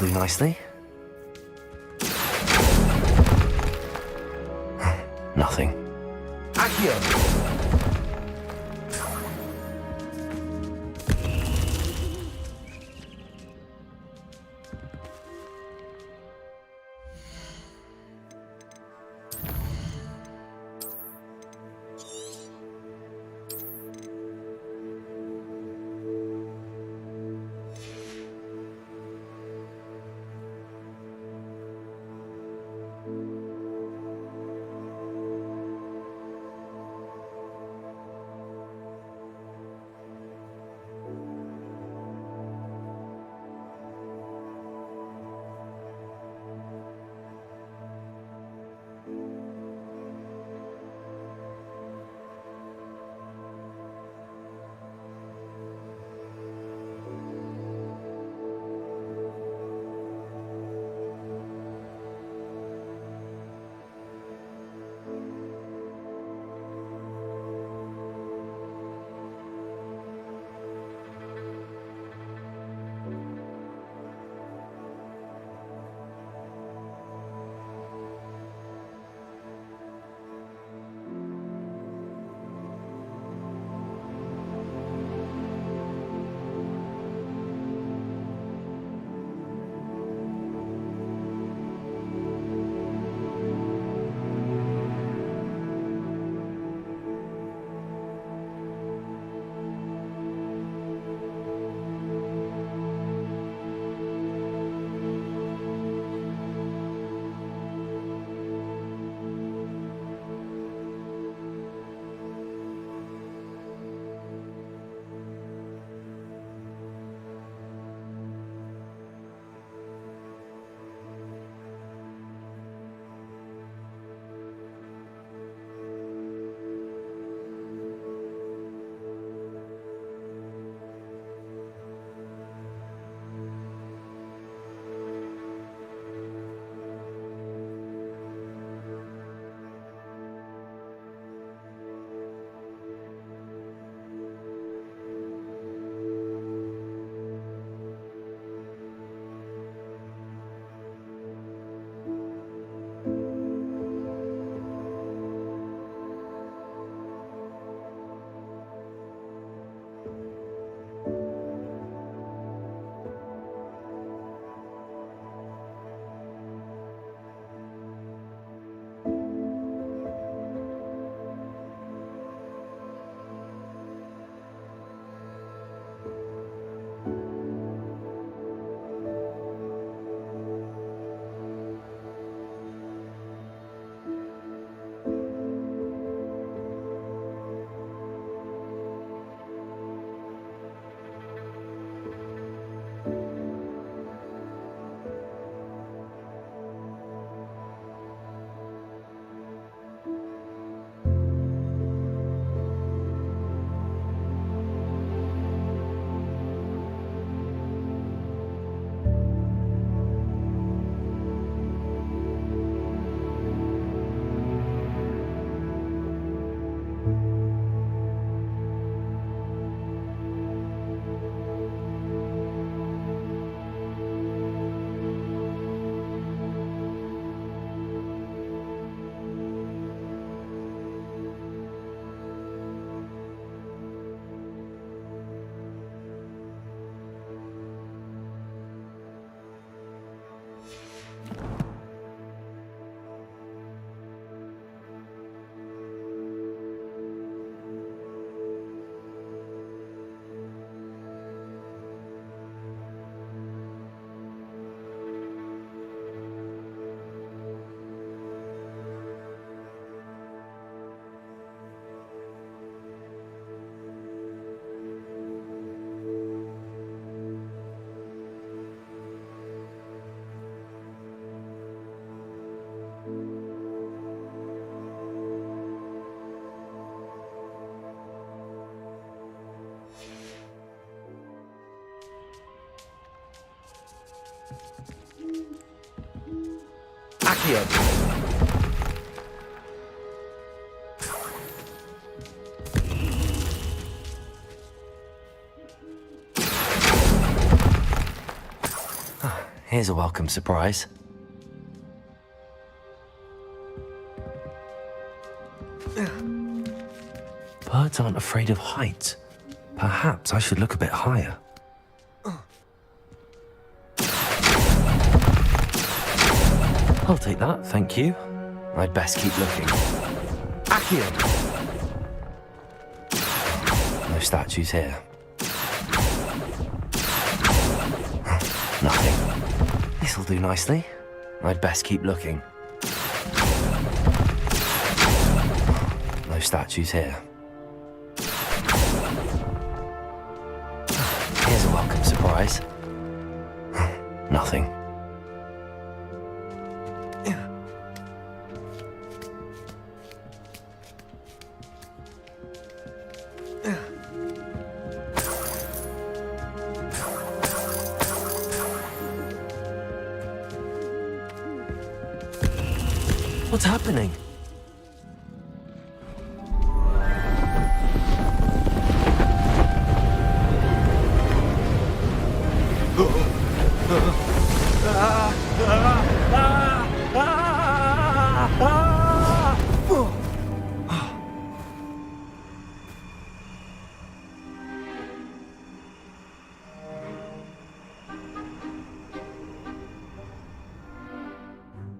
awfully nicely. Nothing. Accio. Accio. Here's a welcome surprise. Birds aren't afraid of heights. Perhaps I should look a bit higher. I'll take that, thank you. I'd best keep looking. Accio! No statues here. Nothing. This'll do nicely. I'd best keep looking. No statues here. Here's a welcome surprise. Nothing. What's happening?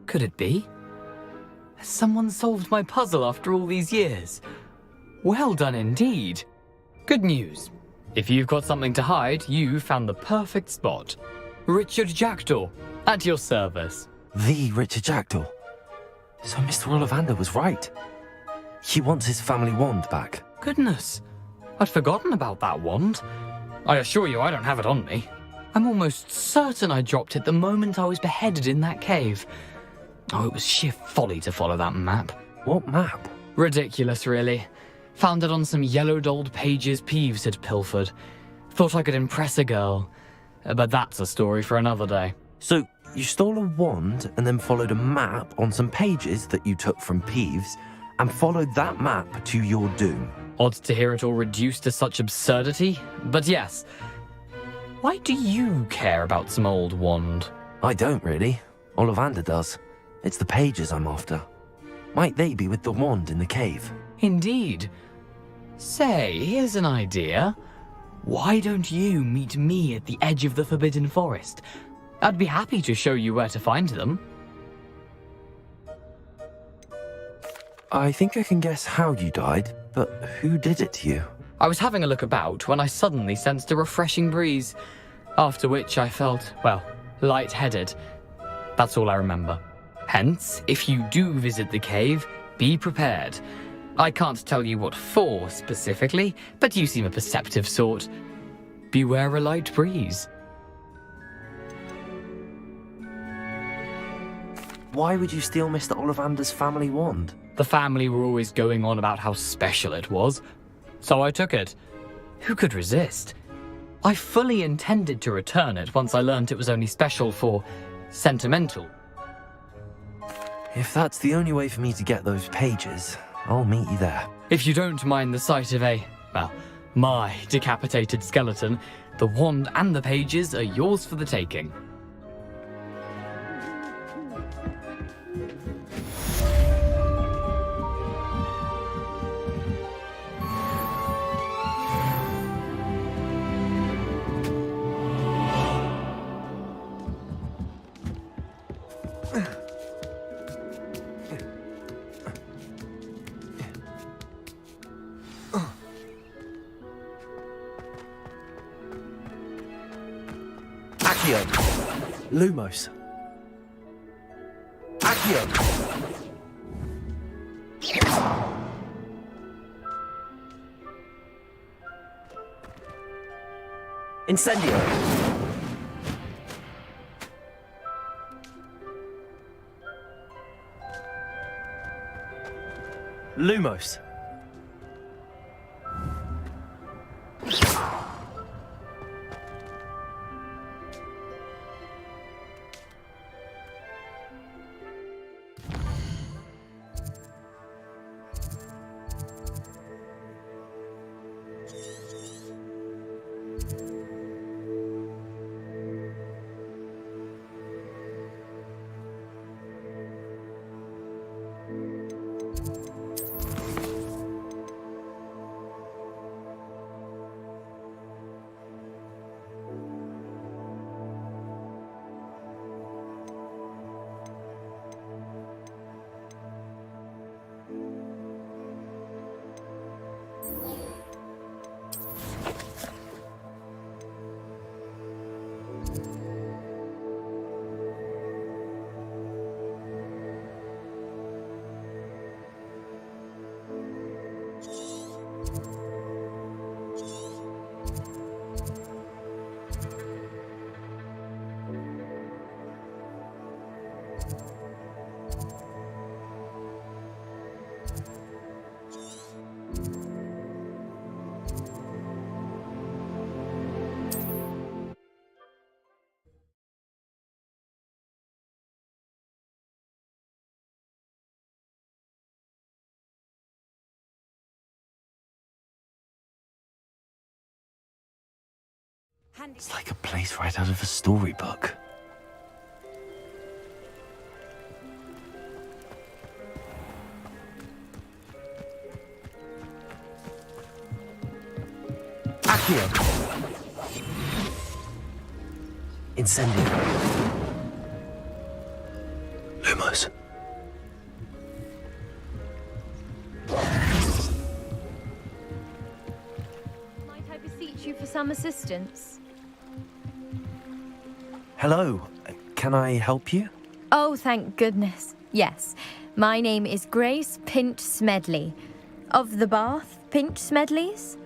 Could it be? Has someone solved my puzzle after all these years? Well done indeed. Good news. If you've got something to hide, you've found the perfect spot. Richard Jackdaw, at your service. The Richard Jackdaw. So Mr. Ollivander was right. He wants his family wand back. Goodness, I'd forgotten about that wand. I assure you I don't have it on me. I'm almost certain I dropped it the moment I was beheaded in that cave. Oh, it was sheer folly to follow that map. What map? Ridiculous, really. Found it on some yellowed old pages Peeves had pilfered. Thought I could impress a girl. But that's a story for another day. So, you stole a wand and then followed a map on some pages that you took from Peeves and followed that map to your doom. Odd to hear it all reduced to such absurdity, but yes. Why do you care about some old wand? I don't, really. Ollivander does. It's the pages I'm after. Might they be with the wand in the cave? Indeed. Say, here's an idea. Why don't you meet me at the edge of the Forbidden Forest? I'd be happy to show you where to find them. I think I can guess how you died, but who did it to you? I was having a look about when I suddenly sensed a refreshing breeze, after which I felt, well, lightheaded. That's all I remember. Hence, if you do visit the cave, be prepared. I can't tell you what for specifically, but you seem a perceptive sort. Beware a light breeze. Why would you steal Mr. Ollivander's family wand? The family were always going on about how special it was, so I took it. Who could resist? I fully intended to return it once I learned it was only special for sentimental. If that's the only way for me to get those pages, I'll meet you there. If you don't mind the sight of my decapitated skeleton, the wand and the pages are yours for the taking. Accio. Lumos. Accio. Incendio. Lumos. It's like a place right out of a storybook. Accio. Incendio. Lumos. Might I beseech you for some assistance? Hello. Can I help you? Oh, thank goodness. Yes. My name is Grace Pinch Smedley. Of the Bath Pinch Smedleys?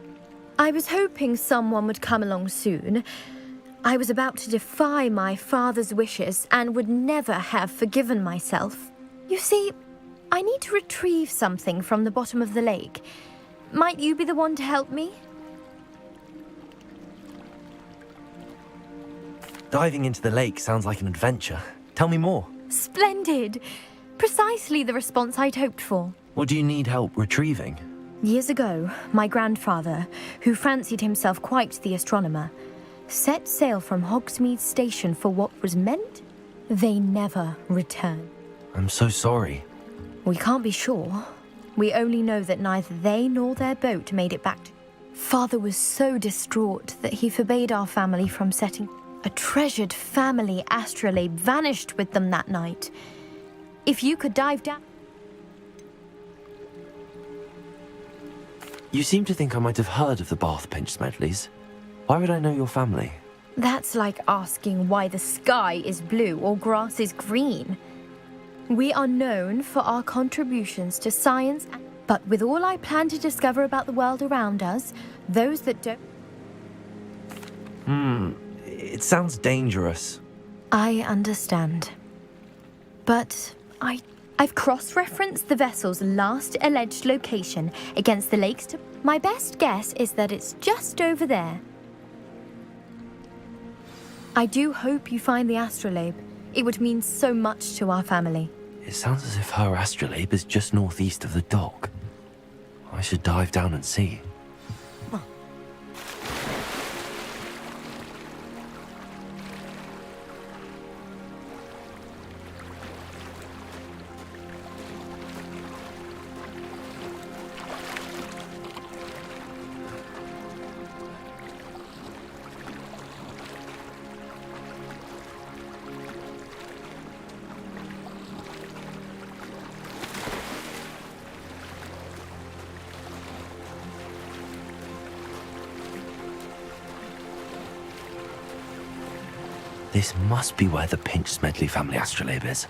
I was hoping someone would come along soon. I was about to defy my father's wishes and would never have forgiven myself. You see, I need to retrieve something from the bottom of the lake. Might you be the one to help me? Diving into the lake sounds like an adventure. Tell me more. Splendid! Precisely the response I'd hoped for. What do you need help retrieving? Years ago, my grandfather, who fancied himself quite the astronomer, set sail from Hogsmeade Station for what was meant they never returned. I'm so sorry. We can't be sure. We only know that neither they nor their boat made it back. Father was so distraught that he forbade our family from setting. A treasured family astrolabe vanished with them that night. If you could dive down... You seem to think I might have heard of the Bath Pinch Smedleys. Why would I know your family? That's like asking why the sky is blue or grass is green. We are known for our contributions to science, but with all I plan to discover about the world around us, those that don't... It sounds dangerous. I understand. But I've cross-referenced the vessel's last alleged location against the lakes to... My best guess is that it's just over there. I do hope you find the astrolabe. It would mean so much to our family. It sounds as if her astrolabe is just northeast of the dock. I should dive down and see. This must be where the Pinch Smedley family astrolabe is.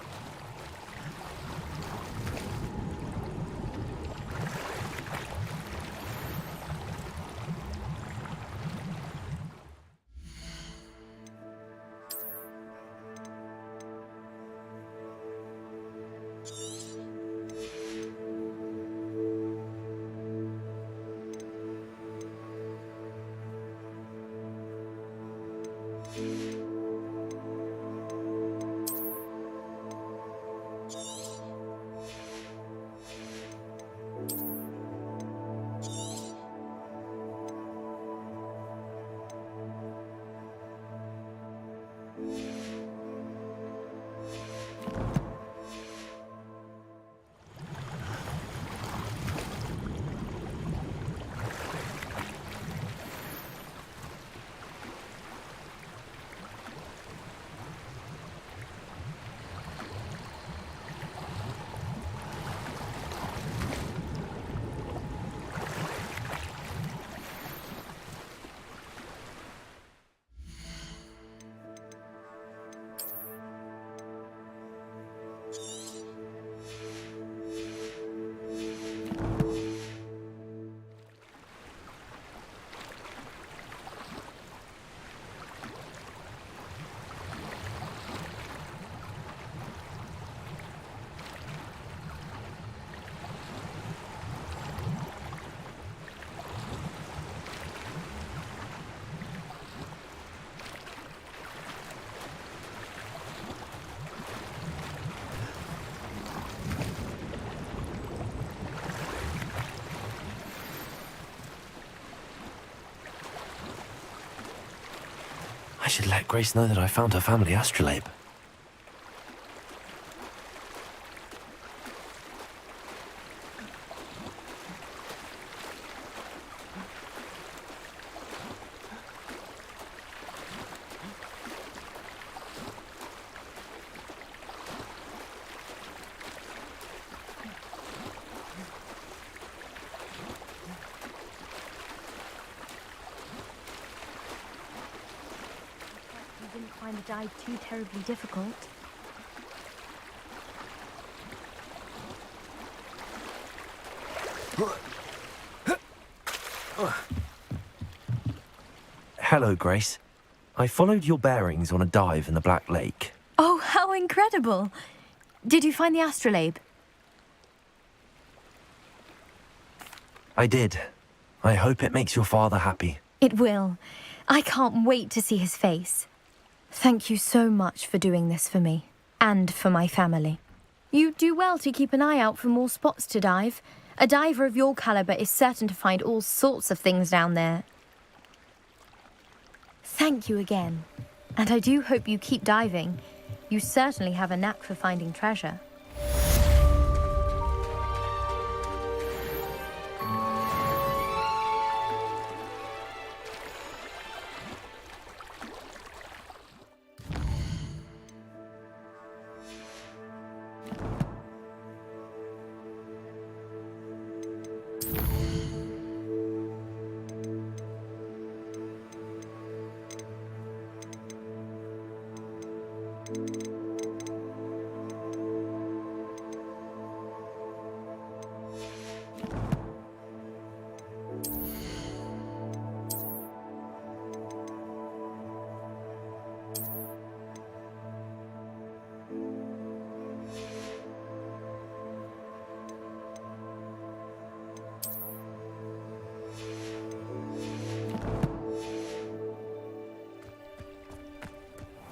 I should let Grace know that I found her family astrolabe. You didn't find the dive too terribly difficult. Hello, Grace. I followed your bearings on a dive in the Black Lake. Oh, how incredible! Did you find the astrolabe? I did. I hope it makes your father happy. It will. I can't wait to see his face. Thank you so much for doing this for me, and for my family. You do well to keep an eye out for more spots to dive. A diver of your caliber is certain to find all sorts of things down there. Thank you again. And I do hope you keep diving. You certainly have a knack for finding treasure.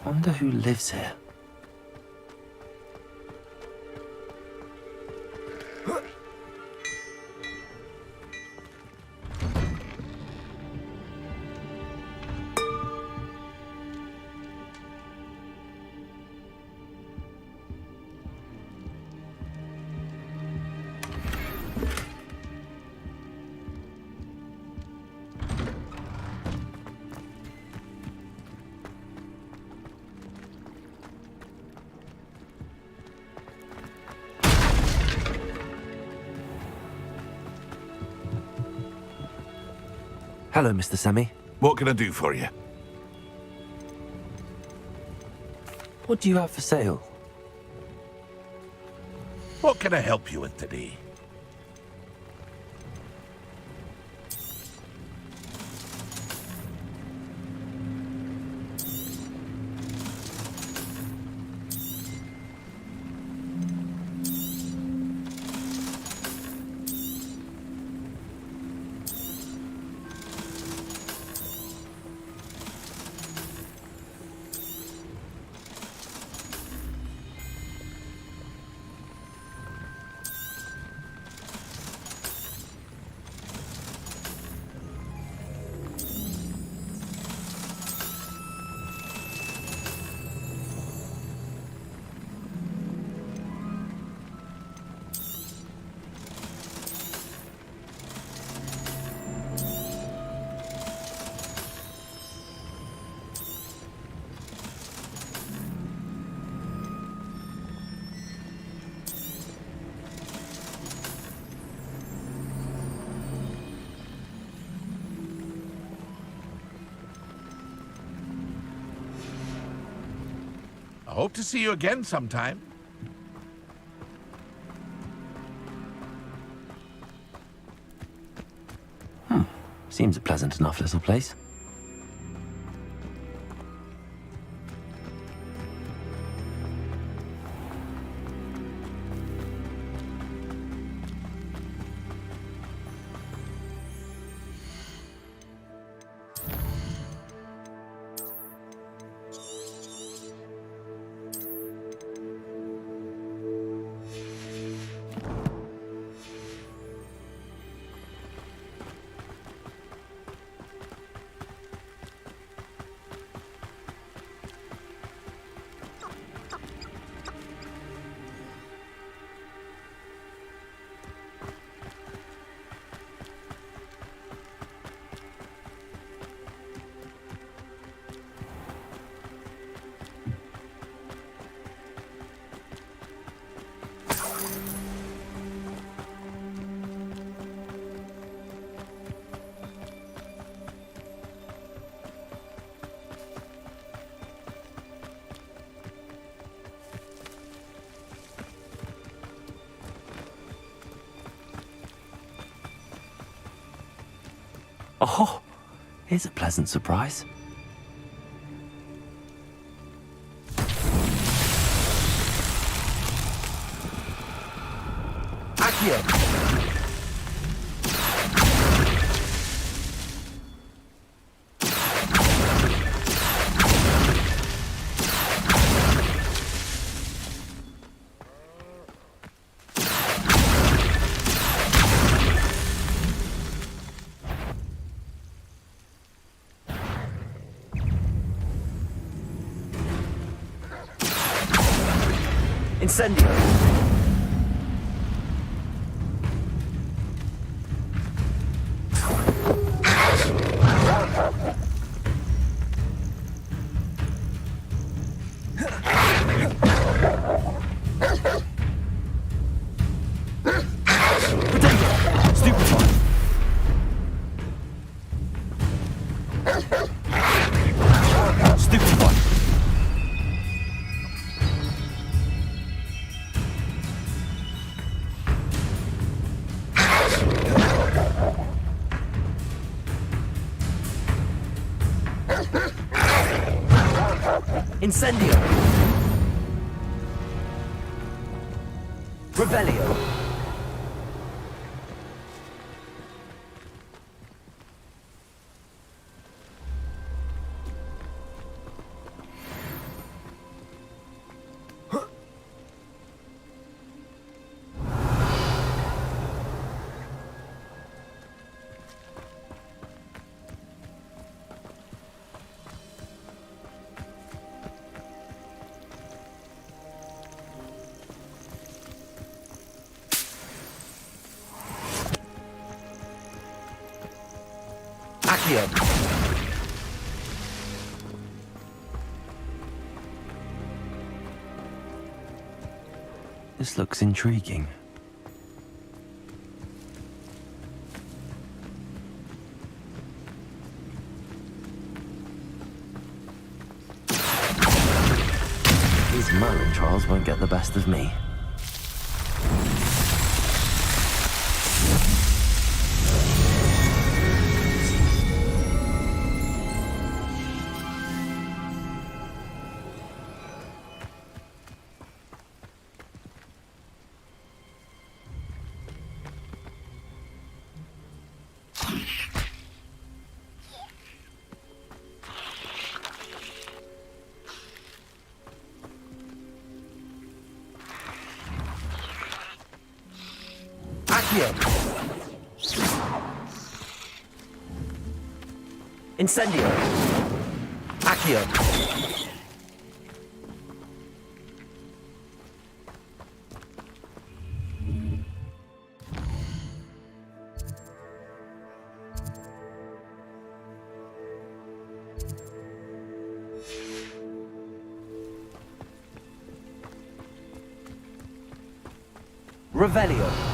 Wonder who lives here. Hello, Mr. Semi. What can I do for you? What do you have for sale? What can I help you with today? I hope to see you again sometime. Seems a pleasant enough little place. Oh, here's a pleasant surprise. Accio. Incendio. Incendio. Revelio. Accio. This looks intriguing. These Merlin trials won't get the best of me. Incendio. Accio. Revelio.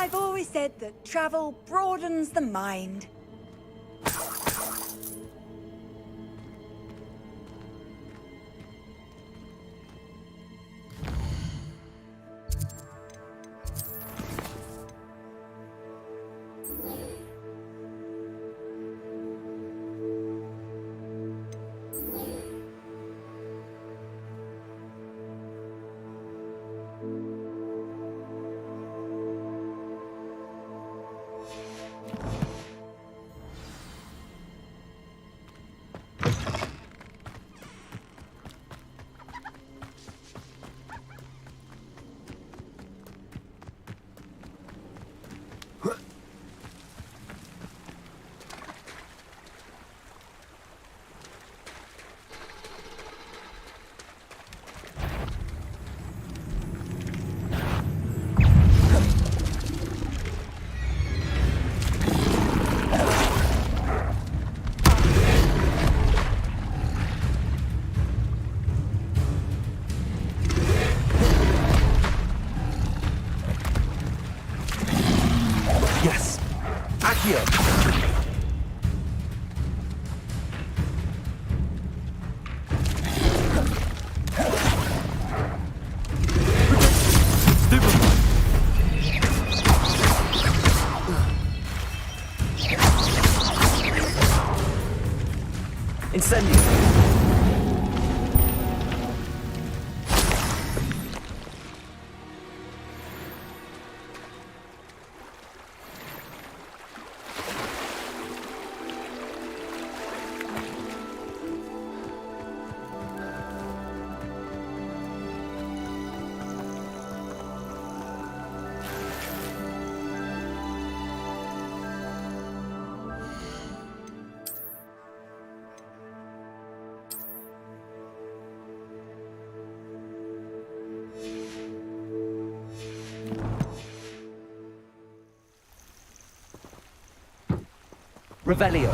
I've always said that travel broadens the mind. Accio. Incendio. Revelio.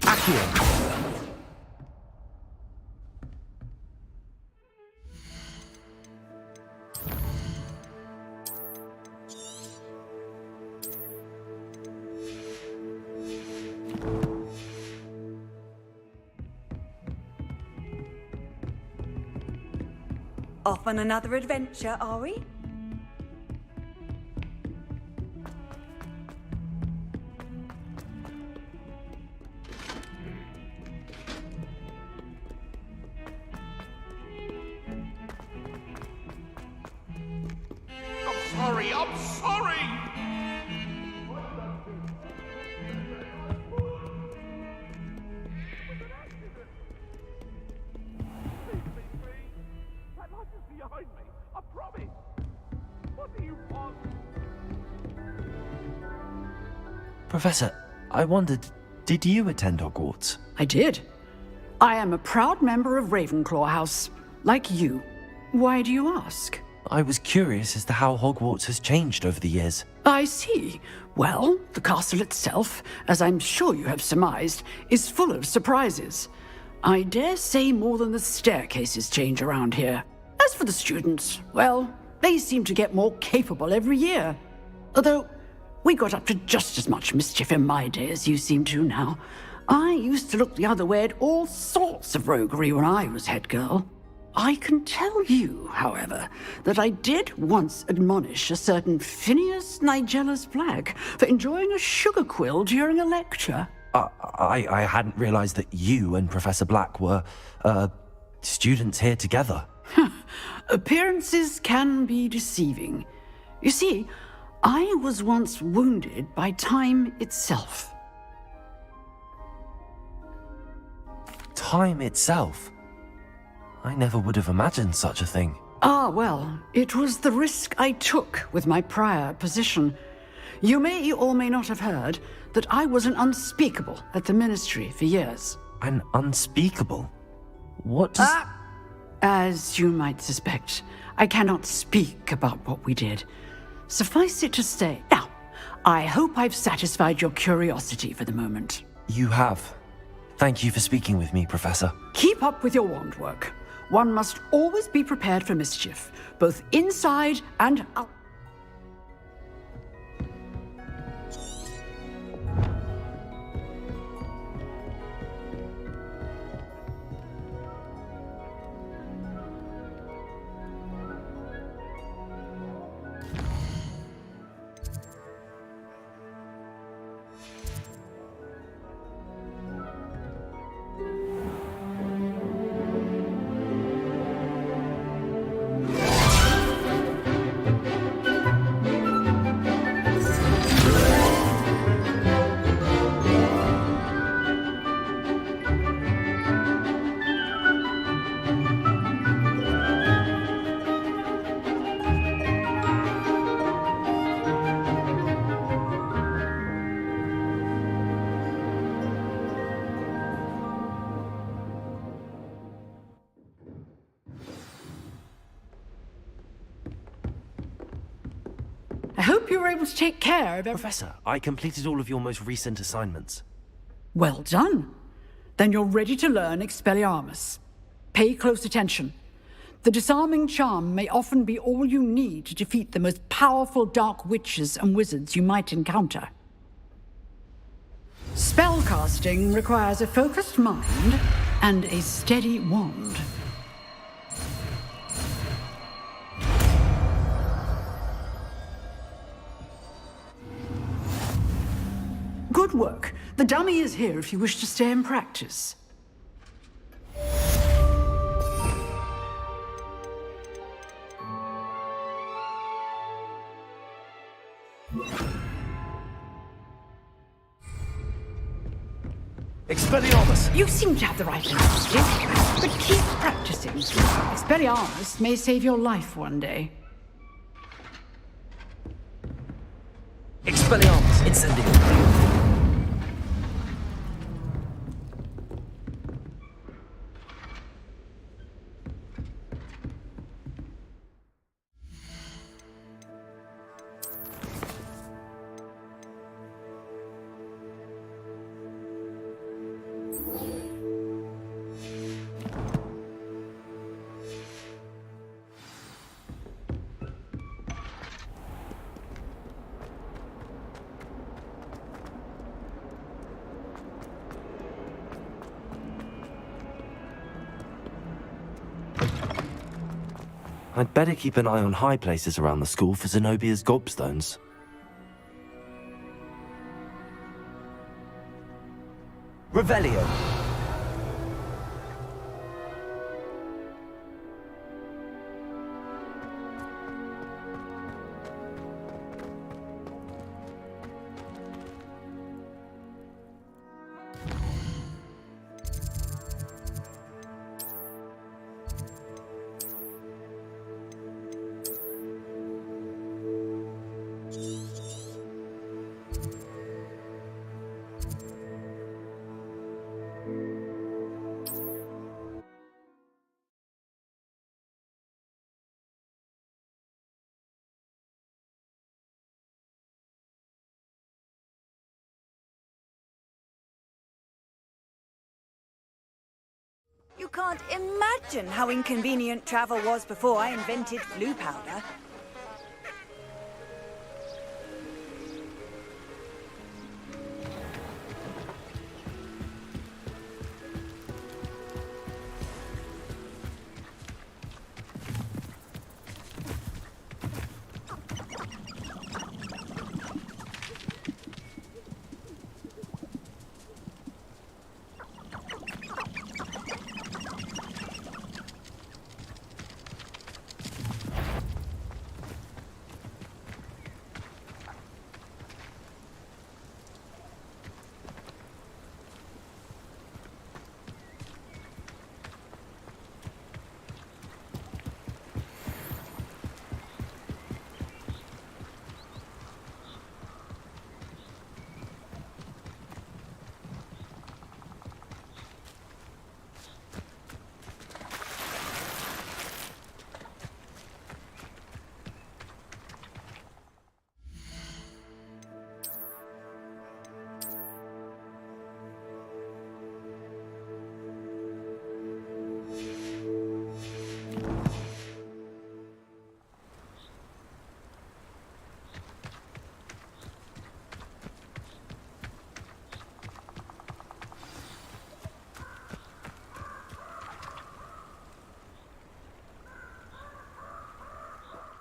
Accio. Off on another adventure, are we? I'm sorry! That light is behind me, I promise! What do you want? Professor, I wondered, did you attend Hogwarts? I did. I am a proud member of Ravenclaw House, like you. Why do you ask? I was curious as to how Hogwarts has changed over the years. I see. Well, the castle itself, as I'm sure you have surmised, is full of surprises. I dare say more than the staircases change around here. As for the students, well, they seem to get more capable every year. Although, we got up to just as much mischief in my day as you seem to now. I used to look the other way at all sorts of roguery when I was head girl. I can tell you, however, that I did once admonish a certain Phineas Nigellus Black for enjoying a sugar quill during a lecture. I hadn't realized that you and Professor Black were, students here together. Appearances can be deceiving. You see, I was once wounded by time itself. Time itself? I never would have imagined such a thing. Ah, well, it was the risk I took with my prior position. You may or may not have heard that I was an unspeakable at the Ministry for years. An unspeakable? What does... As you might suspect, I cannot speak about what we did. Suffice it to say... Now, I hope I've satisfied your curiosity for the moment. You have. Thank you for speaking with me, Professor. Keep up with your wand work. One must always be prepared for mischief, both inside and out. hope you were able to take care of everything. Professor, I completed all of your most recent assignments. Well done. Then you're ready to learn Expelliarmus. Pay close attention. The disarming charm may often be all you need to defeat the most powerful dark witches and wizards you might encounter. Spellcasting requires a focused mind and a steady wand. Good work. The dummy is here if you wish to stay and practice. Expelliarmus! You seem to have the right attitude, but keep practicing. Expelliarmus may save your life one day. Expelliarmus! Incendio! I'd better keep an eye on high places around the school for Zenobia's gobstones. Revelio! You can't imagine how inconvenient travel was before I invented flu powder.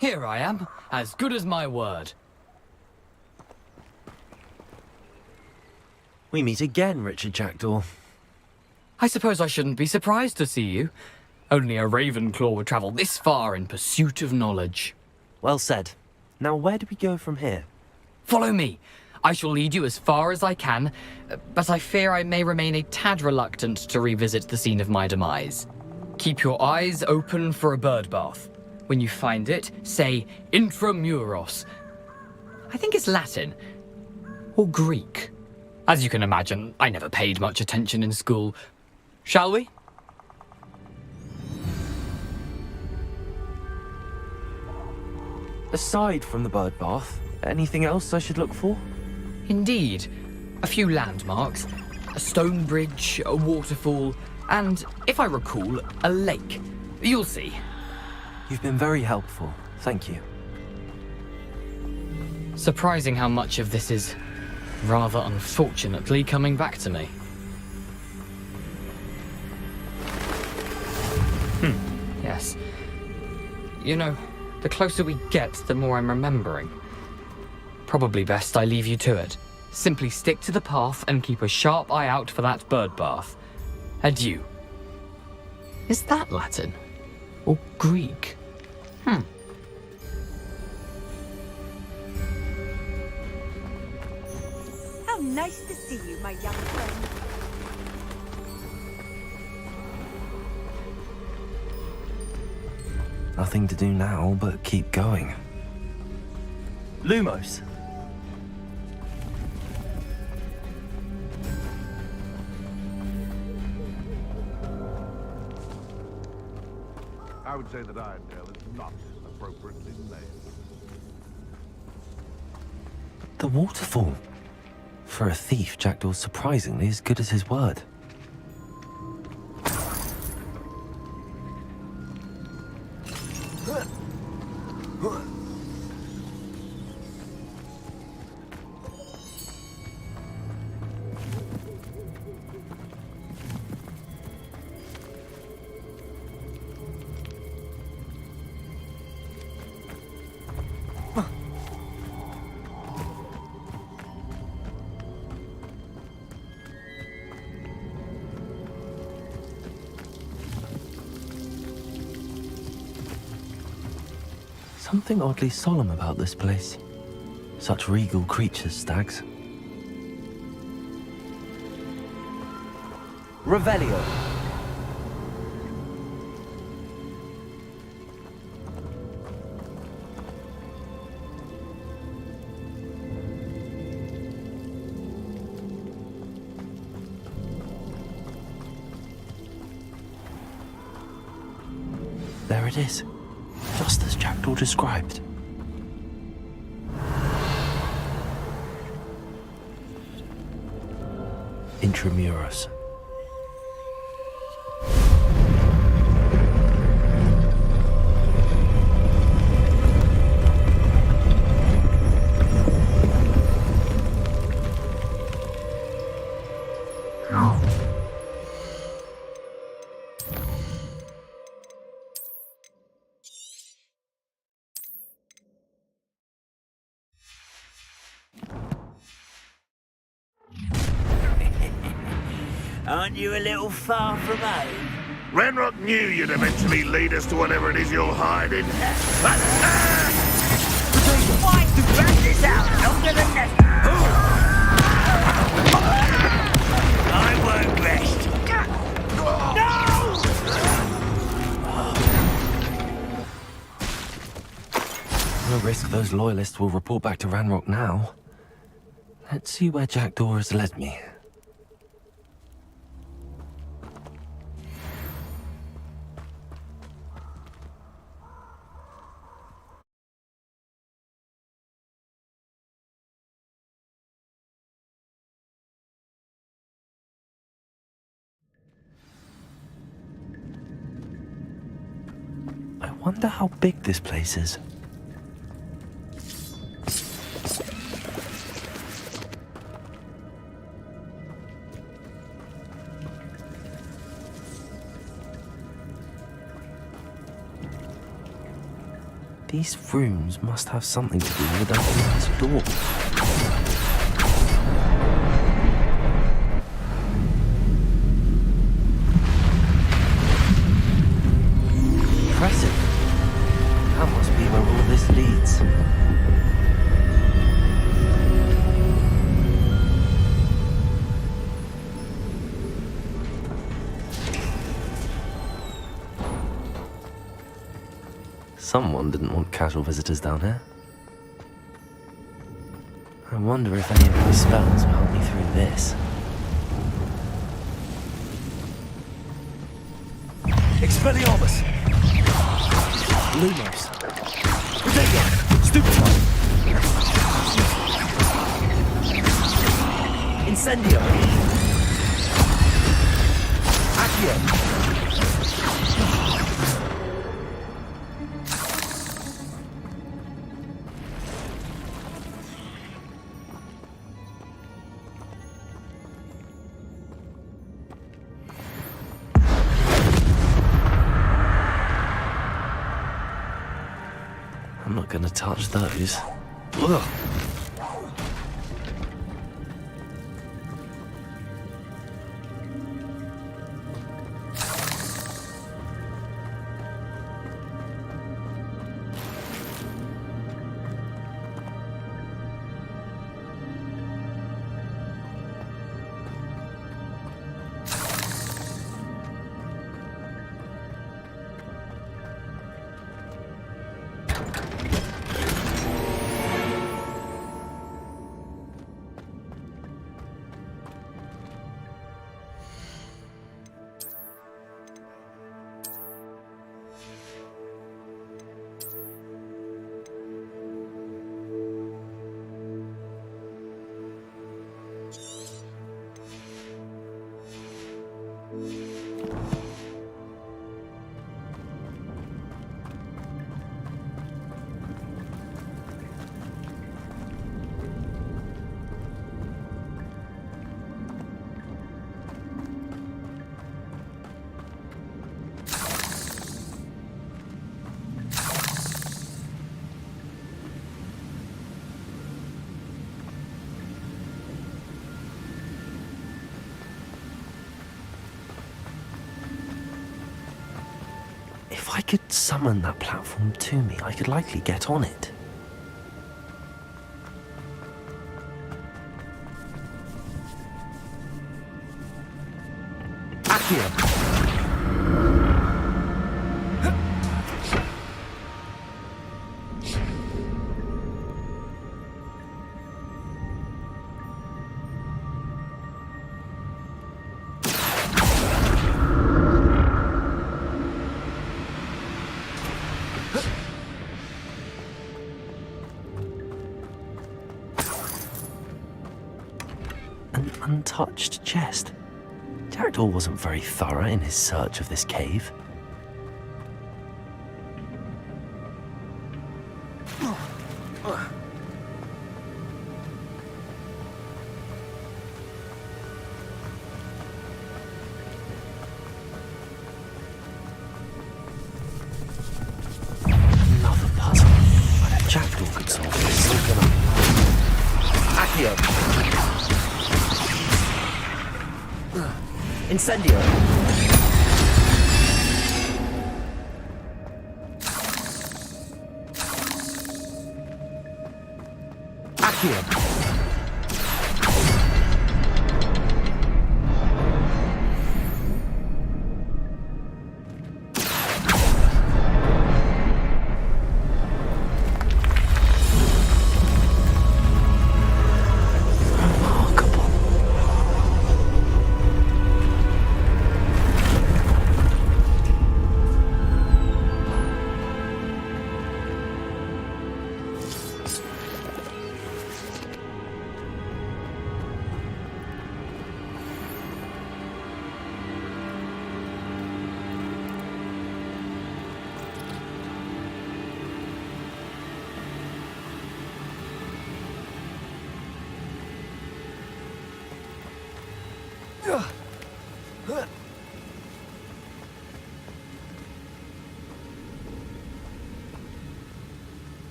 Here I am, as good as my word. We meet again, Richard Jackdaw. I suppose I shouldn't be surprised to see you. Only a Ravenclaw would travel this far in pursuit of knowledge. Well said. Now where do we go from here? Follow me. I shall lead you as far as I can, but I fear I may remain a tad reluctant to revisit the scene of my demise. Keep your eyes open for a bird bath. When you find it, say intramuros. I think it's Latin. Or Greek. As you can imagine, I never paid much attention in school. Shall we? Aside from the bird bath, Anything else I should look for? Indeed. A few landmarks, a stone bridge, a waterfall, and, if I recall, a lake. You'll see. You've been very helpful. Thank you. Surprising how much of this is, rather unfortunately, coming back to me. Yes. You know, the closer we get, the more I'm remembering. Probably best I leave you to it. Simply stick to the path and keep a sharp eye out for that bird bath. Adieu. Is that Latin? Or Greek? How nice to see you, my young friend. Nothing to do now but keep going. Lumos. I would say that Irondale is not appropriately named. The waterfall. For a thief, Jackdaw's surprisingly as good as his word. Something oddly solemn about this place. Such regal creatures, stags. Revelio. There it is. Just as Jackdaw described. Intramuros. Aren't you a little far from home? Ranrock knew you'd eventually lead us to whatever it is you're hiding. Why to drag this out longer than necessary? I won't rest. No risk those loyalists will report back to Ranrock now. Let's see where Jackdaw has led me. I wonder how big this place is. These rooms must have something to do with opening this door. Impressive. That must be where all this leads. Someone didn't want casual visitors down here. I wonder if any of my spells will help me through this. Expelliarmus! Lumos! Protego! Stupefy! Incendio! Accio! I'm not gonna touch those. Ugh. If I could summon that platform to me, I could likely get on it. Accio! An untouched chest. Jackdaw wasn't very thorough in his search of this cave. Another puzzle. I bet Jackdaw could solve this. Accio! Incendio! Accio!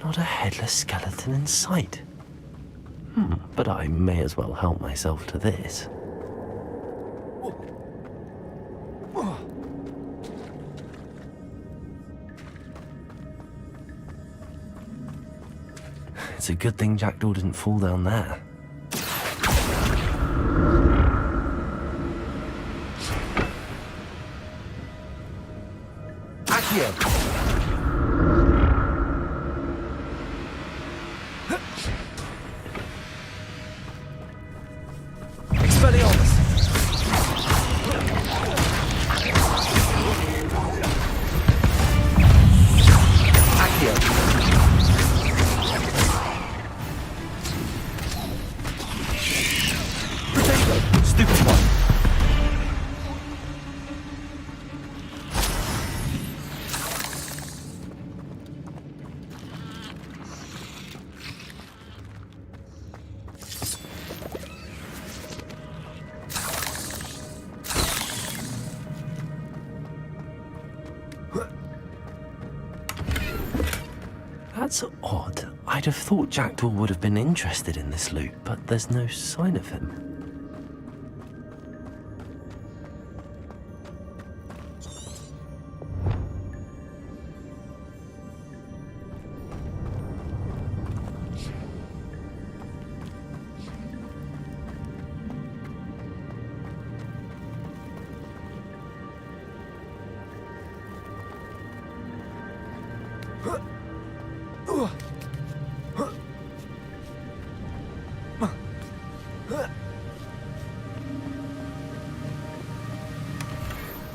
Not a headless skeleton in sight. But I may as well help myself to this. It's a good thing Jackdaw didn't fall down there. Accio! Accio! That's odd. I'd have thought Jackdaw would have been interested in this loot, but there's no sign of him.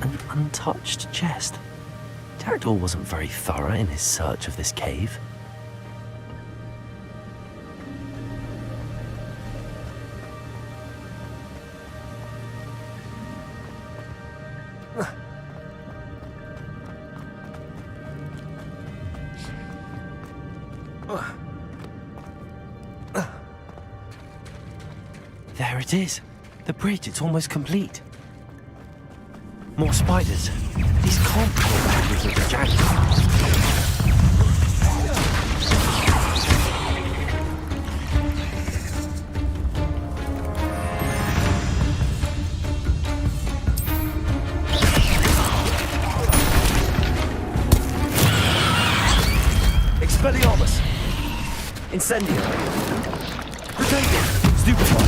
An untouched chest. Jackdaw wasn't very thorough in his search of this cave. There it is. The bridge, it's almost complete. More spiders. These can't be the members of the Jackdaw. Expelliarmus! Incendio! Protego! Stupefy!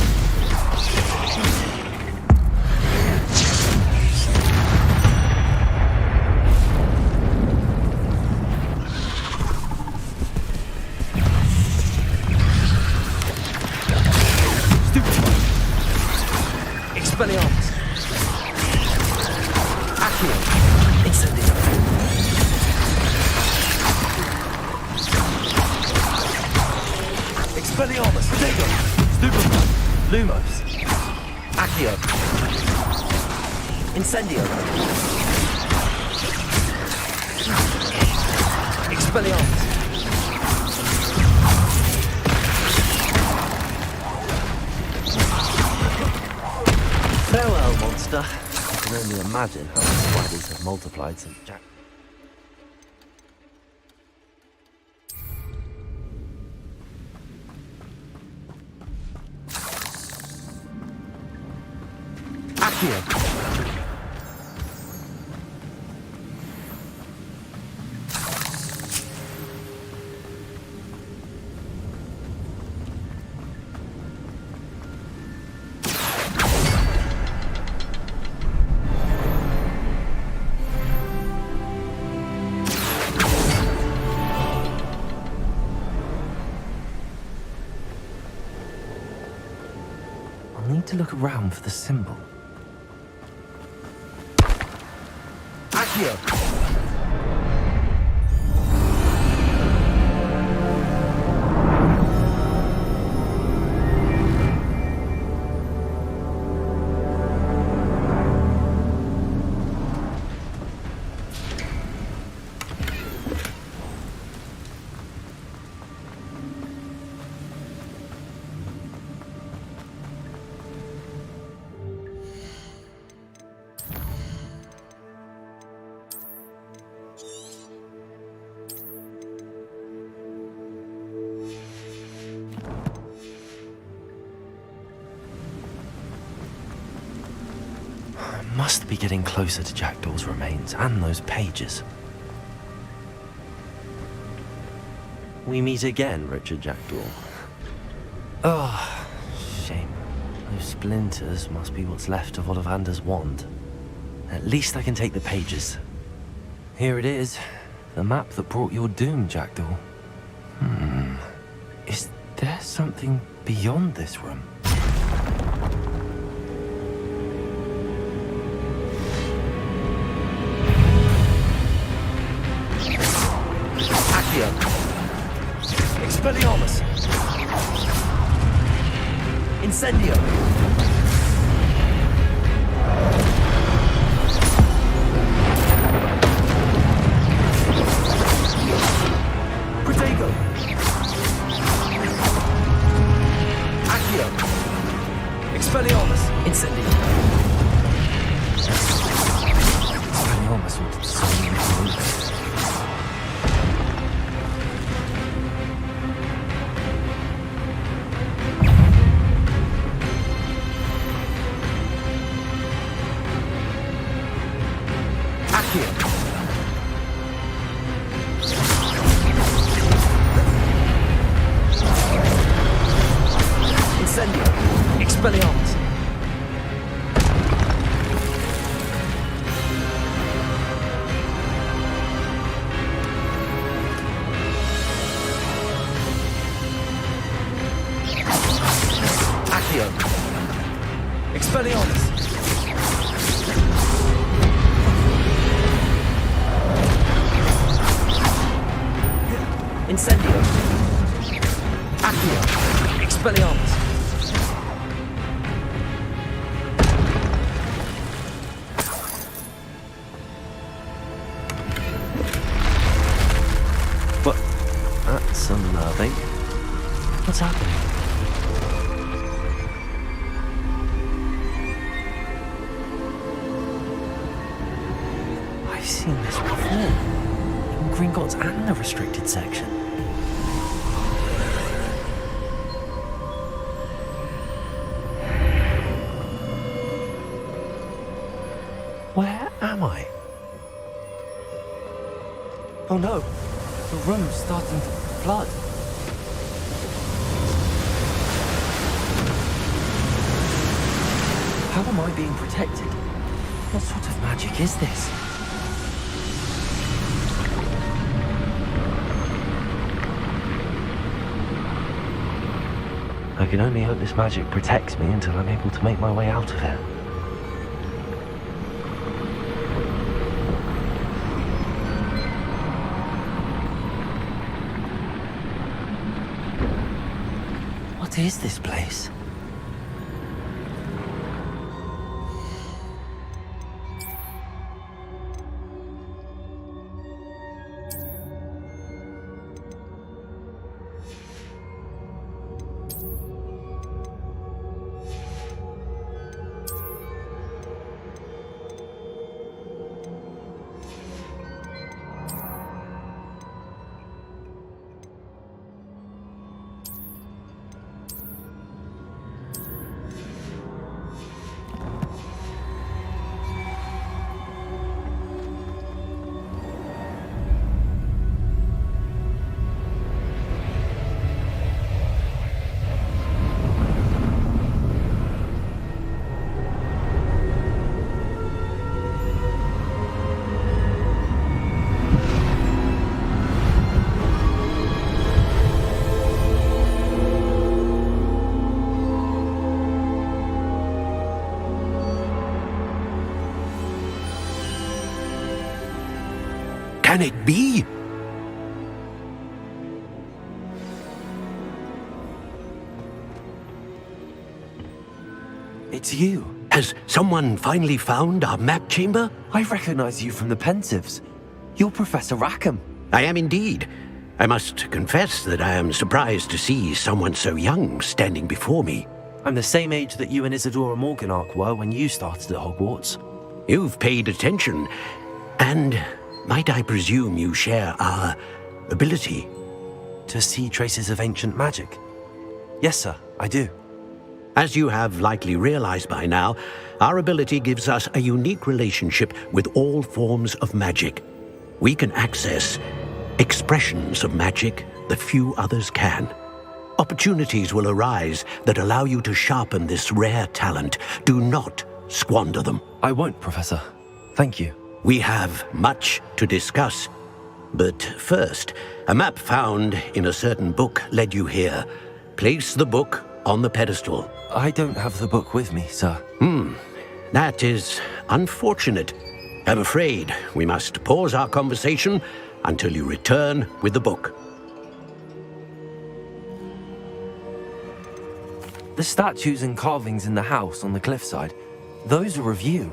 Expelliarmus! Accio! Incendio! Expelliarmus! Protego! Stupefy! Lumos! Accio! Incendio! Expelliarmus! Farewell, monster. I can only imagine how the spiders have multiplied since Jack. Accio! I'll need to look around for the symbol. Accio! Must be getting closer to Jackdaw's remains and those pages. We meet again, Richard Jackdaw. Oh, shame. Those splinters must be what's left of Ollivander's wand. At least I can take the pages. Here it is. The map that brought your doom, Jackdaw. Is there something beyond this room? Expelliarmus! Incendio! Protego! Accio! Accio. Incendio. Expelliarmus. Accio. Expelliarmus. Incendio. Accio. Expelliarmus. What? That's unnerving. What's happening? I've seen this before. In Gringotts and the restricted section. Where am I? Oh no, the room's starting to flood. How am I being protected? What sort of magic is this? I can only hope this magic protects me until I'm able to make my way out of here. What is this place? Can it be? It's you. Has someone finally found our map chamber? I recognize you from the Pensieves. You're Professor Rackham. I am indeed. I must confess that I am surprised to see someone so young standing before me. I'm the same age that you and Isadora Morganach were when you started at Hogwarts. You've paid attention, and might I presume you share our ability? To see traces of ancient magic? Yes, sir, I do. As you have likely realized by now, our ability gives us a unique relationship with all forms of magic. We can access expressions of magic that few others can. Opportunities will arise that allow you to sharpen this rare talent. Do not squander them. I won't, Professor. Thank you. We have much to discuss. But first, a map found in a certain book led you here. Place the book on the pedestal. I don't have the book with me, sir. That is unfortunate. I'm afraid we must pause our conversation until you return with the book. The statues and carvings in the house on the cliffside, those are of you.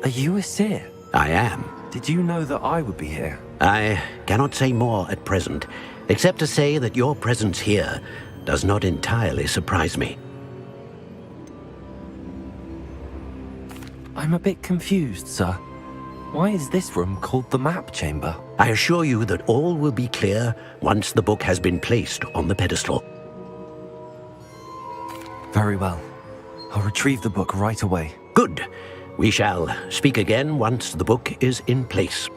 Are you a seer? I am. Did you know that I would be here? I cannot say more at present, except to say that your presence here does not entirely surprise me. I'm a bit confused, sir. Why is this room called the map chamber? I assure you that all will be clear once the book has been placed on the pedestal. Very well. I'll retrieve the book right away. Good. We shall speak again once the book is in place.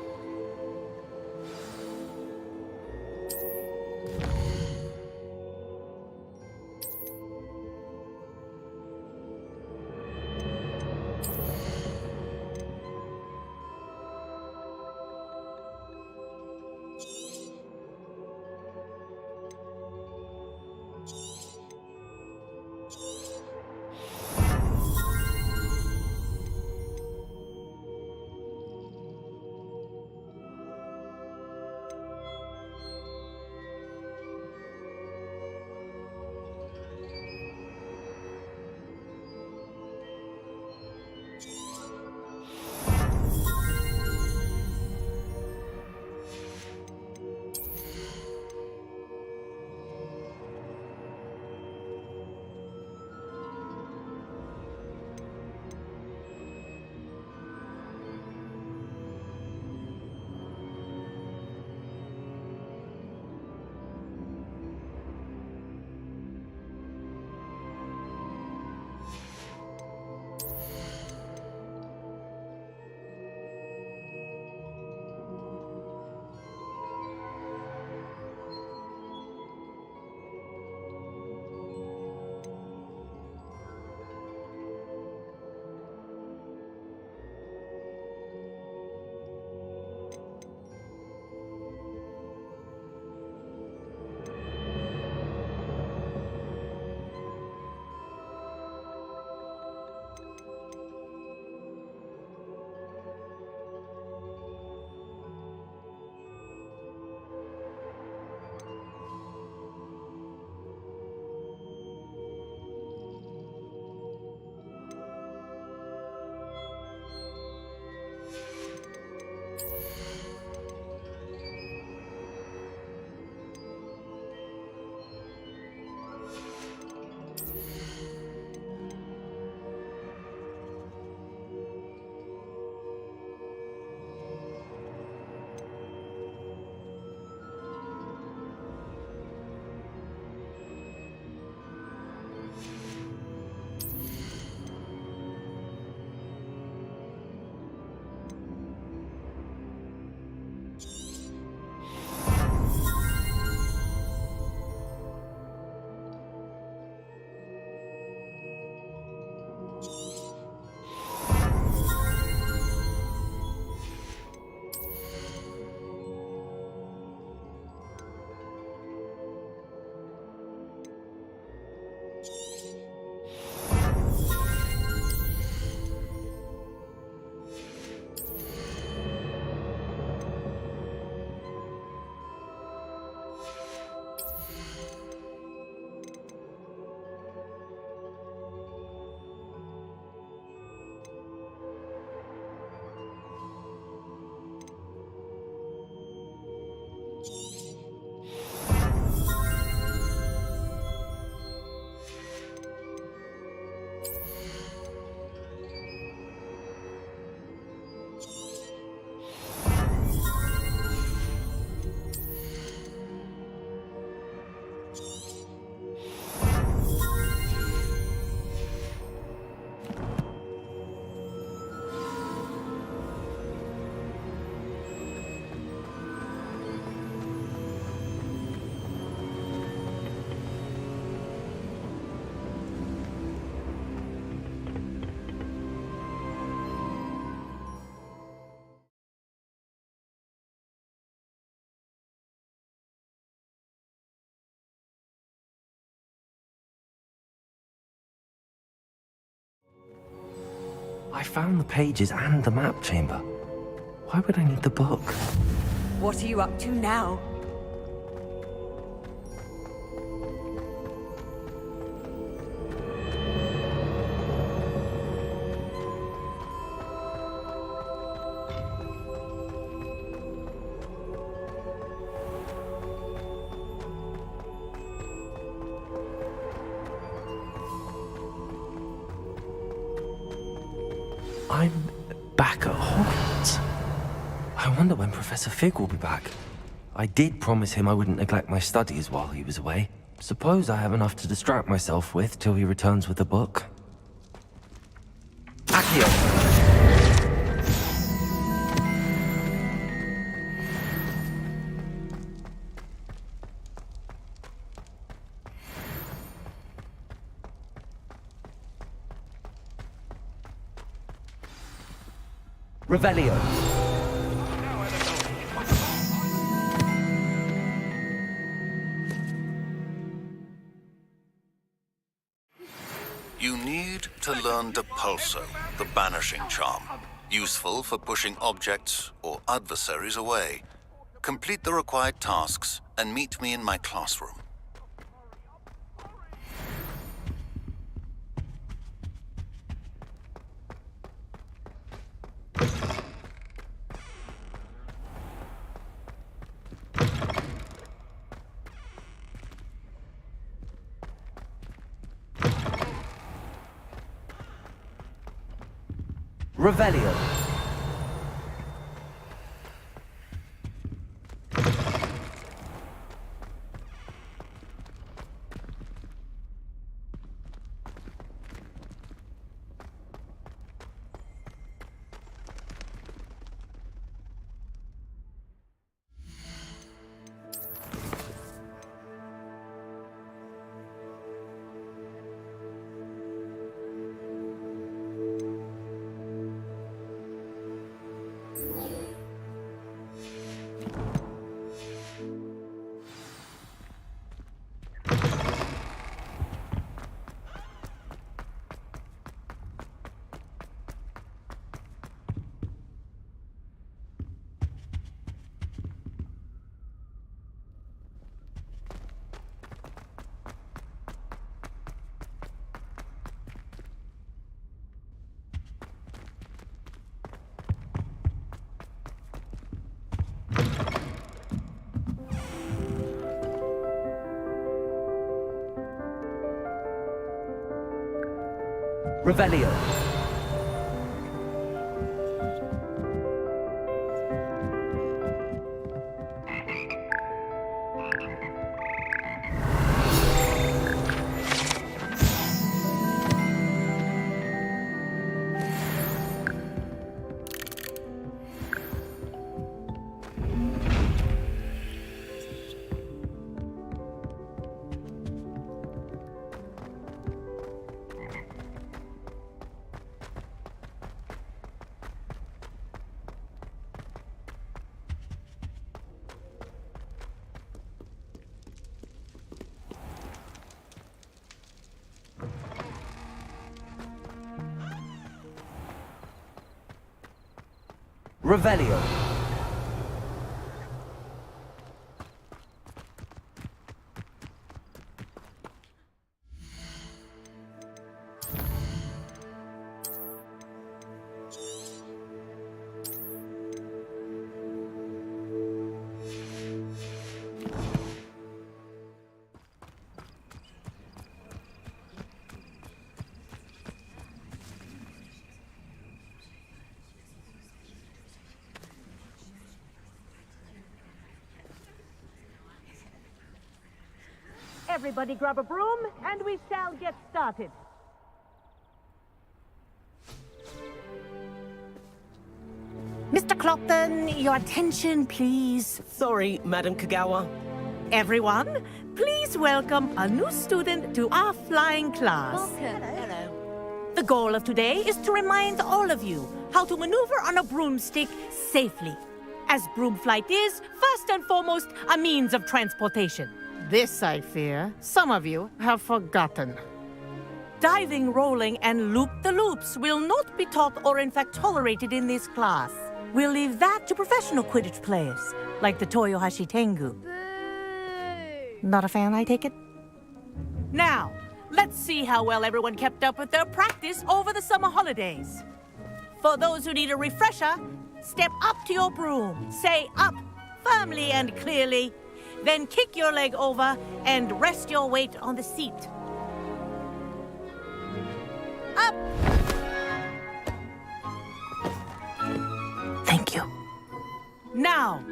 I found the pages and the map chamber. Why would I need the book? What are you up to now? I'm back at Hogwarts. I wonder when Professor Fig will be back. I did promise him I wouldn't neglect my studies while he was away. Suppose I have enough to distract myself with till he returns with the book. Accio! Revelio. You need to learn Depulso, the banishing charm. Useful for pushing objects or adversaries away. Complete the required tasks and meet me in my classroom. Revelio. Revelio. Revelio. Everybody grab a broom, and we shall get started. Mr. Clopton, your attention, please. Sorry, Madam Kagawa. Everyone, please welcome a new student to our flying class. Welcome. Hello. The goal of today is to remind all of you how to maneuver on a broomstick safely, as broom flight is, first and foremost, a means of transportation. This, I fear, some of you have forgotten. Diving, rolling, and loop-the-loops will not be taught or in fact tolerated in this class. We'll leave that to professional Quidditch players, like the Toyohashi Tengu. Not a fan, I take it? Now, let's see how well everyone kept up with their practice over the summer holidays. For those who need a refresher, step up to your broom, say up, firmly and clearly, then kick your leg over and rest your weight on the seat. Up! Thank you. Now,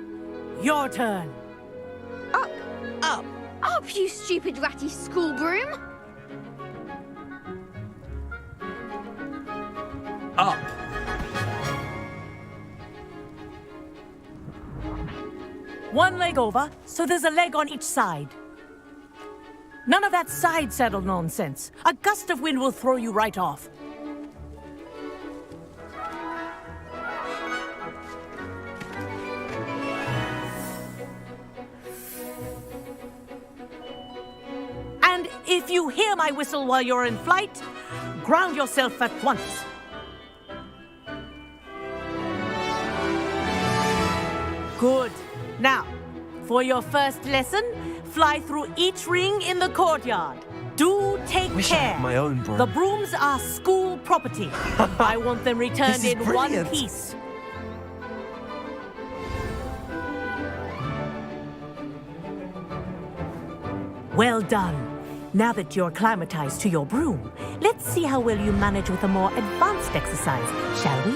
your turn. Up! Up! Up, you stupid ratty school broom! Up! One leg over, so there's a leg on each side. None of that side saddle nonsense. A gust of wind will throw you right off. If you hear my whistle while you're in flight, ground yourself at once. Good. Now, for your first lesson, fly through each ring in the courtyard. Do take Wish I care. had my own broom. The brooms are school property. I want them returned This is in one brilliant. piece. Well done. Now that you're acclimatized to your broom, let's see how well you manage with a more advanced exercise, shall we?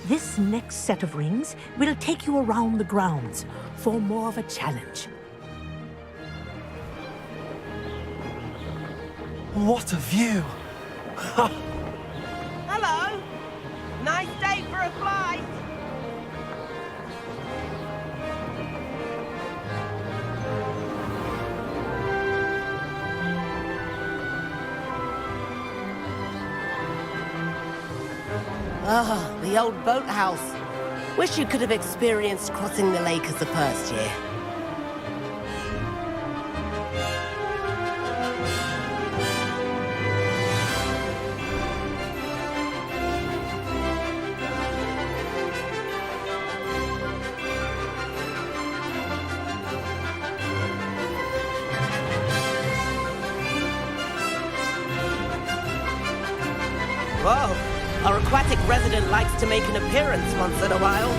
This next set of rings will take you around the grounds for more of a challenge. What a view! Hello! Nice day for a flight! Ah, the old boathouse. Wish you could have experienced crossing the lake as the first year. Whoa! Our aquatic resident likes to make an appearance once in a while.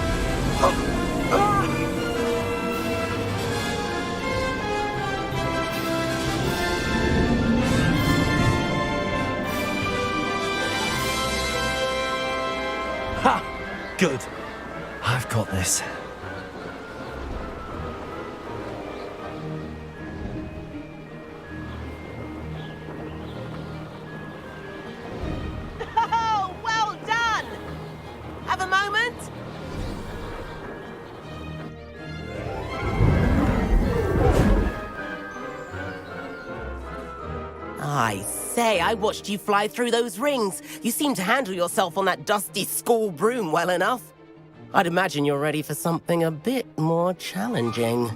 Ha! Good. I've got this. Oh, well done! Have a moment? I say, I watched you fly through those rings. You seem to handle yourself on that dusty school broom well enough. I'd imagine you're ready for something a bit more challenging.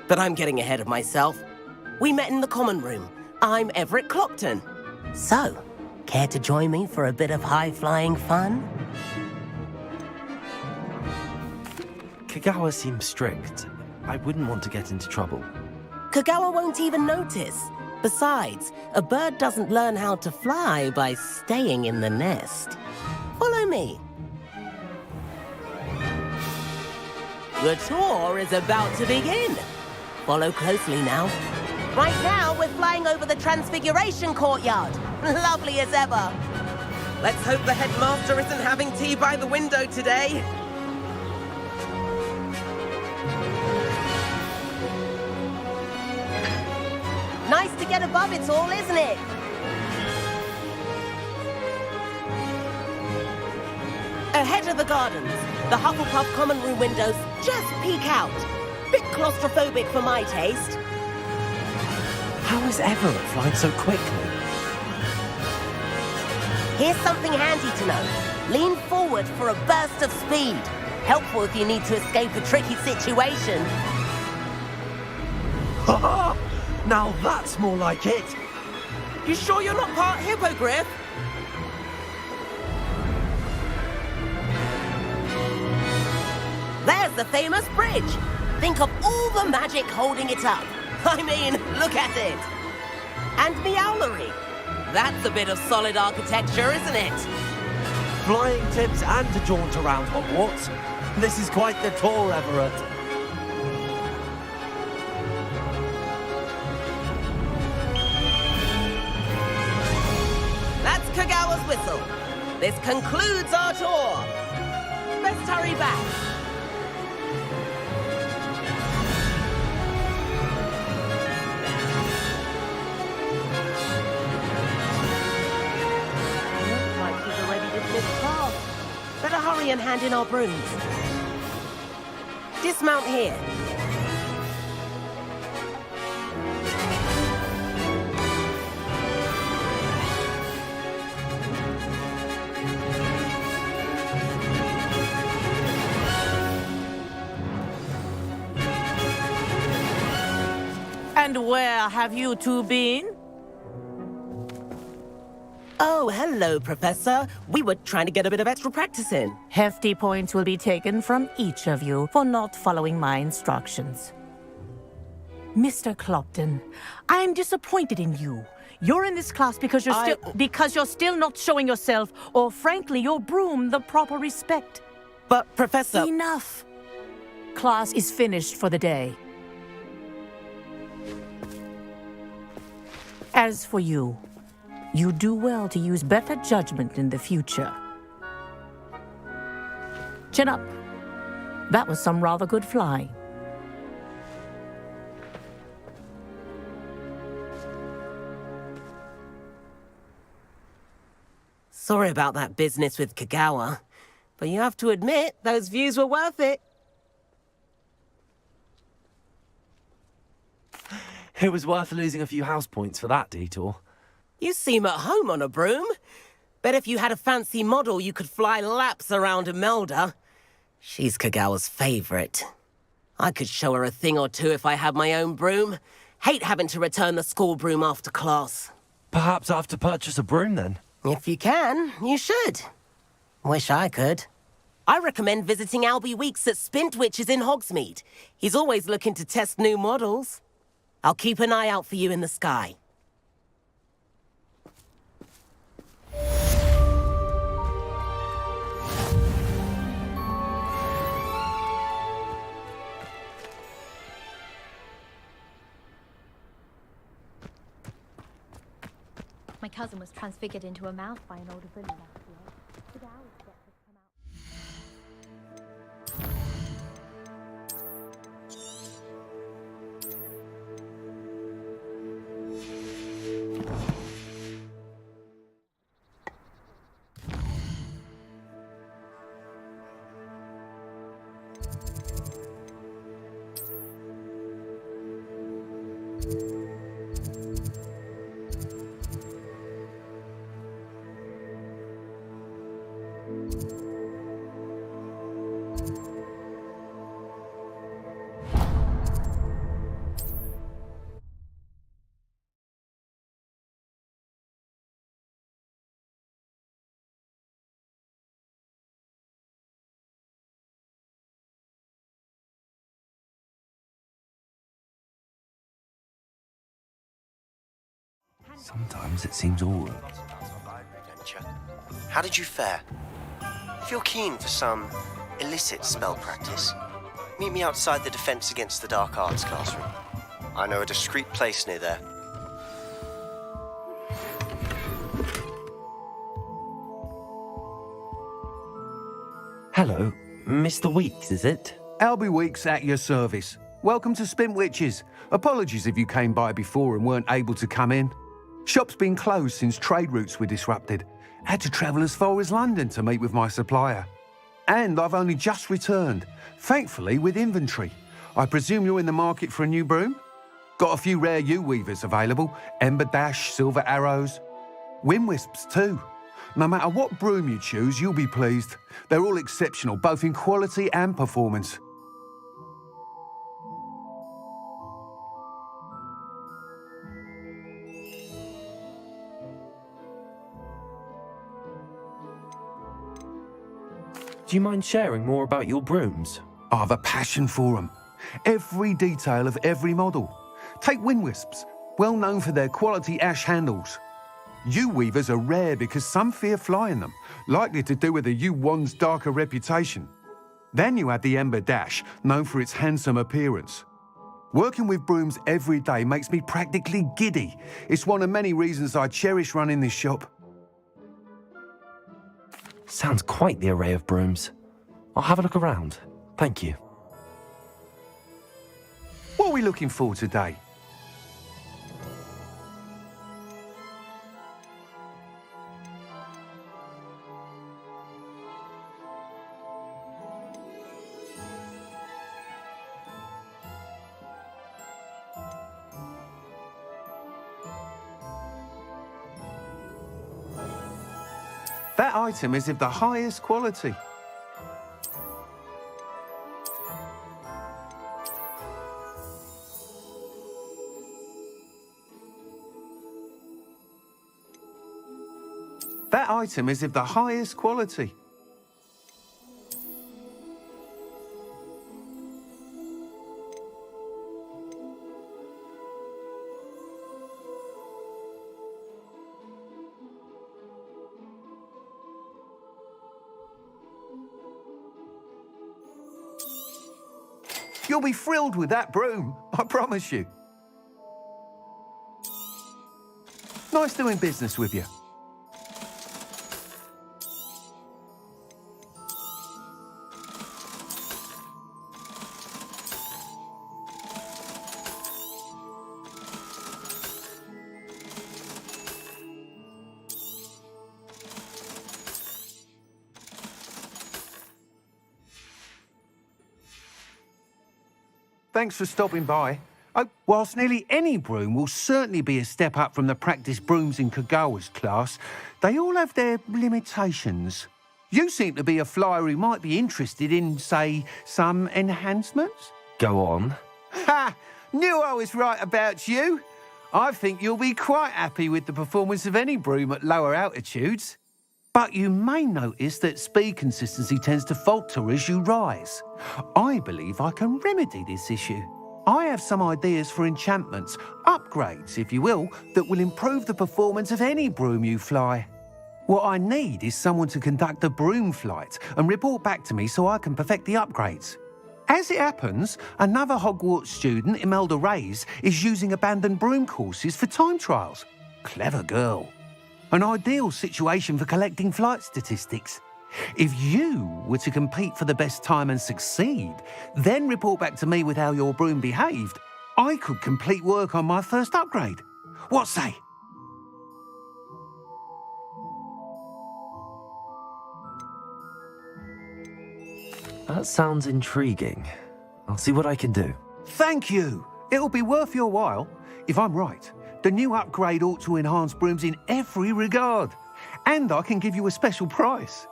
But I'm getting ahead of myself. We met in the common room. I'm Everett Clockton. So, care to join me for a bit of high-flying fun? Kagawa seems strict. I wouldn't want to get into trouble. Kagawa won't even notice. Besides, a bird doesn't learn how to fly by staying in the nest. Follow me. The tour is about to begin. Follow closely now. Right now, we're flying over the Transfiguration Courtyard. Lovely as ever. Let's hope the headmaster isn't having tea by the window today. Nice to get above it all, isn't it? Ahead of the gardens, the Hufflepuff common room windows just peek out. Bit claustrophobic for my taste. How is Everett flying so quickly? Here's something handy to know. Lean forward for a burst of speed. Helpful if you need to escape a tricky situation. Now that's more like it. You sure you're not part hippogriff? There's the famous bridge. Think of all the magic holding it up. I mean, look at it. And Meowlery. That's a bit of solid architecture, isn't it? Flying tips and a jaunt around Hogwarts. This is quite the tour, Everett. That's Kagawa's whistle. This concludes our tour. Best hurry back. Looks like he's already dismissed class. Better hurry and hand in our brooms. Dismount here. And where have you two been? Oh, hello, Professor. We were trying to get a bit of extra practice in. Hefty points will be taken from each of you for not following my instructions. Mr. Clopton, I'm disappointed in you. You're in this class because you're still not showing yourself, or frankly, your broom, the proper respect. But, Professor... Enough. Class is finished for the day. As for you, you do well to use better judgment in the future. Chin up. That was some rather good flying. Sorry about that business with Kagawa, but you have to admit, those views were worth it. It was worth losing a few house points for that detour. You seem at home on a broom. Bet if you had a fancy model, you could fly laps around Imelda. She's Kagawa's favorite. I could show her a thing or two if I had my own broom. Hate having to return the school broom after class. Perhaps I have to purchase a broom then? If you can, you should. Wish I could. I recommend visiting Albie Weeks at Spintwitches in Hogsmeade. He's always looking to test new models. I'll keep an eye out for you in the sky. My cousin was transfigured into a mouse by an older bully last year. But ours get to come out. Sometimes it seems all... How did you fare? If you're keen for some illicit spell practice, meet me outside the Defense Against the Dark Arts classroom. I know a discreet place near there. Hello, Mr. Weeks, is it? Albie Weeks at your service. Welcome to Spintwitches. Apologies if you came by before and weren't able to come in. Shop's been closed since trade routes were disrupted. Had to travel as far as London to meet with my supplier. And I've only just returned, thankfully with inventory. I presume you're in the market for a new broom? Got a few rare yew-weavers available, Ember Dash, Silver Arrows. Wind Wisps too. No matter what broom you choose, you'll be pleased. They're all exceptional, both in quality and performance. Do you mind sharing more about your brooms? I have a passion for them. Every detail of every model. Take Wind Wisps, well known for their quality ash handles. Yew-weavers are rare because some fear flying them, likely to do with the yew wand's darker reputation. Then you have the Ember Dash, known for its handsome appearance. Working with brooms every day makes me practically giddy. It's one of many reasons I cherish running this shop. Sounds quite the array of brooms. I'll have a look around. Thank you. What are we looking for today? That item is of the highest quality. That item is of the highest quality. You'll be thrilled with that broom, I promise you. Nice doing business with you. Thanks for stopping by. Whilst nearly any broom will certainly be a step up from the practice brooms in Kagawa's class, they all have their limitations. You seem to be a flyer who might be interested in, say, some enhancements? Go on. Ha! Knew I was right about you. I think you'll be quite happy with the performance of any broom at lower altitudes. But you may notice that speed consistency tends to falter as you rise. I believe I can remedy this issue. I have some ideas for enchantments, upgrades, if you will, that will improve the performance of any broom you fly. What I need is someone to conduct a broom flight and report back to me so I can perfect the upgrades. As it happens, another Hogwarts student, Imelda Reyes, is using abandoned broom courses for time trials. Clever girl. An ideal situation for collecting flight statistics. If you were to compete for the best time and succeed, then report back to me with how your broom behaved, I could complete work on my first upgrade. What say? That sounds intriguing. I'll see what I can do. Thank you. It'll be worth your while. If I'm right, the new upgrade ought to enhance brooms in every regard. And I can give you a special price.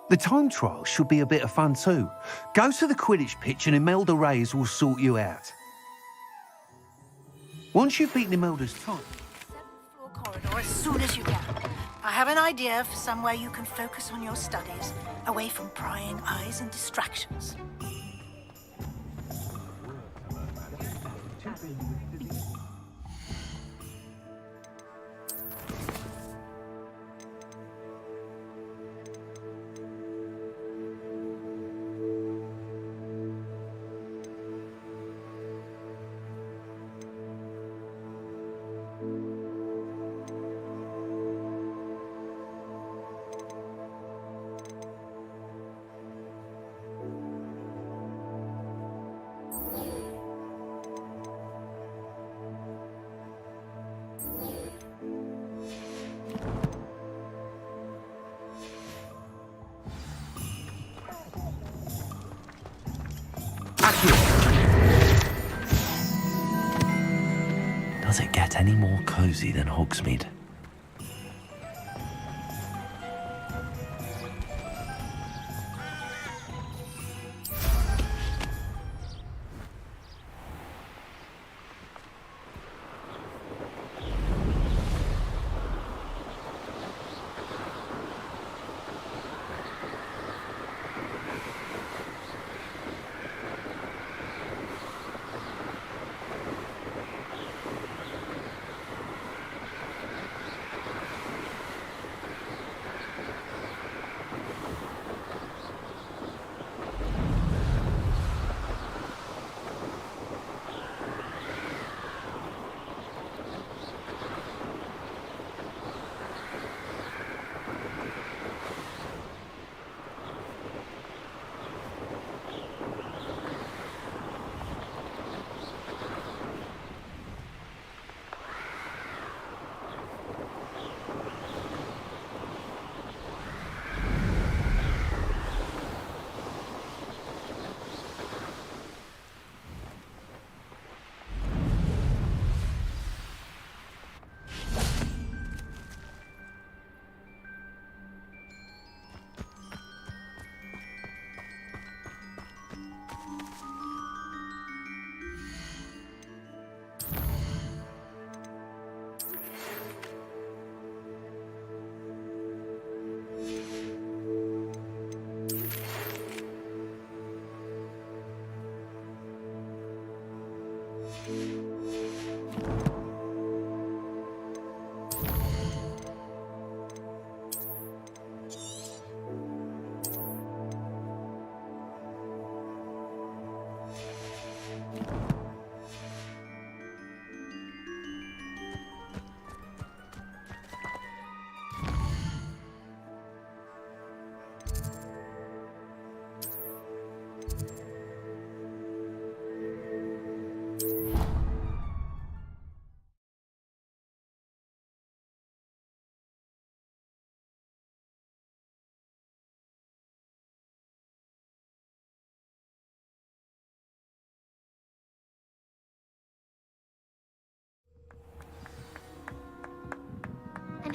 The time trial should be a bit of fun too. Go to the Quidditch pitch and Imelda Reyes will sort you out. Once you've beaten Imelda's time... Floor corridor as soon as you can. I have an idea for somewhere you can focus on your studies, away from prying eyes and distractions. Does it get any more cozy than Hogsmeade?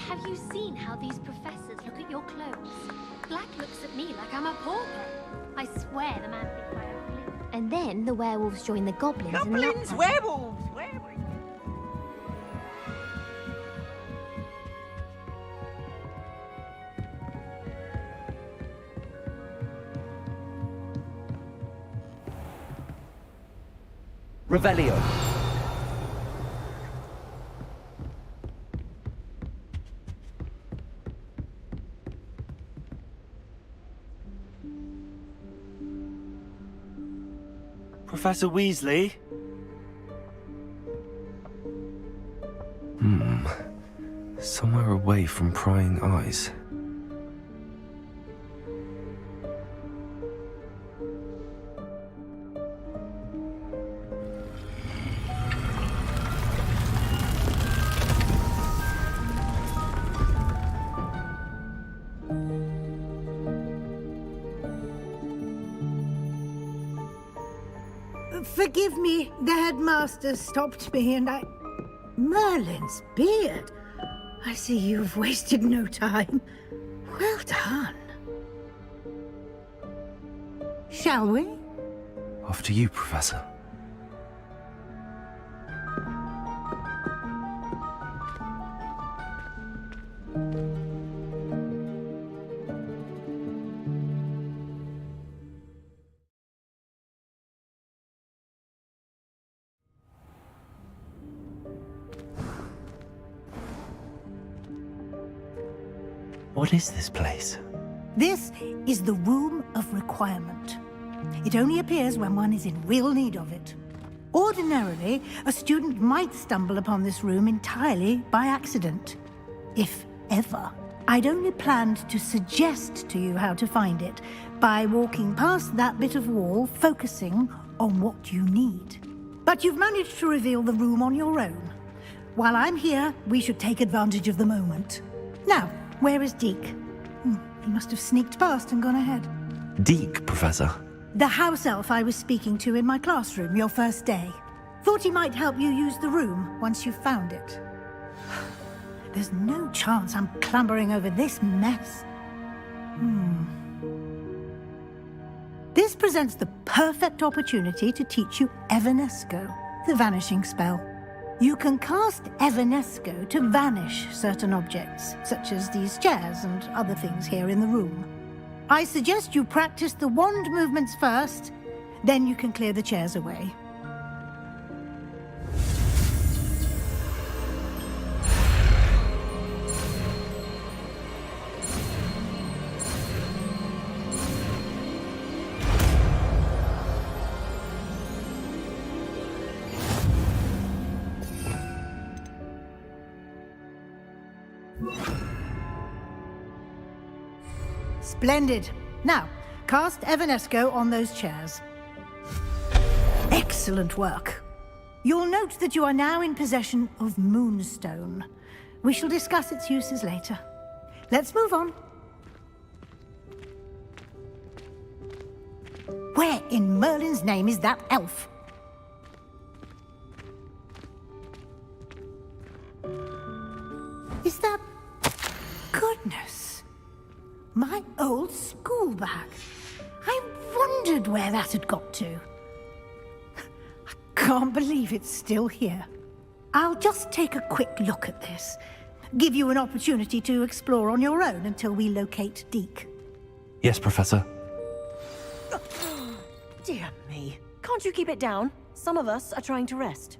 Have you seen how these professors look at your clothes? Black looks at me like I'm a pauper. I swear the man thinks I have blue. And then the werewolves join the goblins. Goblins, werewolves, werewolves. Revelio. Professor Weasley? Somewhere away from prying eyes. Forgive me, the headmaster stopped me and I... Merlin's beard. I see you've wasted no time. Well done. Shall we? Off to you, Professor. What is this place? This is the Room of Requirement. It only appears when one is in real need of it. Ordinarily, a student might stumble upon this room entirely by accident. If ever. I'd only planned to suggest to you how to find it by walking past that bit of wall, focusing on what you need. But you've managed to reveal the room on your own. While I'm here, we should take advantage of the moment. Now, where is Deke? He must have sneaked past and gone ahead. Deke, Professor. The house elf I was speaking to in my classroom your first day. Thought he might help you use the room once you've found it. There's no chance I'm clambering over this mess. This presents the perfect opportunity to teach you Evanesco, the vanishing spell. You can cast Evanesco to vanish certain objects, such as these chairs and other things here in the room. I suggest you practice the wand movements first, then you can clear the chairs away. Splendid. Now, cast Evanesco on those chairs. Excellent work. You'll note that you are now in possession of Moonstone. We shall discuss its uses later. Let's move on. Where in Merlin's name is that elf? Is that... Goodness. My old school bag. I wondered where that had got to. I can't believe it's still here. I'll just take a quick look at this. Give you an opportunity to explore on your own until we locate Deke. Yes, Professor. Dear me. Can't you keep it down? Some of us are trying to rest.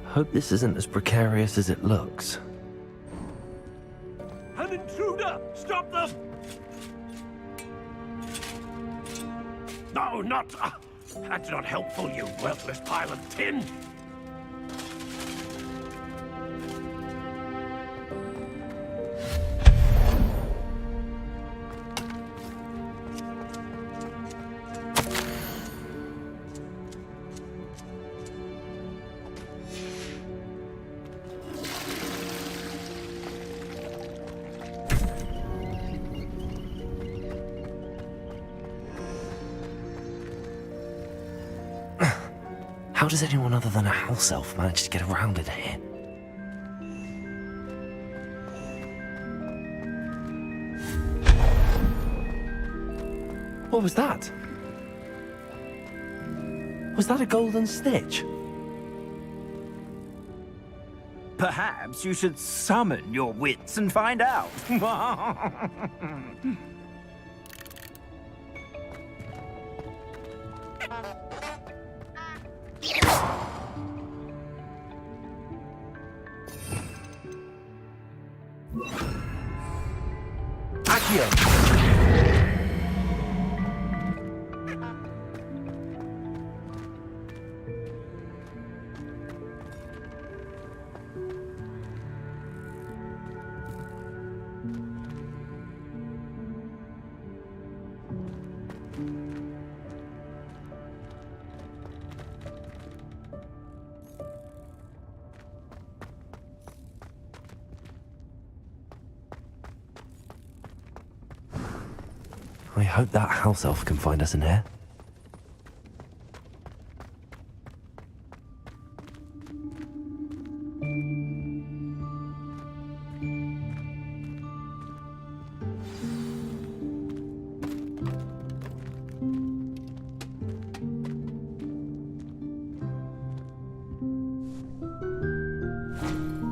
Hope this isn't as precarious as it looks. An intruder! Stop them! No, not... that's not helpful, you worthless pile of tin! does anyone other than a house elf manage to get around in here? What was that? Was that a golden snitch? Perhaps you should summon your wits and find out. I hope that house elf can find us in here.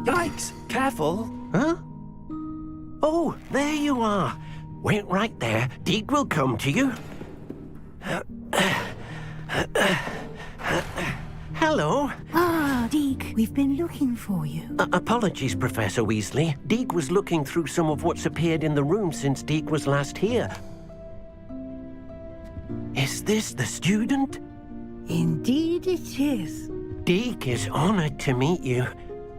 Yikes! Careful! Huh? Oh, there you are. Wait right there. Deek will come to you. Hello. Ah, Deek, we've been looking for you. Apologies, Professor Weasley. Deek was looking through some of what's appeared in the room since Deek was last here. Is this the student? Indeed it is. Deek is honored to meet you.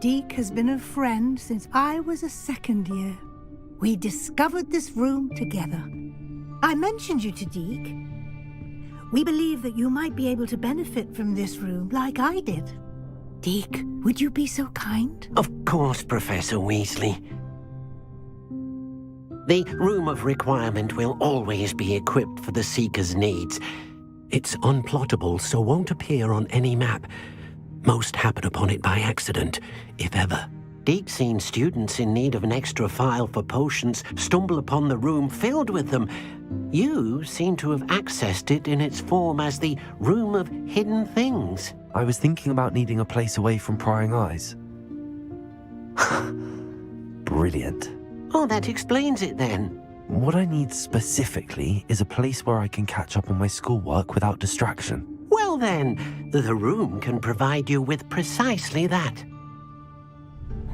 Deek has been a friend since I was a second year. We discovered this room together. I mentioned you to Deek. We believe that you might be able to benefit from this room like I did. Deek, would you be so kind? Of course, Professor Weasley. The Room of Requirement will always be equipped for the Seeker's needs. It's unplottable, so won't appear on any map. Most happen upon it by accident, if ever. Deek's seen students in need of an extra file for potions stumble upon the room filled with them. You seem to have accessed it in its form as the Room of Hidden Things. I was thinking about needing a place away from prying eyes. Brilliant. Oh, that explains it then. What I need specifically is a place where I can catch up on my schoolwork without distraction. Well then, the room can provide you with precisely that.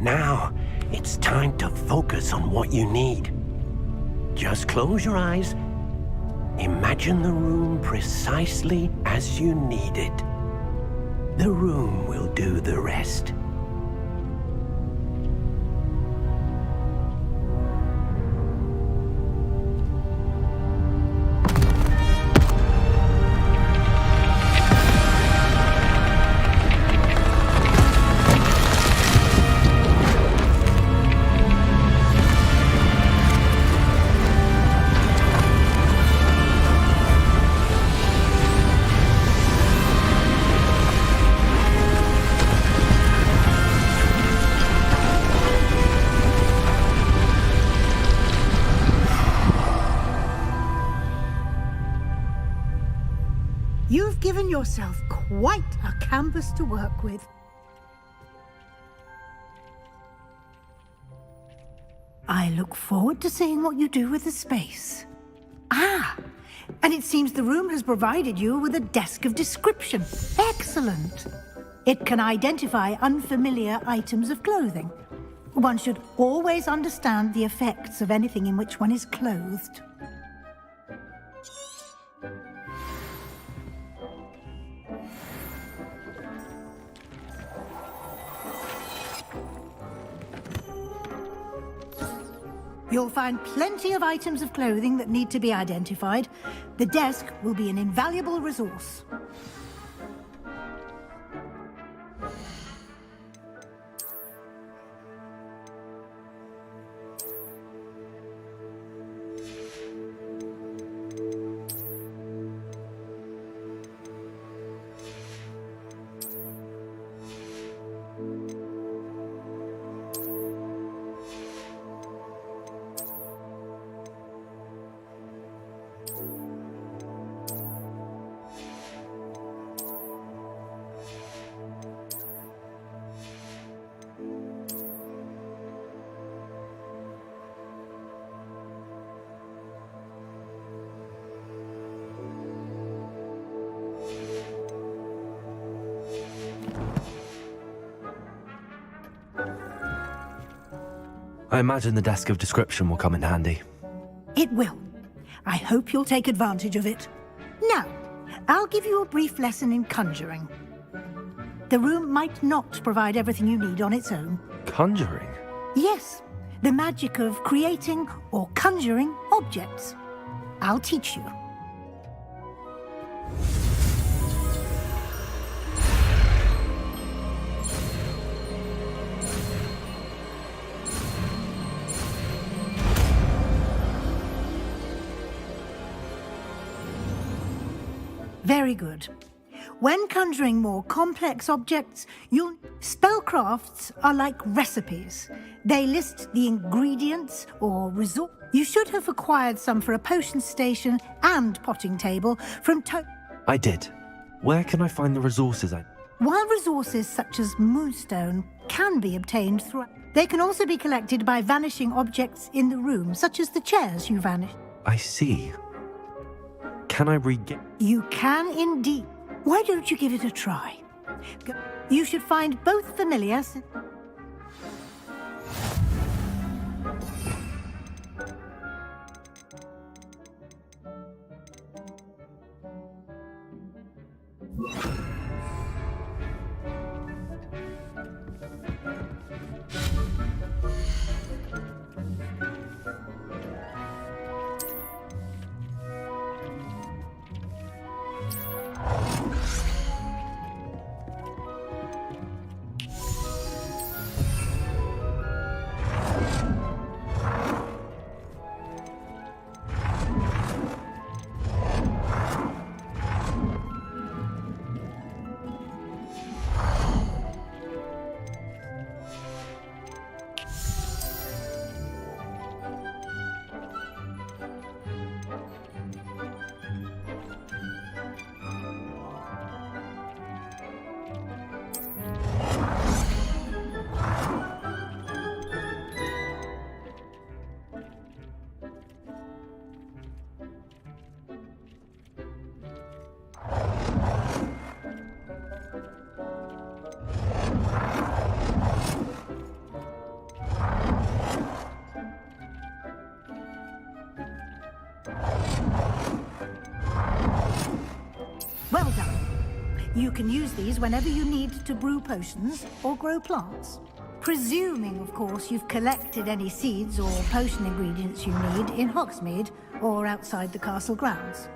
Now, it's time to focus on what you need. Just close your eyes. Imagine the room precisely as you need it. The room will do the rest. You've given yourself quite a canvas to work with. I look forward to seeing what you do with the space. Ah, and it seems the room has provided you with a desk of description. Excellent. It can identify unfamiliar items of clothing. One should always understand the effects of anything in which one is clothed. You'll find plenty of items of clothing that need to be identified. The desk will be an invaluable resource. I imagine the desk of description will come in handy. It will. I hope you'll take advantage of it. Now, I'll give you a brief lesson in conjuring. The room might not provide everything you need on its own. Conjuring? Yes, the magic of creating or conjuring objects. I'll teach you. Very good. When conjuring more complex objects, spellcrafts are like recipes. They list the ingredients or resort. You should have acquired some for a potion station and potting table from I did. Where can I find the resources While resources such as moonstone can be obtained through, they can also be collected by vanishing objects in the room, such as the chairs you vanished. I see. Can I regain? You can indeed. Why don't you give it a try? You should find both familiar. Well done. You can use these whenever you need to brew potions or grow plants. Presuming, of course, you've collected any seeds or potion ingredients you need in Hogsmeade or outside the castle grounds.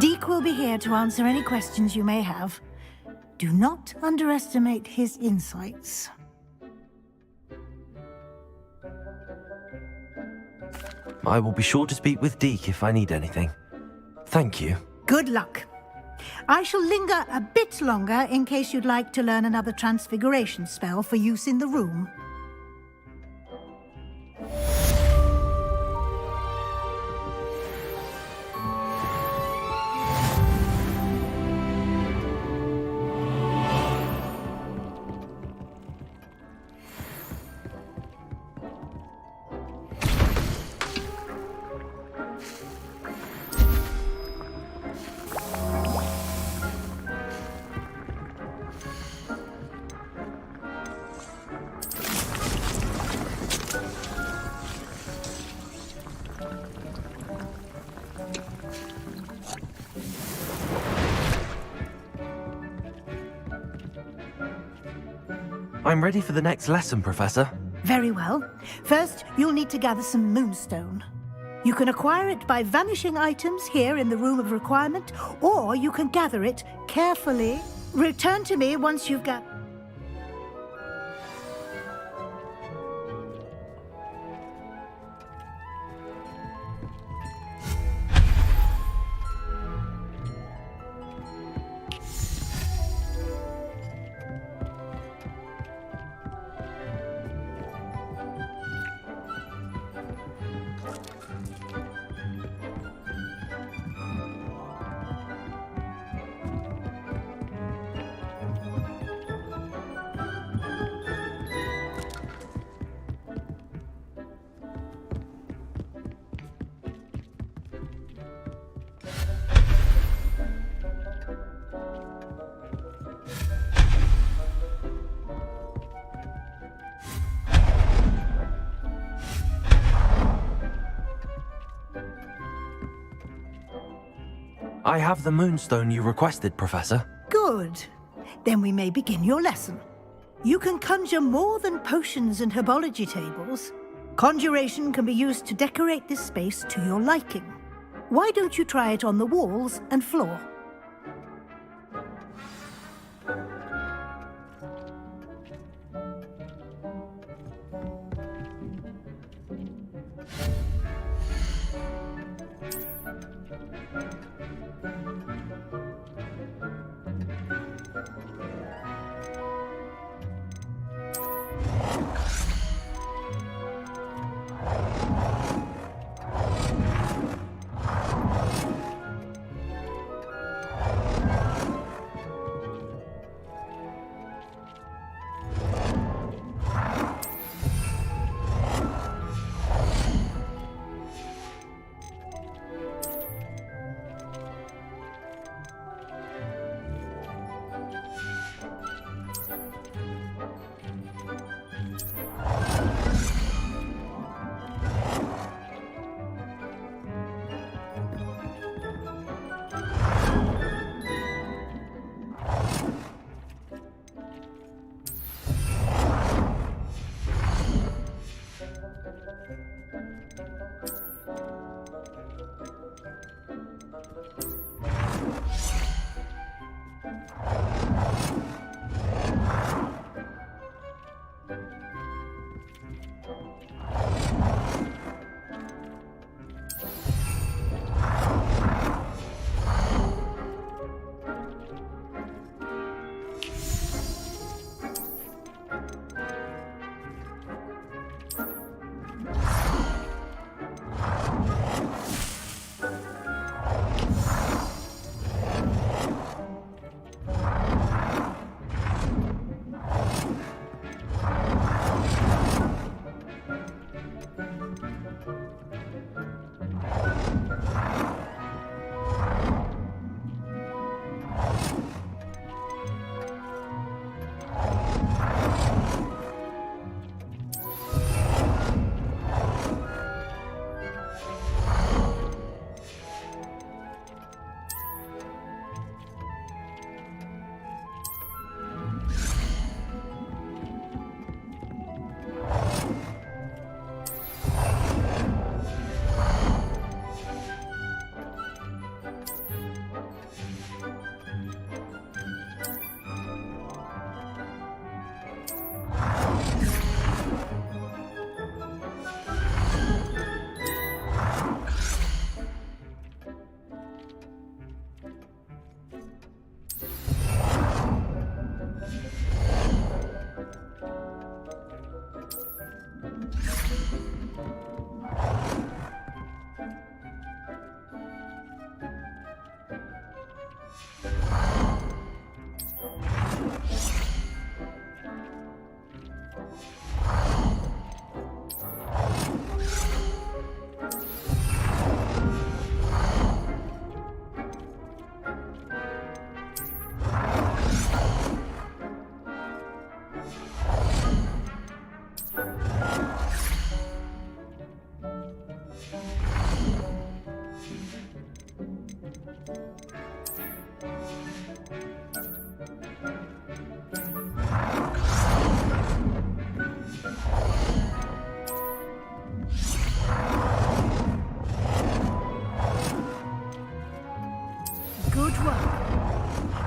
Deke will be here to answer any questions you may have. Do not underestimate his insights. I will be sure to speak with Deke if I need anything. Thank you. Good luck. I shall linger a bit longer in case you'd like to learn another transfiguration spell for use in the room. I'm ready for the next lesson, Professor. Very well. First, you'll need to gather some moonstone. You can acquire it by vanishing items here in the Room of Requirement, or you can gather it carefully. Return to me once you've got... I have the moonstone you requested, Professor. Good. Then we may begin your lesson. You can conjure more than potions and herbology tables. Conjuration can be used to decorate this space to your liking. Why don't you try it on the walls and floor?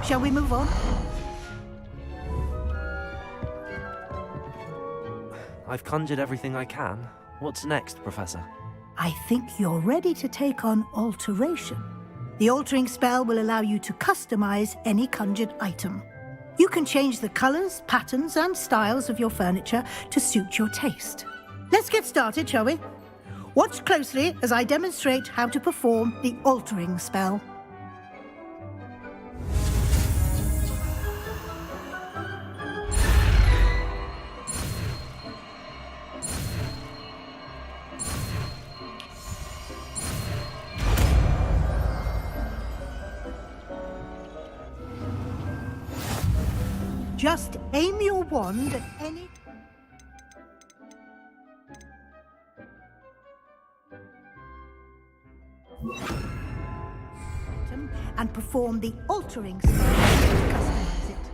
Shall we move on? I've conjured everything I can. What's next, Professor? I think you're ready to take on alteration. The altering spell will allow you to customize any conjured item. You can change the colors, patterns, and styles of your furniture to suit your taste. Let's get started, shall we? Watch closely as I demonstrate how to perform the altering spell. Just aim your wand at any... and perform the altering spell to customize it.